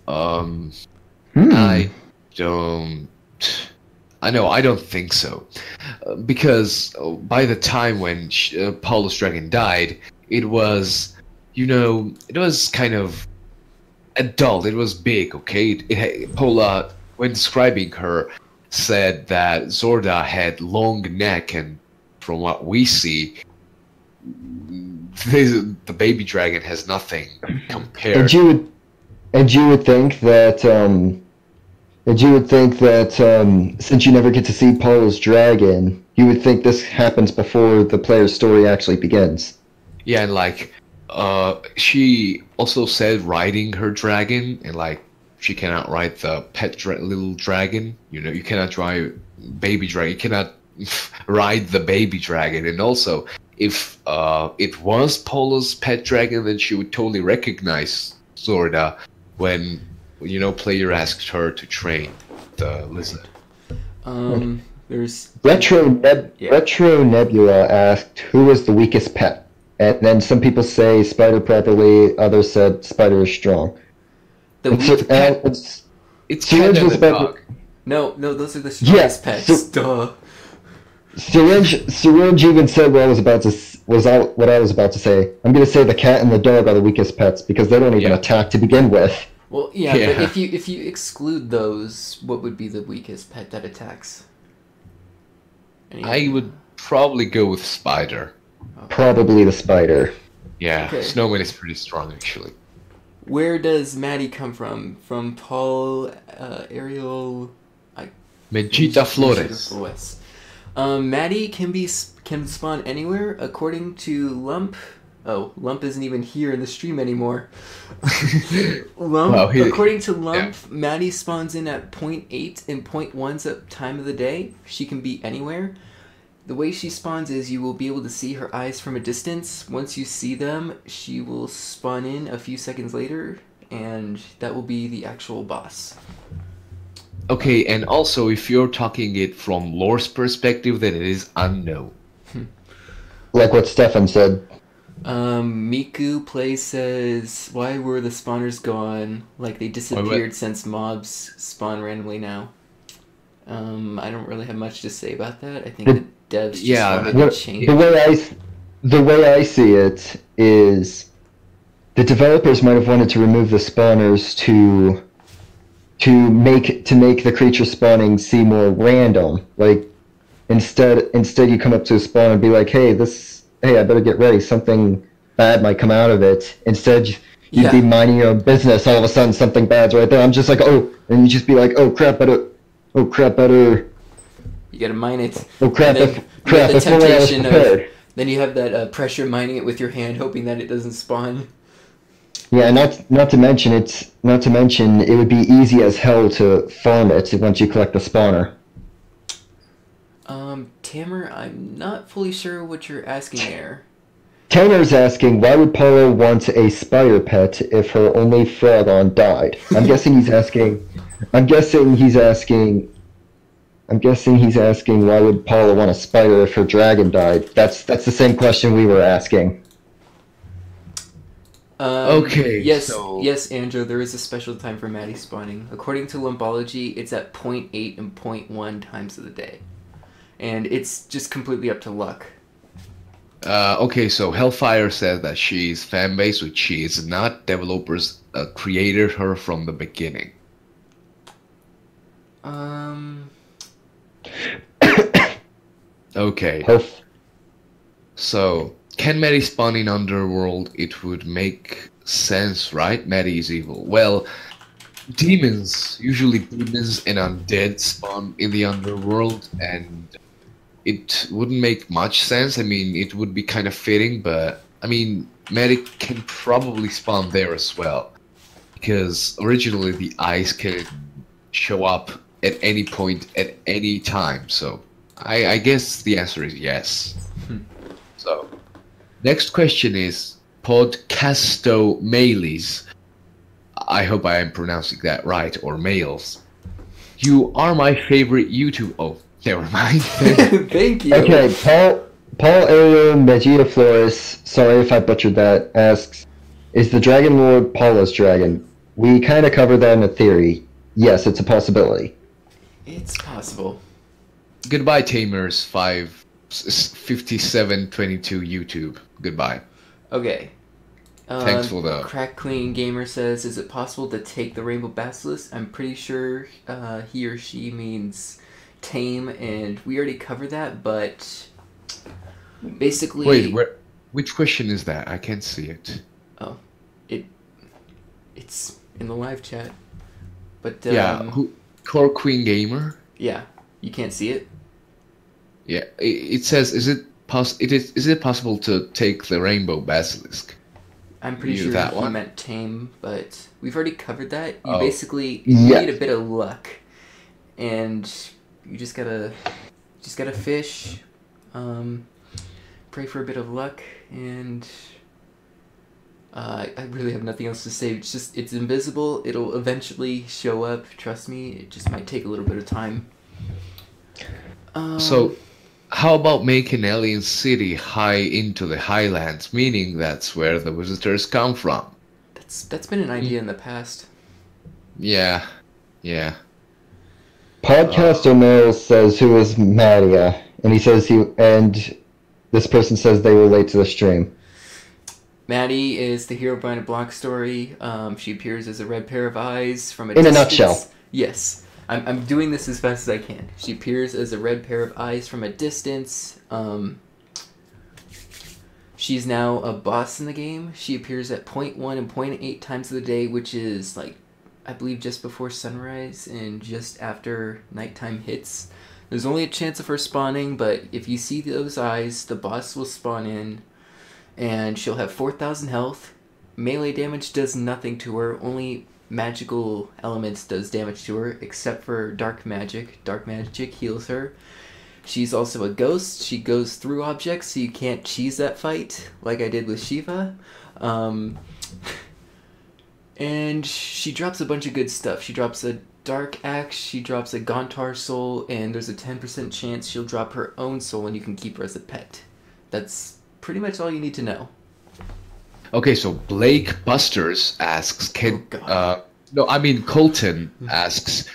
[SPEAKER 2] I don't. I don't think so, because by the time when Paula's dragon died, it was, it was kind of adult. It was big. Okay, Paula, when describing her, said that Zorda had long neck, and from what we see, the baby dragon has nothing compared.
[SPEAKER 4] And you would think that since you never get to see Paula's dragon, you would think this happens before the player's story actually begins.
[SPEAKER 2] Yeah, and she also said riding her dragon, and she cannot ride the little dragon. You cannot drive baby dragon. You cannot ride the baby dragon. And also, if it was Paula's pet dragon, then she would totally recognize Zorda when player asked her to train the lizard.
[SPEAKER 1] There's
[SPEAKER 4] Retro Nebula asked who was the weakest pet, and then some people say Spider properly, others said Spider is strong.
[SPEAKER 1] The weak pet.
[SPEAKER 2] It's cat and the dog.
[SPEAKER 1] No, those are the strongest pets. Duh.
[SPEAKER 4] Syringe even said what I was about to say. I'm going to say the cat and the dog are the weakest pets because they don't even attack to begin with.
[SPEAKER 1] Well, yeah, but if you exclude those, what would be the weakest pet that attacks?
[SPEAKER 2] I would probably go with Spider.
[SPEAKER 1] Okay.
[SPEAKER 4] Probably the Spider.
[SPEAKER 2] Yeah, okay. Snowman is pretty strong actually.
[SPEAKER 1] Where does Maddie come from? From Paul, Ariel,
[SPEAKER 2] Vegeta Flores.
[SPEAKER 1] Maddie can spawn anywhere according to Lump. Oh, Lump isn't even here in the stream anymore. According to Lump, Maddie spawns in at 0.8 and 0.1's at time of the day. She can be anywhere. The way she spawns is you will be able to see her eyes from a distance. Once you see them, she will spawn in a few seconds later, and that will be the actual boss.
[SPEAKER 2] Okay, and also if you're talking it from lore's perspective, then it is unknown.
[SPEAKER 4] Like what Stefan said.
[SPEAKER 1] Miku Play says, why were the spawners gone? Like they disappeared since mobs spawn randomly now. I don't really have much to say about that. I think the devs just wanted to change.
[SPEAKER 4] The way I see it is the developers might have wanted to remove the spawners to make the creature spawning seem more random. Like instead you come up to a spawn and be like, hey, I better get ready. Something bad might come out of it. Instead, you'd be minding your own business. All of a sudden, something bad's right there. I'm just like, oh, and you just be like, oh crap, better.
[SPEAKER 1] You gotta mine it.
[SPEAKER 4] Oh crap!
[SPEAKER 1] The temptation of then you have that pressure mining it with your hand, hoping that it doesn't spawn.
[SPEAKER 4] Yeah, not to mention it would be easy as hell to farm it once you collect the spawner.
[SPEAKER 1] Tamer, I'm not fully sure what you're asking there.
[SPEAKER 4] Tamer's asking, why would Paula want a spider pet if her only Frogon died? I'm guessing he's asking why would Paula want a spider if her dragon died? That's the same question we were asking.
[SPEAKER 2] Okay.
[SPEAKER 1] Yes, Andrew, there is a special time for Maddie spawning. According to Lumpology, it's at 0.8 and 0.1 times of the day. And it's just completely up to luck.
[SPEAKER 2] Okay, so Hellfire says that she's fan-based, which she is not. Developers created her from the beginning. Okay. So, can Maddie spawn in Underworld? It would make sense, right? Maddie is evil. Well, demons, usually demons and undead spawn in the underworld, and it wouldn't make much sense. I mean, it would be kind of fitting, but I mean, Medic can probably spawn there as well, because originally the eyes can show up at any point at any time. So I guess the answer is yes. So next question is Podcasto Mailis. I hope I am pronouncing that right, or males. You are my favorite YouTube. Oh, never mind.
[SPEAKER 1] Thank you.
[SPEAKER 4] Okay, Paul Ariel Mejia Flores, sorry if I butchered that, asks, is the Dragon Lord Paula's dragon? We kind of covered that in a theory. Yes, it's a possibility.
[SPEAKER 1] It's possible.
[SPEAKER 2] Goodbye, Tamers 55722 YouTube. Goodbye.
[SPEAKER 1] Okay.
[SPEAKER 2] Thanks for the...
[SPEAKER 1] Crack Clean Gamer says, is it possible to take the Rainbow Basilisk? I'm pretty sure he or she means tame, and we already covered that, but basically...
[SPEAKER 2] Wait, which question is that? I can't see it.
[SPEAKER 1] Oh. It's in the live chat. But,
[SPEAKER 2] yeah, Core Queen Gamer?
[SPEAKER 1] Yeah. You can't see it?
[SPEAKER 2] Yeah, it says, is it possible to take the Rainbow Basilisk?
[SPEAKER 1] I'm pretty sure he meant tame, but we've already covered that. You basically need a bit of luck, and you just gotta fish, pray for a bit of luck, and I really have nothing else to say. It's invisible. It'll eventually show up. Trust me. It just might take a little bit of time.
[SPEAKER 2] So, how about making Alien City high into the highlands, meaning that's where the visitors come from?
[SPEAKER 1] That's been an idea in the past.
[SPEAKER 2] Yeah.
[SPEAKER 4] Podcaster Mel says who is Maria, and he says this person says they were late to the stream.
[SPEAKER 1] Maddie is the hero behind a block story. She appears as a red pair of eyes from a distance.
[SPEAKER 4] In a nutshell.
[SPEAKER 1] Yes. I'm doing this as fast as I can. She appears as a red pair of eyes from a distance. She's now a boss in the game. She appears at 0.1 and 0.8 times of the day, which is, like, I believe just before sunrise and just after nighttime hits. There's only a chance of her spawning, but if you see those eyes, the boss will spawn in, and she'll have 4,000 health. Melee damage does nothing to her, only magical elements does damage to her, except for dark magic. Dark magic heals her. She's also a ghost. She goes through objects, so you can't cheese that fight, like I did with Shiva. And she drops a bunch of good stuff. She drops a dark axe, she drops a Gontar soul, and there's a 10% chance she'll drop her own soul and you can keep her as a pet. That's pretty much all you need to know.
[SPEAKER 2] Okay, so Blake Busters asks, Colton asks,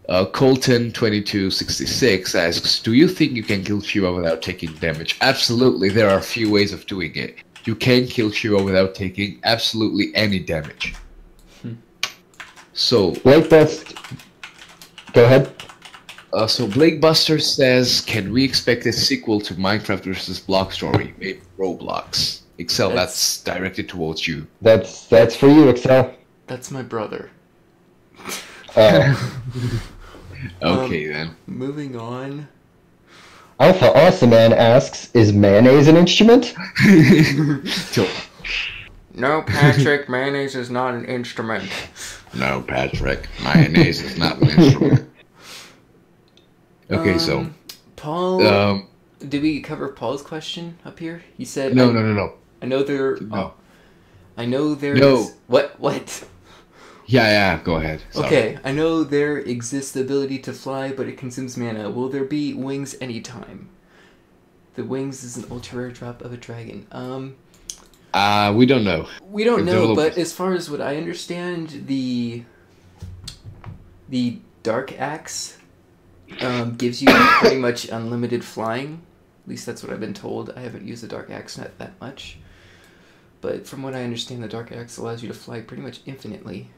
[SPEAKER 2] Colton2266 asks, do you think you can kill Shiva without taking damage? Absolutely, there are a few ways of doing it. You can kill Shiva without taking absolutely any damage. So,
[SPEAKER 4] Blake go ahead.
[SPEAKER 2] So Blake Buster says, can we expect a sequel to Minecraft vs. Block Story, maybe Roblox? Excel, that's directed towards you.
[SPEAKER 4] That's for you, Excel.
[SPEAKER 1] That's my brother.
[SPEAKER 2] Okay, then.
[SPEAKER 1] Moving on.
[SPEAKER 4] Alpha Awesome Man asks, is mayonnaise an instrument?
[SPEAKER 1] No, Patrick, mayonnaise is not an instrument.
[SPEAKER 2] No, Patrick, mayonnaise is not an instrument. Okay, so...
[SPEAKER 1] Paul... did we cover Paul's question up here? He said...
[SPEAKER 2] No.
[SPEAKER 1] I know there...
[SPEAKER 2] No.
[SPEAKER 1] I know there
[SPEAKER 2] No.
[SPEAKER 1] is... What?
[SPEAKER 2] Yeah, go ahead. Sorry.
[SPEAKER 1] Okay, I know there exists the ability to fly, but it consumes mana. Will there be wings anytime? The wings is an ultra-rare drop of a dragon.
[SPEAKER 2] We don't know.
[SPEAKER 1] We don't know, but as far as what I understand, the Dark Axe gives you pretty much unlimited flying. At least that's what I've been told. I haven't used the Dark Axe not that much. But from what I understand, the Dark Axe allows you to fly pretty much infinitely.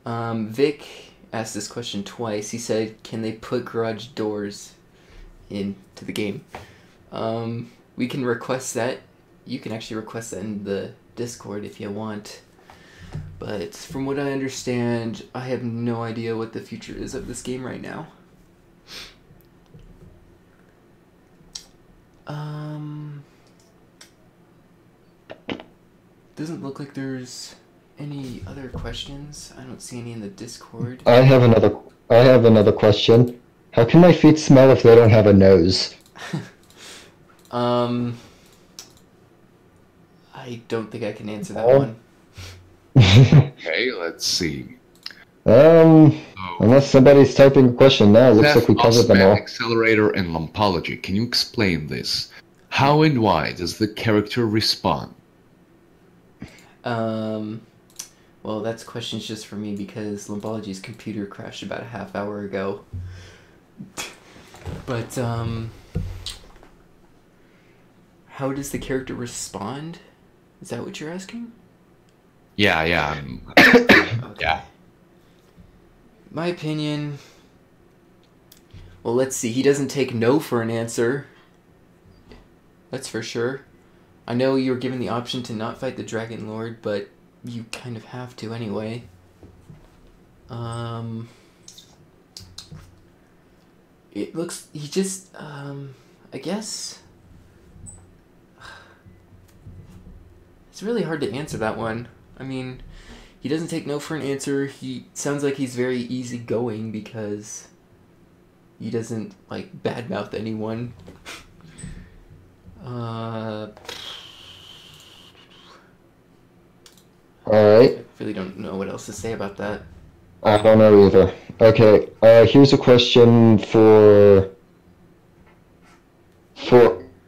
[SPEAKER 1] Vic asked this question twice. He said, can they put garage doors into the game? We can request that. You can actually request that in the Discord if you want. But from what I understand, I have no idea what the future is of this game right now. Doesn't look like there's any other questions. I don't see any in the Discord.
[SPEAKER 4] I have another question. How can my feet smell if they don't have a nose?
[SPEAKER 1] I don't think I can answer that one.
[SPEAKER 2] Okay, let's see.
[SPEAKER 4] Unless somebody's typing a question now, it looks like we covered them all.
[SPEAKER 2] Accelerator and lumpology. Can you explain this? How and why does the character respond?
[SPEAKER 1] Well, that's questions just for me because Lumpology's computer crashed about a half hour ago. But, how does the character respond? Is that what you're asking?
[SPEAKER 2] Yeah.
[SPEAKER 1] Okay.
[SPEAKER 2] Yeah.
[SPEAKER 1] My opinion... Well, let's see. He doesn't take no for an answer. That's for sure. I know you were given the option to not fight the Dragon Lord, but you kind of have to anyway. It looks... He just... I guess... It's really hard to answer that one. I mean, he doesn't take no for an answer. He sounds like he's very easygoing because he doesn't, like, badmouth anyone.
[SPEAKER 4] Alright.
[SPEAKER 1] I really don't know what else to say about that.
[SPEAKER 4] I don't know either. Okay, here's a question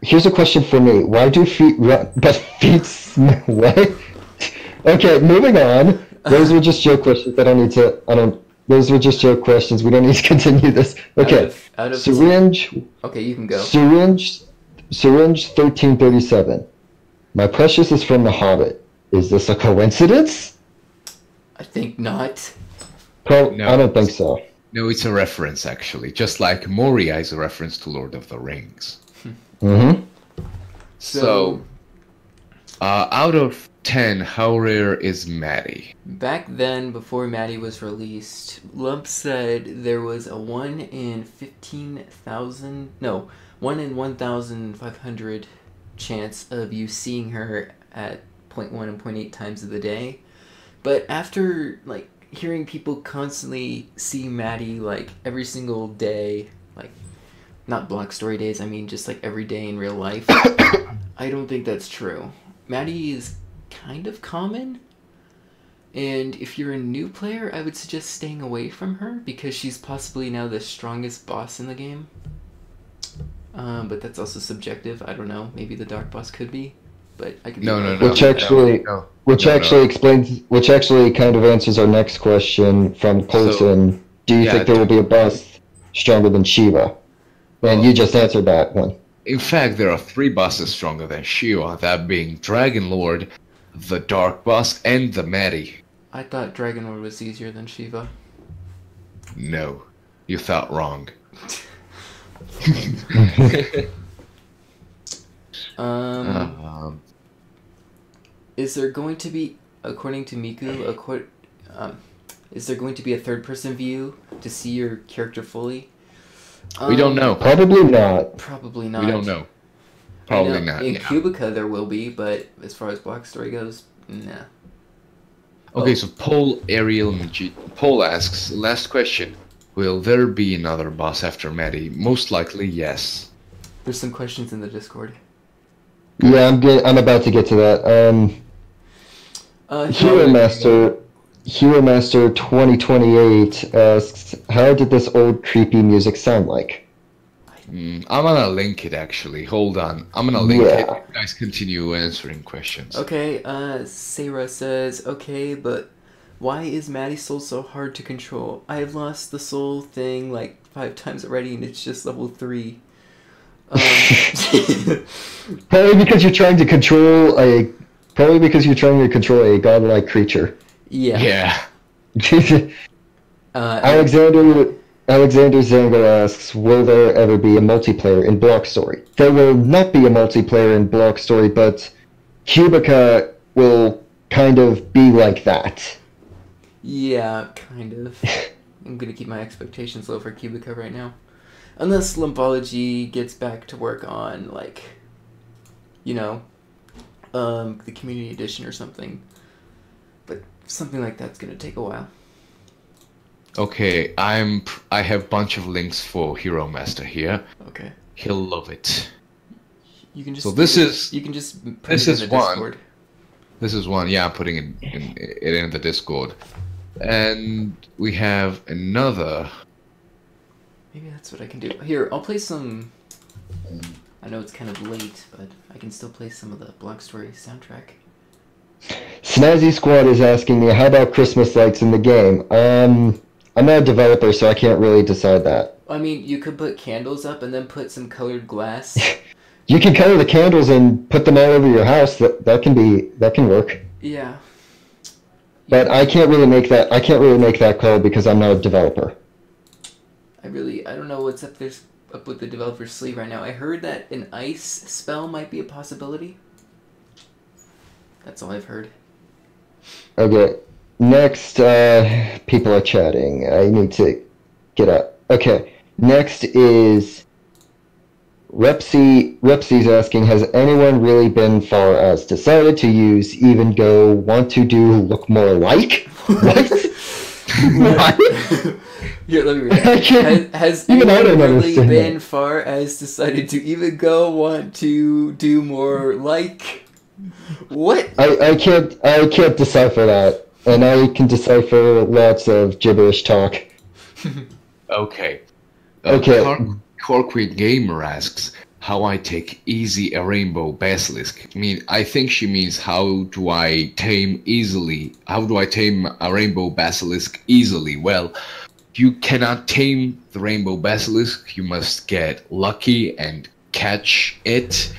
[SPEAKER 4] Here's a question for me. Why do feet run, but feet smell? What? Okay, moving on. Those were just joke questions. Those were just joke questions. We don't need to continue this. Okay.
[SPEAKER 1] Out of
[SPEAKER 4] syringe.
[SPEAKER 1] Okay, you can go.
[SPEAKER 4] Syringe 1337. My precious is from The Hobbit. Is this a coincidence?
[SPEAKER 1] I think not.
[SPEAKER 4] No,
[SPEAKER 2] No.
[SPEAKER 4] I don't think so.
[SPEAKER 2] No, it's a reference, actually. Just like Moria is a reference to Lord of the Rings.
[SPEAKER 4] Mm-hmm.
[SPEAKER 2] So, out of 10, how rare is Maddie?
[SPEAKER 1] Back then, before Maddie was released, Lump said there was a 1 in 15,000... No, 1 in 1,500 chance of you seeing her at 0.1 and 0.8 times of the day. But after, like, hearing people constantly see Maddie, like, every single day, like, not block story days, I mean just, like, every day in real life, I don't think that's true. Maddie is kind of common, and if you're a new player, I would suggest staying away from her, because she's possibly now the strongest boss in the game. But that's also subjective, I don't know, maybe the Dark Boss could be, but I could be
[SPEAKER 2] No.
[SPEAKER 4] Which actually kind of answers our next question from Colson. Do you think there will be a boss stronger than Shiva? And you just answered that one.
[SPEAKER 2] In fact, there are 3 bosses stronger than Shiva, that being Dragon Lord, the Dark Boss, and the Maddie.
[SPEAKER 1] I thought Dragon Lord was easier than Shiva.
[SPEAKER 2] No, you thought wrong.
[SPEAKER 1] Is there going to be, according to Miku, is there going to be a third-person view to see your character fully?
[SPEAKER 2] We don't know.
[SPEAKER 4] Probably not.
[SPEAKER 1] Probably not.
[SPEAKER 2] We don't know. Probably
[SPEAKER 1] not.
[SPEAKER 2] not.
[SPEAKER 1] In
[SPEAKER 2] Yeah.
[SPEAKER 1] Cubica there will be, but as far as Block Story goes, nah.
[SPEAKER 2] Okay, so Paul asks, last question. Will there be another boss after Maddie? Most likely, yes.
[SPEAKER 1] There's some questions in the Discord.
[SPEAKER 4] Yeah, I'm about to get to that. Hero Master 2028 asks, how did this old creepy music sound like?
[SPEAKER 2] I'm gonna link it actually. Hold on. I'm gonna link it. You guys continue answering questions.
[SPEAKER 1] Okay, Sarah says, okay, but why is Maddie's soul so hard to control? I have lost the soul thing like 5 times already and it's just level 3.
[SPEAKER 4] Probably because you're trying to control a godlike creature.
[SPEAKER 1] Yeah.
[SPEAKER 4] Alexander Zango asks, will there ever be a multiplayer in Block Story? There will not be a multiplayer in Block Story, but Cubica will kind of be like that.
[SPEAKER 1] Yeah, kind of. I'm gonna keep my expectations low for Cubica right now. Unless Lumpology gets back to work on, like, you know, the Community Edition or something. But something like that's gonna take a while.
[SPEAKER 2] Okay, I have a bunch of links for Hero Master here.
[SPEAKER 1] Okay.
[SPEAKER 2] He'll love it.
[SPEAKER 1] You can just.
[SPEAKER 2] So this is.
[SPEAKER 1] You can just. Put
[SPEAKER 2] this
[SPEAKER 1] it
[SPEAKER 2] is
[SPEAKER 1] in the
[SPEAKER 2] one.
[SPEAKER 1] Discord.
[SPEAKER 2] This is one. Yeah, I'm putting it in the Discord, and we have another.
[SPEAKER 1] Maybe that's what I can do. Here, I'll play some. I know it's kind of late, but I can still play some of the Block Story soundtrack.
[SPEAKER 4] Snazzy Squad is asking me, how about Christmas lights in the game? I'm not a developer, so I can't really decide that.
[SPEAKER 1] I mean, you could put candles up and then put some colored glass.
[SPEAKER 4] You can color the candles and put them all over your house. That can work.
[SPEAKER 1] Yeah.
[SPEAKER 4] But I can't really make that call because I'm not a developer.
[SPEAKER 1] I don't know what's up with the developer's sleeve right now. I heard that an ice spell might be a possibility. That's all I've heard.
[SPEAKER 4] Okay. Next, people are chatting. I need to get up. Okay. Next is Repsy. Repsy's asking, has anyone really been far as decided to use even go want to do look more like? What? What?
[SPEAKER 1] Here, let me read that. Has anyone really been far as decided to even go want to do more like? What?
[SPEAKER 4] I can't decipher that, and I can decipher lots of gibberish talk.
[SPEAKER 2] Okay.
[SPEAKER 4] Okay.
[SPEAKER 2] Corquid Gamer asks how I take easy a rainbow basilisk. I think she means how do I tame a rainbow basilisk easily? Well, you cannot tame the rainbow basilisk. You must get lucky and catch it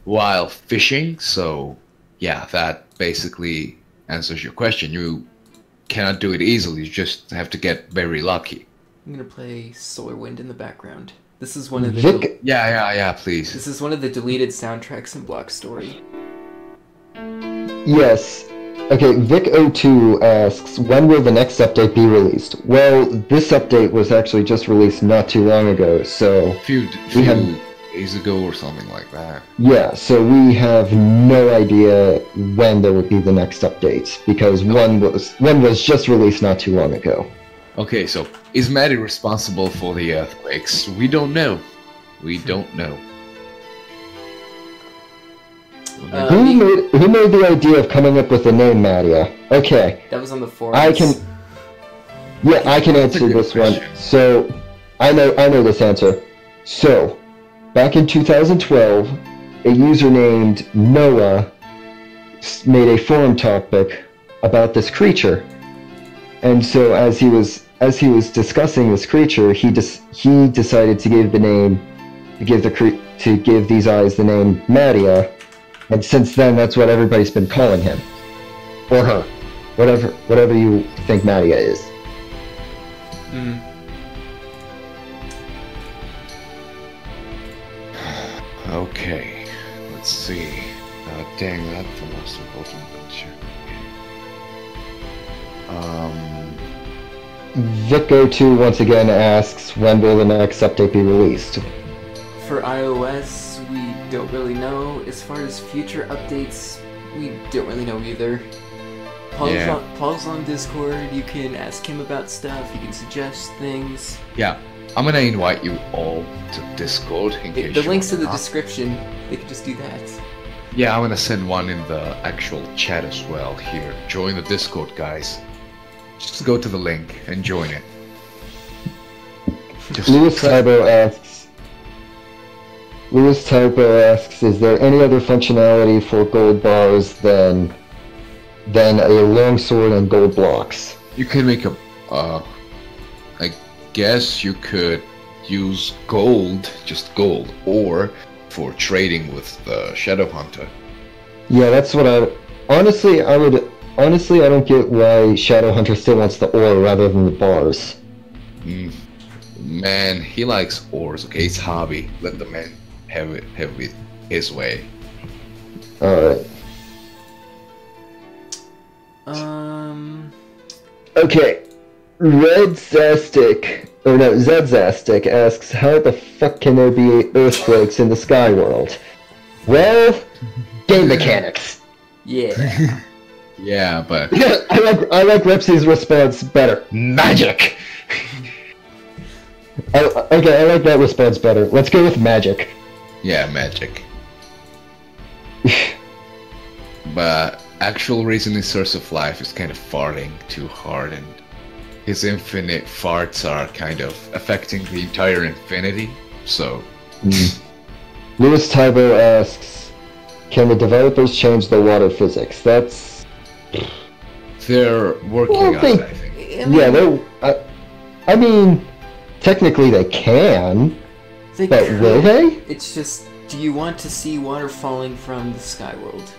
[SPEAKER 2] while fishing. So, yeah, that basically answers your question. You cannot do it easily. You just have to get very lucky.
[SPEAKER 1] I'm gonna play Solar Wind in the background. This is one of the
[SPEAKER 2] yeah, please.
[SPEAKER 1] This is one of the deleted soundtracks in Block Story.
[SPEAKER 4] Yes. Okay, Vic02 asks, when will the next update be released? Well, this update was actually just released not too long ago, so...
[SPEAKER 2] A few days ago or something like that.
[SPEAKER 4] Yeah, so we have no idea when there would be the next update, because one was just released not too long ago.
[SPEAKER 2] Okay, so, is Maddie responsible for the earthquakes? We don't know. We don't know.
[SPEAKER 4] Who made the idea of coming up with the name Madia? Okay.
[SPEAKER 1] That was on the forums.
[SPEAKER 4] I can answer this one. So, I know this answer. So, back in 2012, a user named Noah made a forum topic about this creature. And so as he was discussing this creature, he decided to give these eyes the name Madia. And since then, that's what everybody's been calling him. Or her. Whatever you think Madia is.
[SPEAKER 2] Okay. Let's see. Dang, that's the most important picture.
[SPEAKER 4] Vic02 once again asks, when will the next update be released?
[SPEAKER 1] For iOS, we don't really know. As far as future updates, we don't really know either. Paul's on Discord. You can ask him about stuff. You can suggest things.
[SPEAKER 2] Yeah, I'm gonna invite you all to Discord.
[SPEAKER 1] The link's in the description. They can just do that.
[SPEAKER 2] Yeah, I'm gonna send one in the actual chat as well. Here, join the Discord, guys. Just go to the link and join it.
[SPEAKER 4] Louis Tybo asks, is there any other functionality for gold bars than a longsword and gold blocks?
[SPEAKER 2] You can make I guess you could use gold, just gold, or for trading with the Shadow Hunter.
[SPEAKER 4] Yeah, that's what honestly, I don't get why Shadowhunter still wants the ore rather than the bars.
[SPEAKER 2] Man, he likes ores, okay? It's hobby. Let the man have it his way.
[SPEAKER 4] Alright. Okay. Zedzastic asks, how the fuck can there be earthquakes in the sky world? Well, game mechanics.
[SPEAKER 1] Yeah.
[SPEAKER 2] Yeah, but
[SPEAKER 4] I like Repsy's response better. Magic. Okay, I like that response better. Let's go with magic.
[SPEAKER 2] yeah, magic. But actual reason his source of life is kind of farting too hard, and his infinite farts are kind of affecting the entire infinity. So,
[SPEAKER 4] Louis Tybo asks, can the developers change the water physics? That's...
[SPEAKER 2] they're working on it, I think.
[SPEAKER 4] Yeah, I mean, technically they can, but will they?
[SPEAKER 1] It's just, do you want to see water falling from the sky world?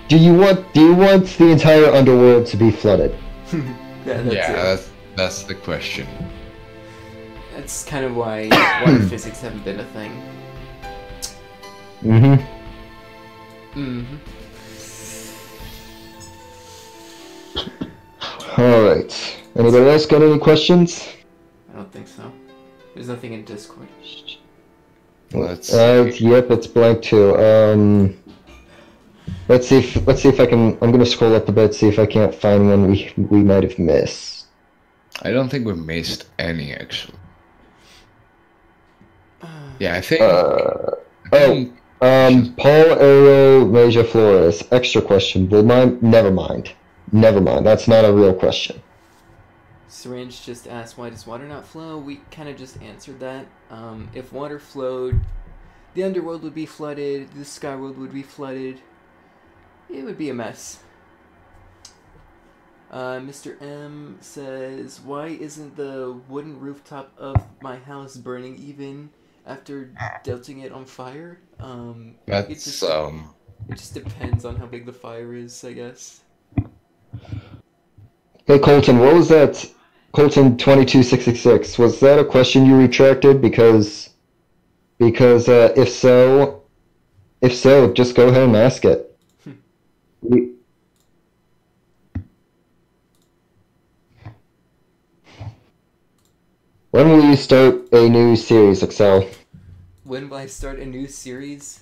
[SPEAKER 4] Do you want the entire underworld to be flooded?
[SPEAKER 2] That's the question.
[SPEAKER 1] That's kind of why water physics haven't been a thing.
[SPEAKER 4] Alright. Anybody else got any questions?
[SPEAKER 1] I don't think so. There's nothing in Discord.
[SPEAKER 2] Let's see.
[SPEAKER 4] Yep, it's blank too. Let's see if I can. I'm gonna scroll up a bit, see if I can't find one we might have missed.
[SPEAKER 2] I don't think we missed any, actually. Yeah, I think...
[SPEAKER 4] Paul Aero Major Flores. Extra question. Never mind. That's not a real question.
[SPEAKER 1] Syringe just asked, why does water not flow? We kind of just answered that. If water flowed, the underworld would be flooded, the sky world would be flooded. It would be a mess. Mr. M says, why isn't the wooden rooftop of my house burning even after delting it on fire? It just depends on how big the fire is, I guess.
[SPEAKER 4] Hey Colton, what was that? Colton 2266. Was that a question you retracted? Because if so, just go ahead and ask it. When will you start a new series, Excel?
[SPEAKER 1] When will I start a new series?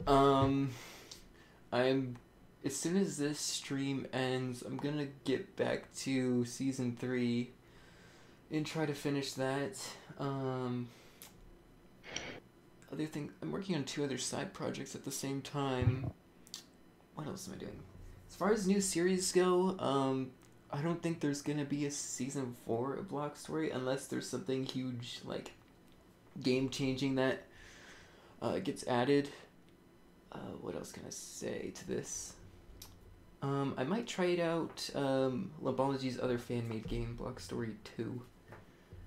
[SPEAKER 1] As soon as this stream ends, I'm gonna get back to season 3 and try to finish that. Other thing, I'm working on 2 other side projects at the same time. What else am I doing? As far as new series go, I don't think there's gonna be a season 4 of Block Story unless there's something huge, like game-changing that gets added. What else can I say to this? I might try it out, Lobology's other fan-made game, Block Story 2.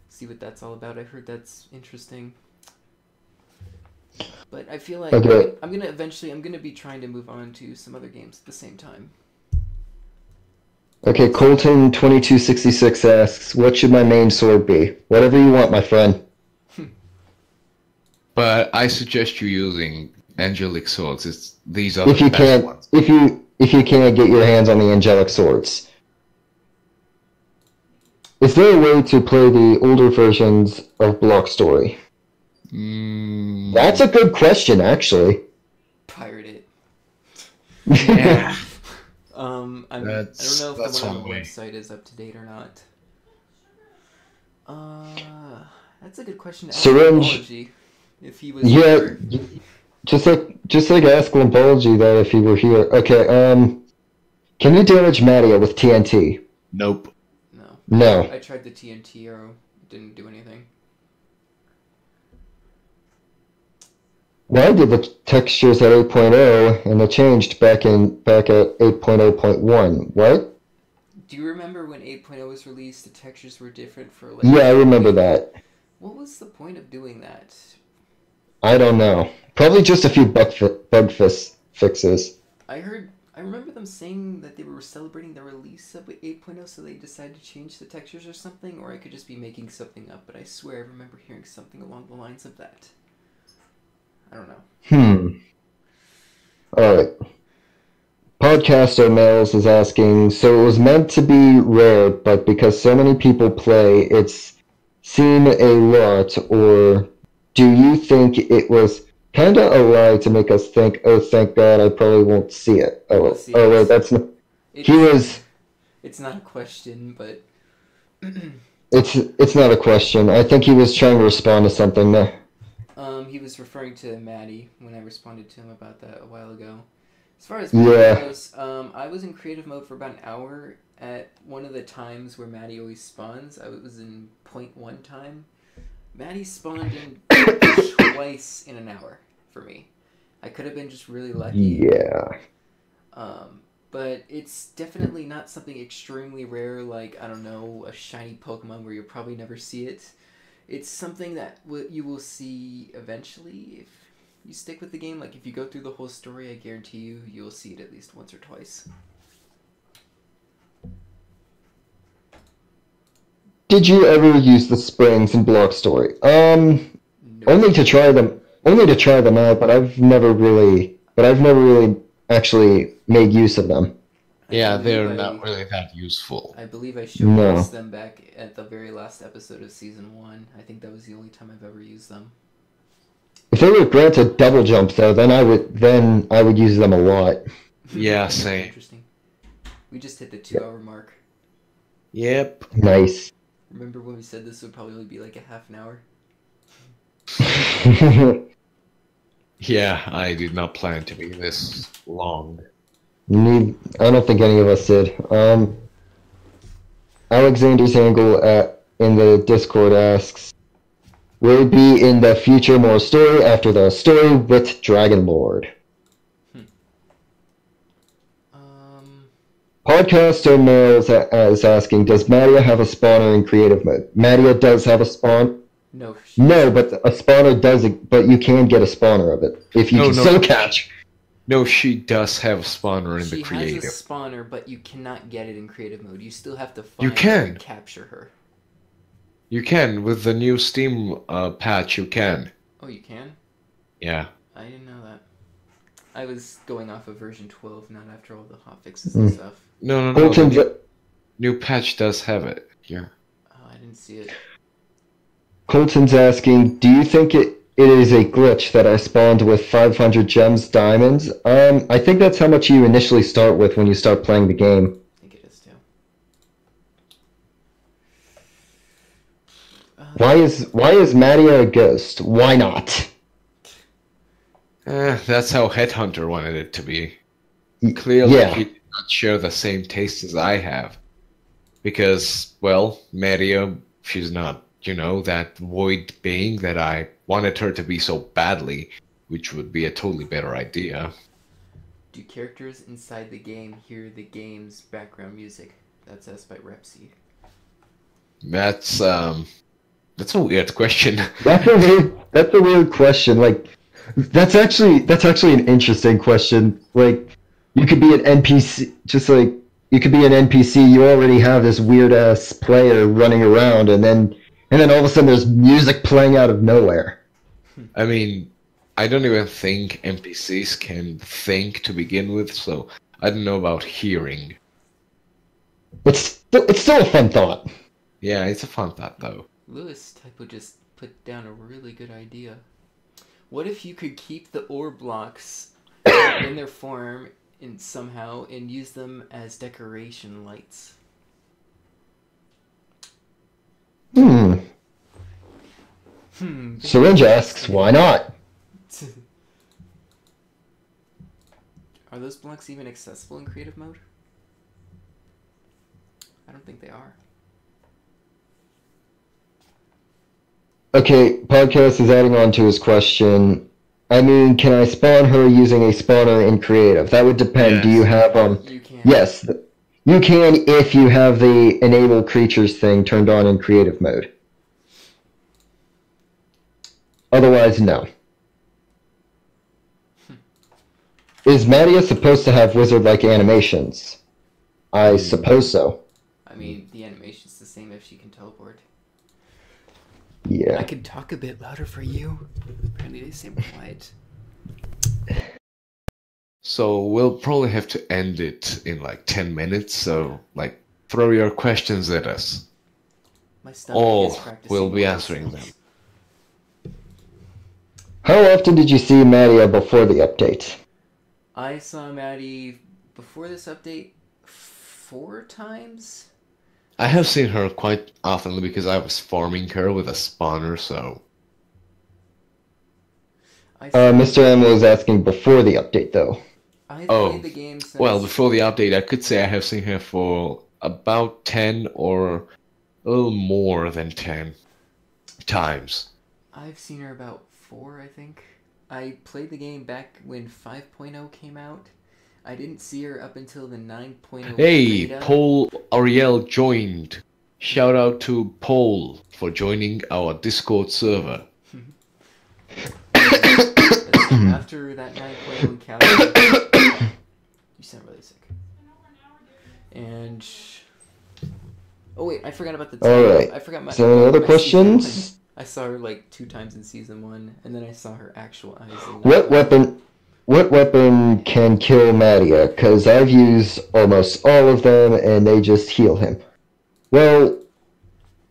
[SPEAKER 1] See what that's all about. I heard that's interesting. But I feel like I'm gonna be trying to move on to some other games at the same time.
[SPEAKER 4] Okay, Colton 2266 asks, what should my main sword be? Whatever you want, my friend.
[SPEAKER 2] But I suggest you using angelic swords. These are
[SPEAKER 4] if
[SPEAKER 2] the
[SPEAKER 4] you
[SPEAKER 2] best
[SPEAKER 4] can't,
[SPEAKER 2] ones.
[SPEAKER 4] if you can't get your hands on the angelic swords. Is there a way to play the older versions of Block Story? That's a good question, actually.
[SPEAKER 1] Pirate it.
[SPEAKER 2] Yeah.
[SPEAKER 1] I don't know if the one on the website is up to date or not. That's a good question to ask Lobology, if he was here.
[SPEAKER 4] Just like ask Lobology that if he were here. Okay, can you damage Madia with TNT?
[SPEAKER 2] Nope.
[SPEAKER 4] No.
[SPEAKER 1] I tried the TNT arrow, it didn't do anything.
[SPEAKER 4] Well, I did the textures at 8.0 and they changed back at 8.0.1. What?
[SPEAKER 1] Do you remember when 8.0 was released, the textures were different for like...
[SPEAKER 4] Yeah, I remember that.
[SPEAKER 1] What was the point of doing that?
[SPEAKER 4] I don't know. Probably just a few bug fixes.
[SPEAKER 1] I remember them saying that they were celebrating the release of 8.0, so they decided to change the textures or something, or I could just be making something up, but I swear I remember hearing something along the lines of that. I don't know.
[SPEAKER 4] Alright. Podcaster Males is asking, so it was meant to be rare, but because so many people play, it's seen a lot, or do you think it was kind of a lie to make us think, oh, thank God, I probably won't see it? Oh, wait, that's not... He was...
[SPEAKER 1] It's not a question, but...
[SPEAKER 4] It's not a question. I think he was trying to respond to something there.
[SPEAKER 1] He was referring to Maddie when I responded to him about that a while ago. As far as Maddie goes, I was in creative mode for about an hour at one of the times where Maddie always spawns. I was in 0.1 time. Maddie spawned in twice in an hour for me. I could have been just really lucky.
[SPEAKER 4] Yeah.
[SPEAKER 1] But it's definitely not something extremely rare like, I don't know, a shiny Pokemon where you'll probably never see it. It's something that you will see eventually if you stick with the game. Like, if you go through the whole story, I guarantee you'll see it at least once or twice.
[SPEAKER 4] Did you ever use the springs in Block Story?
[SPEAKER 1] No.
[SPEAKER 4] Only to try them out, but I've never really actually made use of them.
[SPEAKER 2] Yeah, they're not really that useful.
[SPEAKER 1] I believe I showcased them back at the very last episode of Season 1. I think that was the only time I've ever used them.
[SPEAKER 4] If they were granted double jump, though, then I would use them a lot.
[SPEAKER 2] Yeah, same.
[SPEAKER 1] Interesting. We just hit the 2-hour mark.
[SPEAKER 2] Yep.
[SPEAKER 4] Nice.
[SPEAKER 1] Remember when we said this would probably be like a half an hour?
[SPEAKER 2] Yeah, I did not plan to be this long.
[SPEAKER 4] I don't think any of us did. Alexander's Angle in the Discord asks, will it be in the future more story after the story with Dragon Lord? Podcaster Males is asking, does Madia have a spawner in creative mode? Madia does have a spawn.
[SPEAKER 1] No.
[SPEAKER 4] No, but a spawner does it, but you can get a spawner of it if you can still catch.
[SPEAKER 2] No, she does have a spawner in the creative.
[SPEAKER 1] She has a spawner, but you cannot get it in creative mode. You still have to find her and capture her.
[SPEAKER 2] You can. With the new Steam patch, you can.
[SPEAKER 1] Oh, you can?
[SPEAKER 2] Yeah.
[SPEAKER 1] I didn't know that. I was going off of version 12, not after all the hotfixes and stuff.
[SPEAKER 2] No. The new patch does have it. Yeah.
[SPEAKER 1] Oh, I didn't see it.
[SPEAKER 4] Colton's asking, do you think it is a glitch that I spawned with 500 gems diamonds? I think that's how much you initially start with when you start playing the game.
[SPEAKER 1] I think it is too.
[SPEAKER 4] Why is Madia a ghost? Why not?
[SPEAKER 2] That's how Headhunter wanted it to be. Clearly, he did not share the same taste as I have. Because, well, Madia, she's not, that void being that I wanted her to be so badly, which would be a totally better idea.
[SPEAKER 1] Do characters inside the game hear the game's background music? That's asked by Repseed.
[SPEAKER 2] That's a weird question.
[SPEAKER 4] That's a weird question. Like, that's actually an interesting question. Like, you could be an NPC, just like you could be an NPC. You already have this weird ass player running around, and then all of a sudden there's music playing out of nowhere.
[SPEAKER 2] I mean, I don't even think NPCs can think to begin with, so I don't know about hearing.
[SPEAKER 4] It's still a fun thought.
[SPEAKER 2] Yeah, it's a fun thought, though.
[SPEAKER 1] Lewis Typo just put down a really good idea. What if you could keep the ore blocks in their form somehow and use them as decoration lights?
[SPEAKER 4] Syringe asks, why not?
[SPEAKER 1] Are those blocks even accessible in creative mode? I don't think they are.
[SPEAKER 4] Okay, Podcast is adding on to his question. I mean, can I spawn her using a spawner in creative? That would depend. Yes. Do you have
[SPEAKER 1] You can.
[SPEAKER 4] Yes, you can if you have the enable creatures thing turned on in creative mode. Otherwise, no. Is Madia supposed to have wizard-like animations? I suppose so.
[SPEAKER 1] I mean, the animation's the same if she can teleport.
[SPEAKER 4] Yeah.
[SPEAKER 1] I can talk a bit louder for you. Apparently they say I'm quiet.
[SPEAKER 2] So So we'll probably have to end it in like 10 minutes, so like throw your questions at us.
[SPEAKER 1] My stomach is practicing
[SPEAKER 2] we'll be
[SPEAKER 1] words.
[SPEAKER 2] answering them.
[SPEAKER 4] How often did you see Maria before the update?
[SPEAKER 1] I saw Maddie before this update 4 times.
[SPEAKER 2] I have seen her quite often because I was farming her with a spawner, so...
[SPEAKER 4] Mr. M was asking before the update, though.
[SPEAKER 1] I played the game since...
[SPEAKER 2] Well, before the update, I could say I have seen her for about 10 or a little more than 10 times.
[SPEAKER 1] I've seen her about 4, I think. I played the game back when 5.0 came out. I didn't see her up until the 9.0
[SPEAKER 2] Hey,
[SPEAKER 1] beta.
[SPEAKER 2] Paul Ariel joined. Shout out to Paul for joining our Discord server.
[SPEAKER 1] After that 9.0 encounter... You sound really sick. And... Oh wait, I forgot about the time.
[SPEAKER 4] Alright.
[SPEAKER 1] I forgot my...
[SPEAKER 4] So any other
[SPEAKER 1] my
[SPEAKER 4] questions?
[SPEAKER 1] I saw her like 2 times in Season 1, and then I saw her actual eyes in...
[SPEAKER 4] What weapon can kill Maria? Because I've used almost all of them, and they just heal him. Well,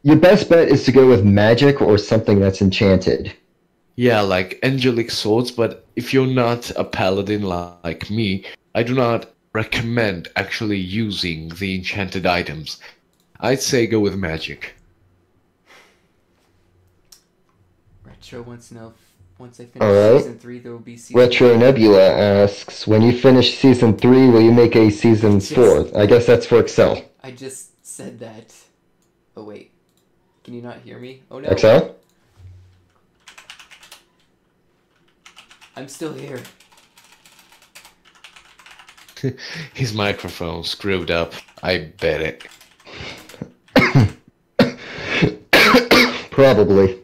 [SPEAKER 4] your best bet is to go with magic or something that's enchanted.
[SPEAKER 2] Yeah, like angelic swords, but if you're not a paladin like me, I do not recommend actually using the enchanted items. I'd say go with magic.
[SPEAKER 1] Retro wants to know if once I finish Season 3, there will be Season
[SPEAKER 4] Retro
[SPEAKER 1] 4.
[SPEAKER 4] Nebula asks, when you finish Season 3, will you make a Season 4? I guess that's for Excel.
[SPEAKER 1] I just said that. Oh wait. Can you not hear me? Oh no.
[SPEAKER 4] Excel?
[SPEAKER 1] I'm still here.
[SPEAKER 2] His microphone screwed up. I bet it.
[SPEAKER 4] Probably.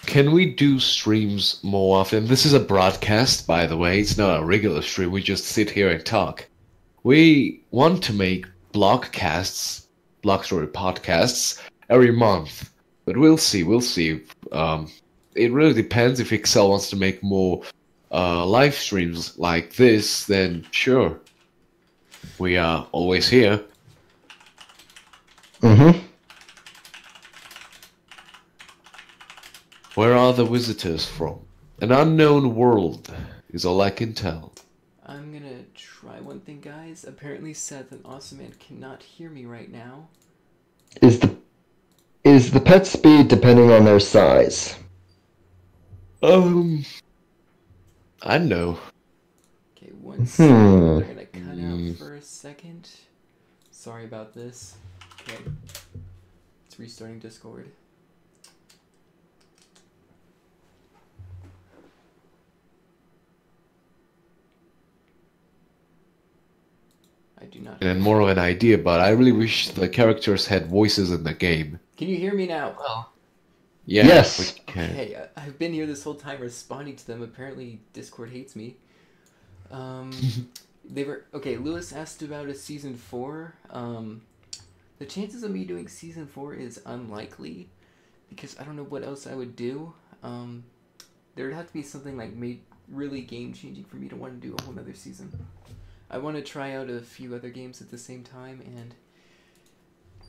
[SPEAKER 2] Can we do streams more often? This is a broadcast, by the way. It's not a regular stream. We just sit here and talk. We want to make blockcasts, Block Story podcasts, every month. But we'll see. It really depends. If Excel wants to make more live streams like this, then sure. We are always here.
[SPEAKER 4] Mm-hmm.
[SPEAKER 2] Where are the visitors from? An unknown world is all I can tell.
[SPEAKER 1] I'm gonna try one thing, guys. Apparently Seth and Awesome Man cannot hear me right now.
[SPEAKER 4] Is the pet speed depending on their size?
[SPEAKER 2] I don't know.
[SPEAKER 1] Okay, one second. They're gonna cut out for a second. Sorry about this. Okay. It's restarting Discord. I do not.
[SPEAKER 2] And more of an idea, but I really wish the characters had voices in the game.
[SPEAKER 1] Can you hear me now? Well.
[SPEAKER 2] Yeah,
[SPEAKER 4] yes.
[SPEAKER 2] We can.
[SPEAKER 1] Okay, I've been here this whole time responding to them. Apparently, Discord hates me. They were okay. Lewis asked about a Season 4. The chances of me doing Season 4 is unlikely because I don't know what else I would do. There would have to be something like made really game changing for me to want to do a whole other season. I want to try out a few other games at the same time and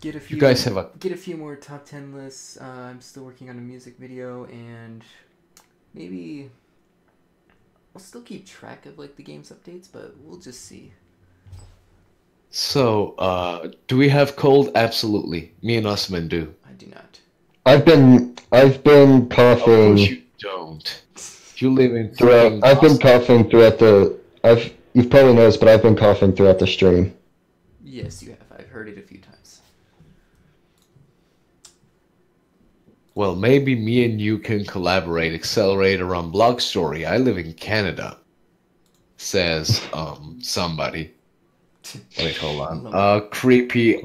[SPEAKER 1] get a few.
[SPEAKER 2] You guys have
[SPEAKER 1] get a few more top 10 lists. I'm still working on a music video and maybe I'll still keep track of like the game's updates, but we'll just see.
[SPEAKER 2] So, do we have cold? Absolutely. Me and Osman do.
[SPEAKER 1] I do not.
[SPEAKER 4] I've been coughing.
[SPEAKER 2] Of course you don't. You live in.
[SPEAKER 4] I've been coughing throughout the. You've probably noticed, but I've been coughing throughout the stream.
[SPEAKER 1] Yes, you have. I've heard it a few times.
[SPEAKER 2] Well, maybe me and you can collaborate, accelerate around Block Story. I live in Canada. Says somebody. Wait, hold on. Creepy.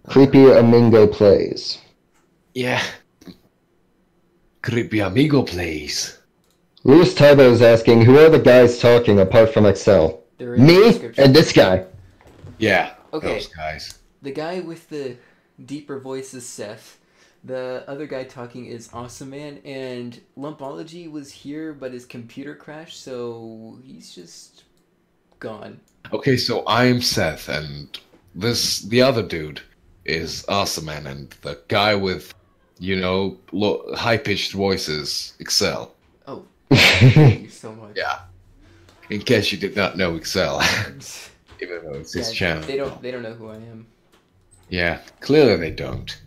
[SPEAKER 4] Creepy Amigo plays.
[SPEAKER 2] Yeah. Creepy Amigo plays.
[SPEAKER 4] Louis Tybo is asking, who are the guys talking apart from Excel? Me and this guy.
[SPEAKER 2] Yeah.
[SPEAKER 1] Okay.
[SPEAKER 2] Those guys.
[SPEAKER 1] The guy with the deeper voice is Seth. The other guy talking is Awesome Man, and Lumpology was here, but his computer crashed, so he's just gone.
[SPEAKER 2] Okay, so I'm Seth, and the other dude is Awesome Man, and the guy with, high-pitched voices, Excel.
[SPEAKER 1] Oh, thank you so much.
[SPEAKER 2] Yeah. In case you did not know Excel, even though it's his channel.
[SPEAKER 1] They don't know who I am.
[SPEAKER 2] Yeah, clearly they don't.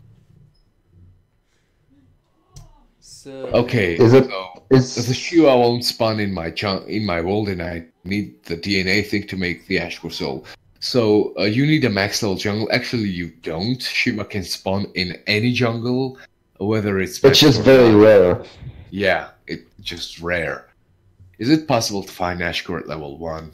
[SPEAKER 1] So
[SPEAKER 2] okay,
[SPEAKER 4] is
[SPEAKER 2] the shoe I won't spawn in my world, and I need the DNA thing to make the Ashcore Soul. So you need a max level jungle. Actually, you don't. Shima can spawn in any jungle, whether it's.
[SPEAKER 4] It's just very rare.
[SPEAKER 2] Yeah, it's just rare. Is it possible to find Ashcore at level 1?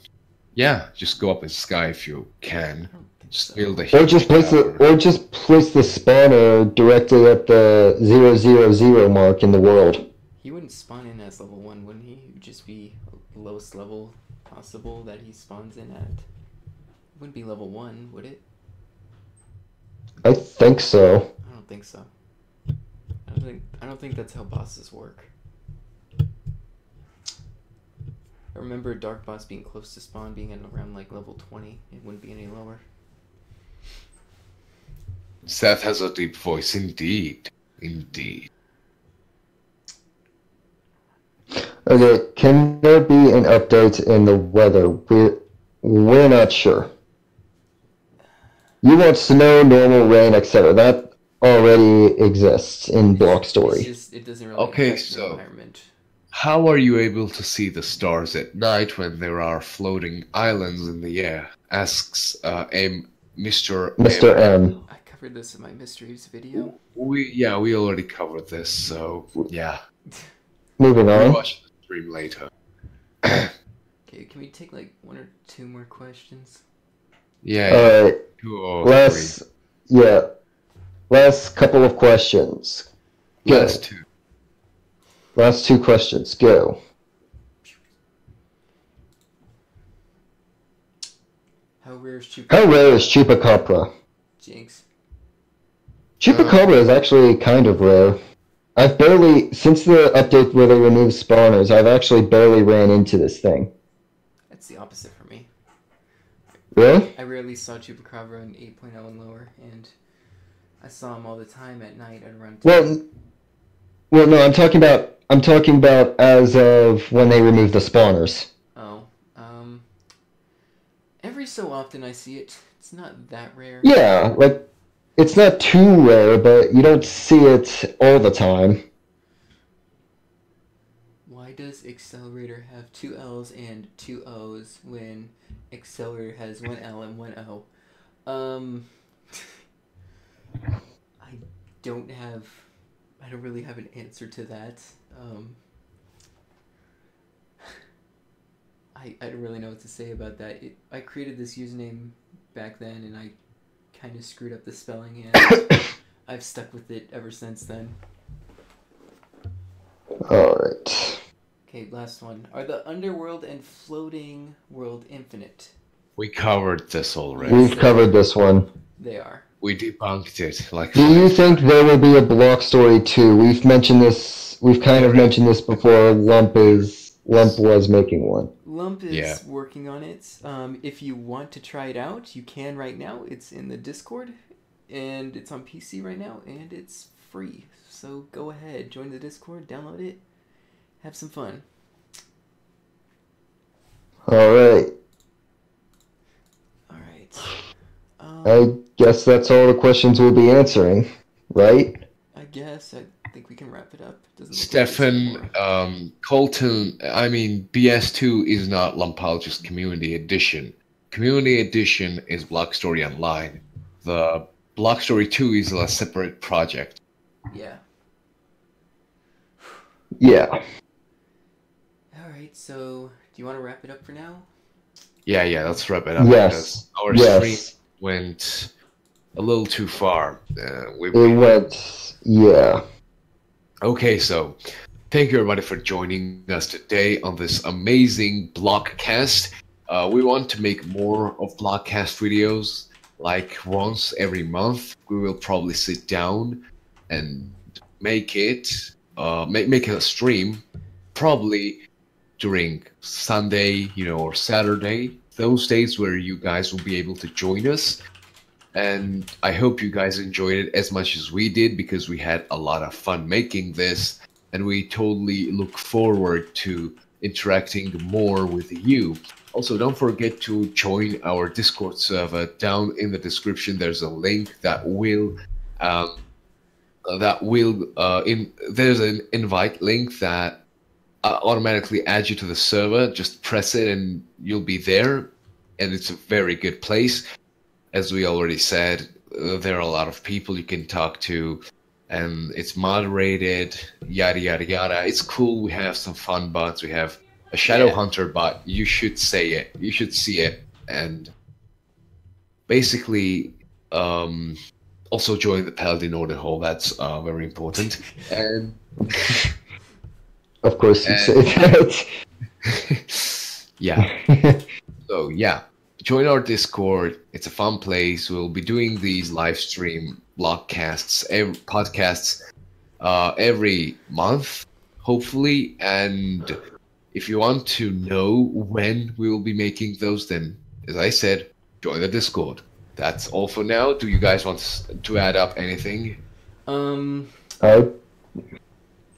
[SPEAKER 2] Yeah, just go up in Sky if you can. Just build a
[SPEAKER 4] or just place the spawner directly at the 000 mark in the world.
[SPEAKER 1] He wouldn't spawn in as level 1, wouldn't he? It would just be the lowest level possible that he spawns in at. It wouldn't be level 1, would it?
[SPEAKER 4] I think so.
[SPEAKER 1] I don't think so. I don't think that's how bosses work. I remember Dark Boss being close to spawn, being at around like level 20. It wouldn't be any lower.
[SPEAKER 2] Seth has a deep voice, indeed. Indeed.
[SPEAKER 4] Okay, can there be an update in the weather? We're not sure. You want snow, normal, rain, etc. That already exists in Block Story.
[SPEAKER 1] It doesn't really affect the environment.
[SPEAKER 2] How are you able to see the stars at night when there are floating islands in the air? Asks Mr. M.
[SPEAKER 1] I covered this in my mysteries video.
[SPEAKER 2] We already covered this, so yeah.
[SPEAKER 4] Moving on.
[SPEAKER 2] We'll watch the stream later.
[SPEAKER 1] Okay, can we take like 1 or 2 more questions?
[SPEAKER 2] Yeah.
[SPEAKER 4] Alright.
[SPEAKER 2] 2 or 3.
[SPEAKER 4] Last couple of questions. Go. Last 2 questions. Go.
[SPEAKER 1] How rare is
[SPEAKER 4] Chupacabra?
[SPEAKER 1] Jinx.
[SPEAKER 4] Chupacabra is actually kind of rare. I've barely, since the update where they removed spawners, I've actually barely ran into this thing.
[SPEAKER 1] That's the opposite for me.
[SPEAKER 4] Really?
[SPEAKER 1] I rarely saw Chupacabra in 8.0 and lower, and I saw him all the time at night at around 10.
[SPEAKER 4] Well, no, I'm talking about as of when they removed the spawners.
[SPEAKER 1] Oh, every so often I see it. It's not that rare.
[SPEAKER 4] Yeah, like, it's not too rare, but you don't see it all the time.
[SPEAKER 1] Why does Accelerator have 2 L's and 2 O's when Accelerator has 1 L and 1 O? I don't really have an answer to that. I don't really know what to say about that. I created this username back then, and I kind of screwed up the spelling, and I've stuck with it ever since then.
[SPEAKER 4] Alright.
[SPEAKER 1] Okay, last one. Are the Underworld and Floating World infinite?
[SPEAKER 2] We covered this already.
[SPEAKER 4] We've covered this one.
[SPEAKER 1] They are.
[SPEAKER 2] We debunked it.
[SPEAKER 4] Do you think there will be a Block Story 2? We've mentioned this. We've kind of mentioned this before. Lump was making one.
[SPEAKER 1] Lump is working on it. If you want to try it out, you can right now. It's in the Discord, and it's on PC right now, and it's free. So go ahead, join the Discord, download it, have some fun.
[SPEAKER 4] Alright. I guess that's all the questions we'll be answering, right?
[SPEAKER 1] I guess. I think we can wrap it up.
[SPEAKER 2] Stefan, Colton, BS2 is not Lumpologist Community Edition. Community Edition is Block Story Online. The Block Story 2 is a separate project.
[SPEAKER 1] Yeah.
[SPEAKER 4] Yeah.
[SPEAKER 1] Alright, so do you want to wrap it up for now?
[SPEAKER 2] Yeah, let's wrap it up.
[SPEAKER 4] Yes.
[SPEAKER 2] Our stream went a little too far.
[SPEAKER 4] Yeah.
[SPEAKER 2] Okay, so thank you everybody for joining us today on this amazing BLOCKCAST. We want to make more of BLOCKCAST videos, like once every month. We will probably sit down and make it make a stream, probably during Sunday, or Saturday, those days where you guys will be able to join us. And I hope you guys enjoyed it as much as we did, because we had a lot of fun making this, and we totally look forward to interacting more with you. Also, don't forget to join our Discord server. Down in the description, there's a link that will there's an invite link that automatically adds you to the server. Just press it and you'll be there, and it's a very good place. As we already said, there are a lot of people you can talk to, and it's moderated, yada yada yada. It's cool. We have some fun bots. We have a Shadow Hunter bot. You should say it. You should see it. And basically, also join the Paladin Order Hall. That's very important. And
[SPEAKER 4] of course, you say that.
[SPEAKER 2] Yeah. So yeah, join our Discord. It's a fun place. We'll be doing these live stream podcasts every month, hopefully. And if you want to know when we will be making those, then, as I said, join the Discord. That's all for now. Do you guys want to add up anything?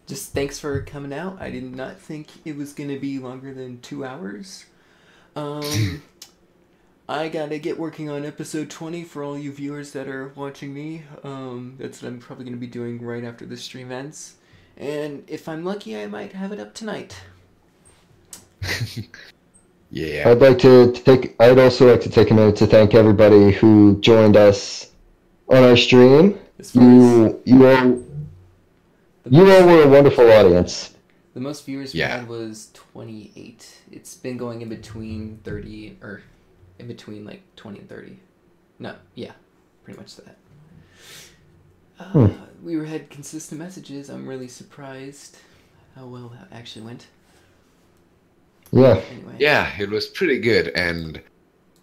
[SPEAKER 1] Just thanks for coming out. I did not think it was going to be longer than 2 hours. I gotta get working on episode 20 for all you viewers that are watching me. That's what I'm probably going to be doing right after the stream ends. And if I'm lucky, I might have it up tonight.
[SPEAKER 2] Yeah.
[SPEAKER 4] I'd also like to take a minute to thank everybody who joined us on our stream. You all were a wonderful audience.
[SPEAKER 1] The most viewers we had was 28. It's been going in between 30, or in between like 20 and 30. No, yeah, pretty much that. We had consistent messages. I'm really surprised how well that actually went.
[SPEAKER 4] Yeah.
[SPEAKER 1] Anyway.
[SPEAKER 2] Yeah, it was pretty good. And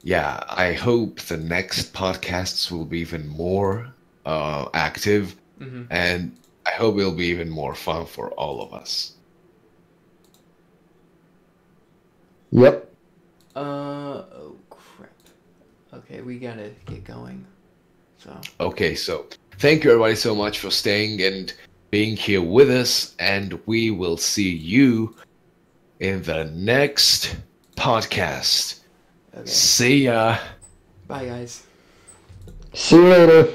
[SPEAKER 2] yeah, I hope the next podcasts will be even more active.
[SPEAKER 1] Mm-hmm.
[SPEAKER 2] And I hope it'll be even more fun for all of us.
[SPEAKER 4] Yep.
[SPEAKER 1] Oh crap. Okay, we gotta get going.
[SPEAKER 2] Okay, so thank you everybody so much for staying and being here with us, and we will see you in the next podcast.
[SPEAKER 1] Okay.
[SPEAKER 2] See ya.
[SPEAKER 1] Bye, guys.
[SPEAKER 4] See you later.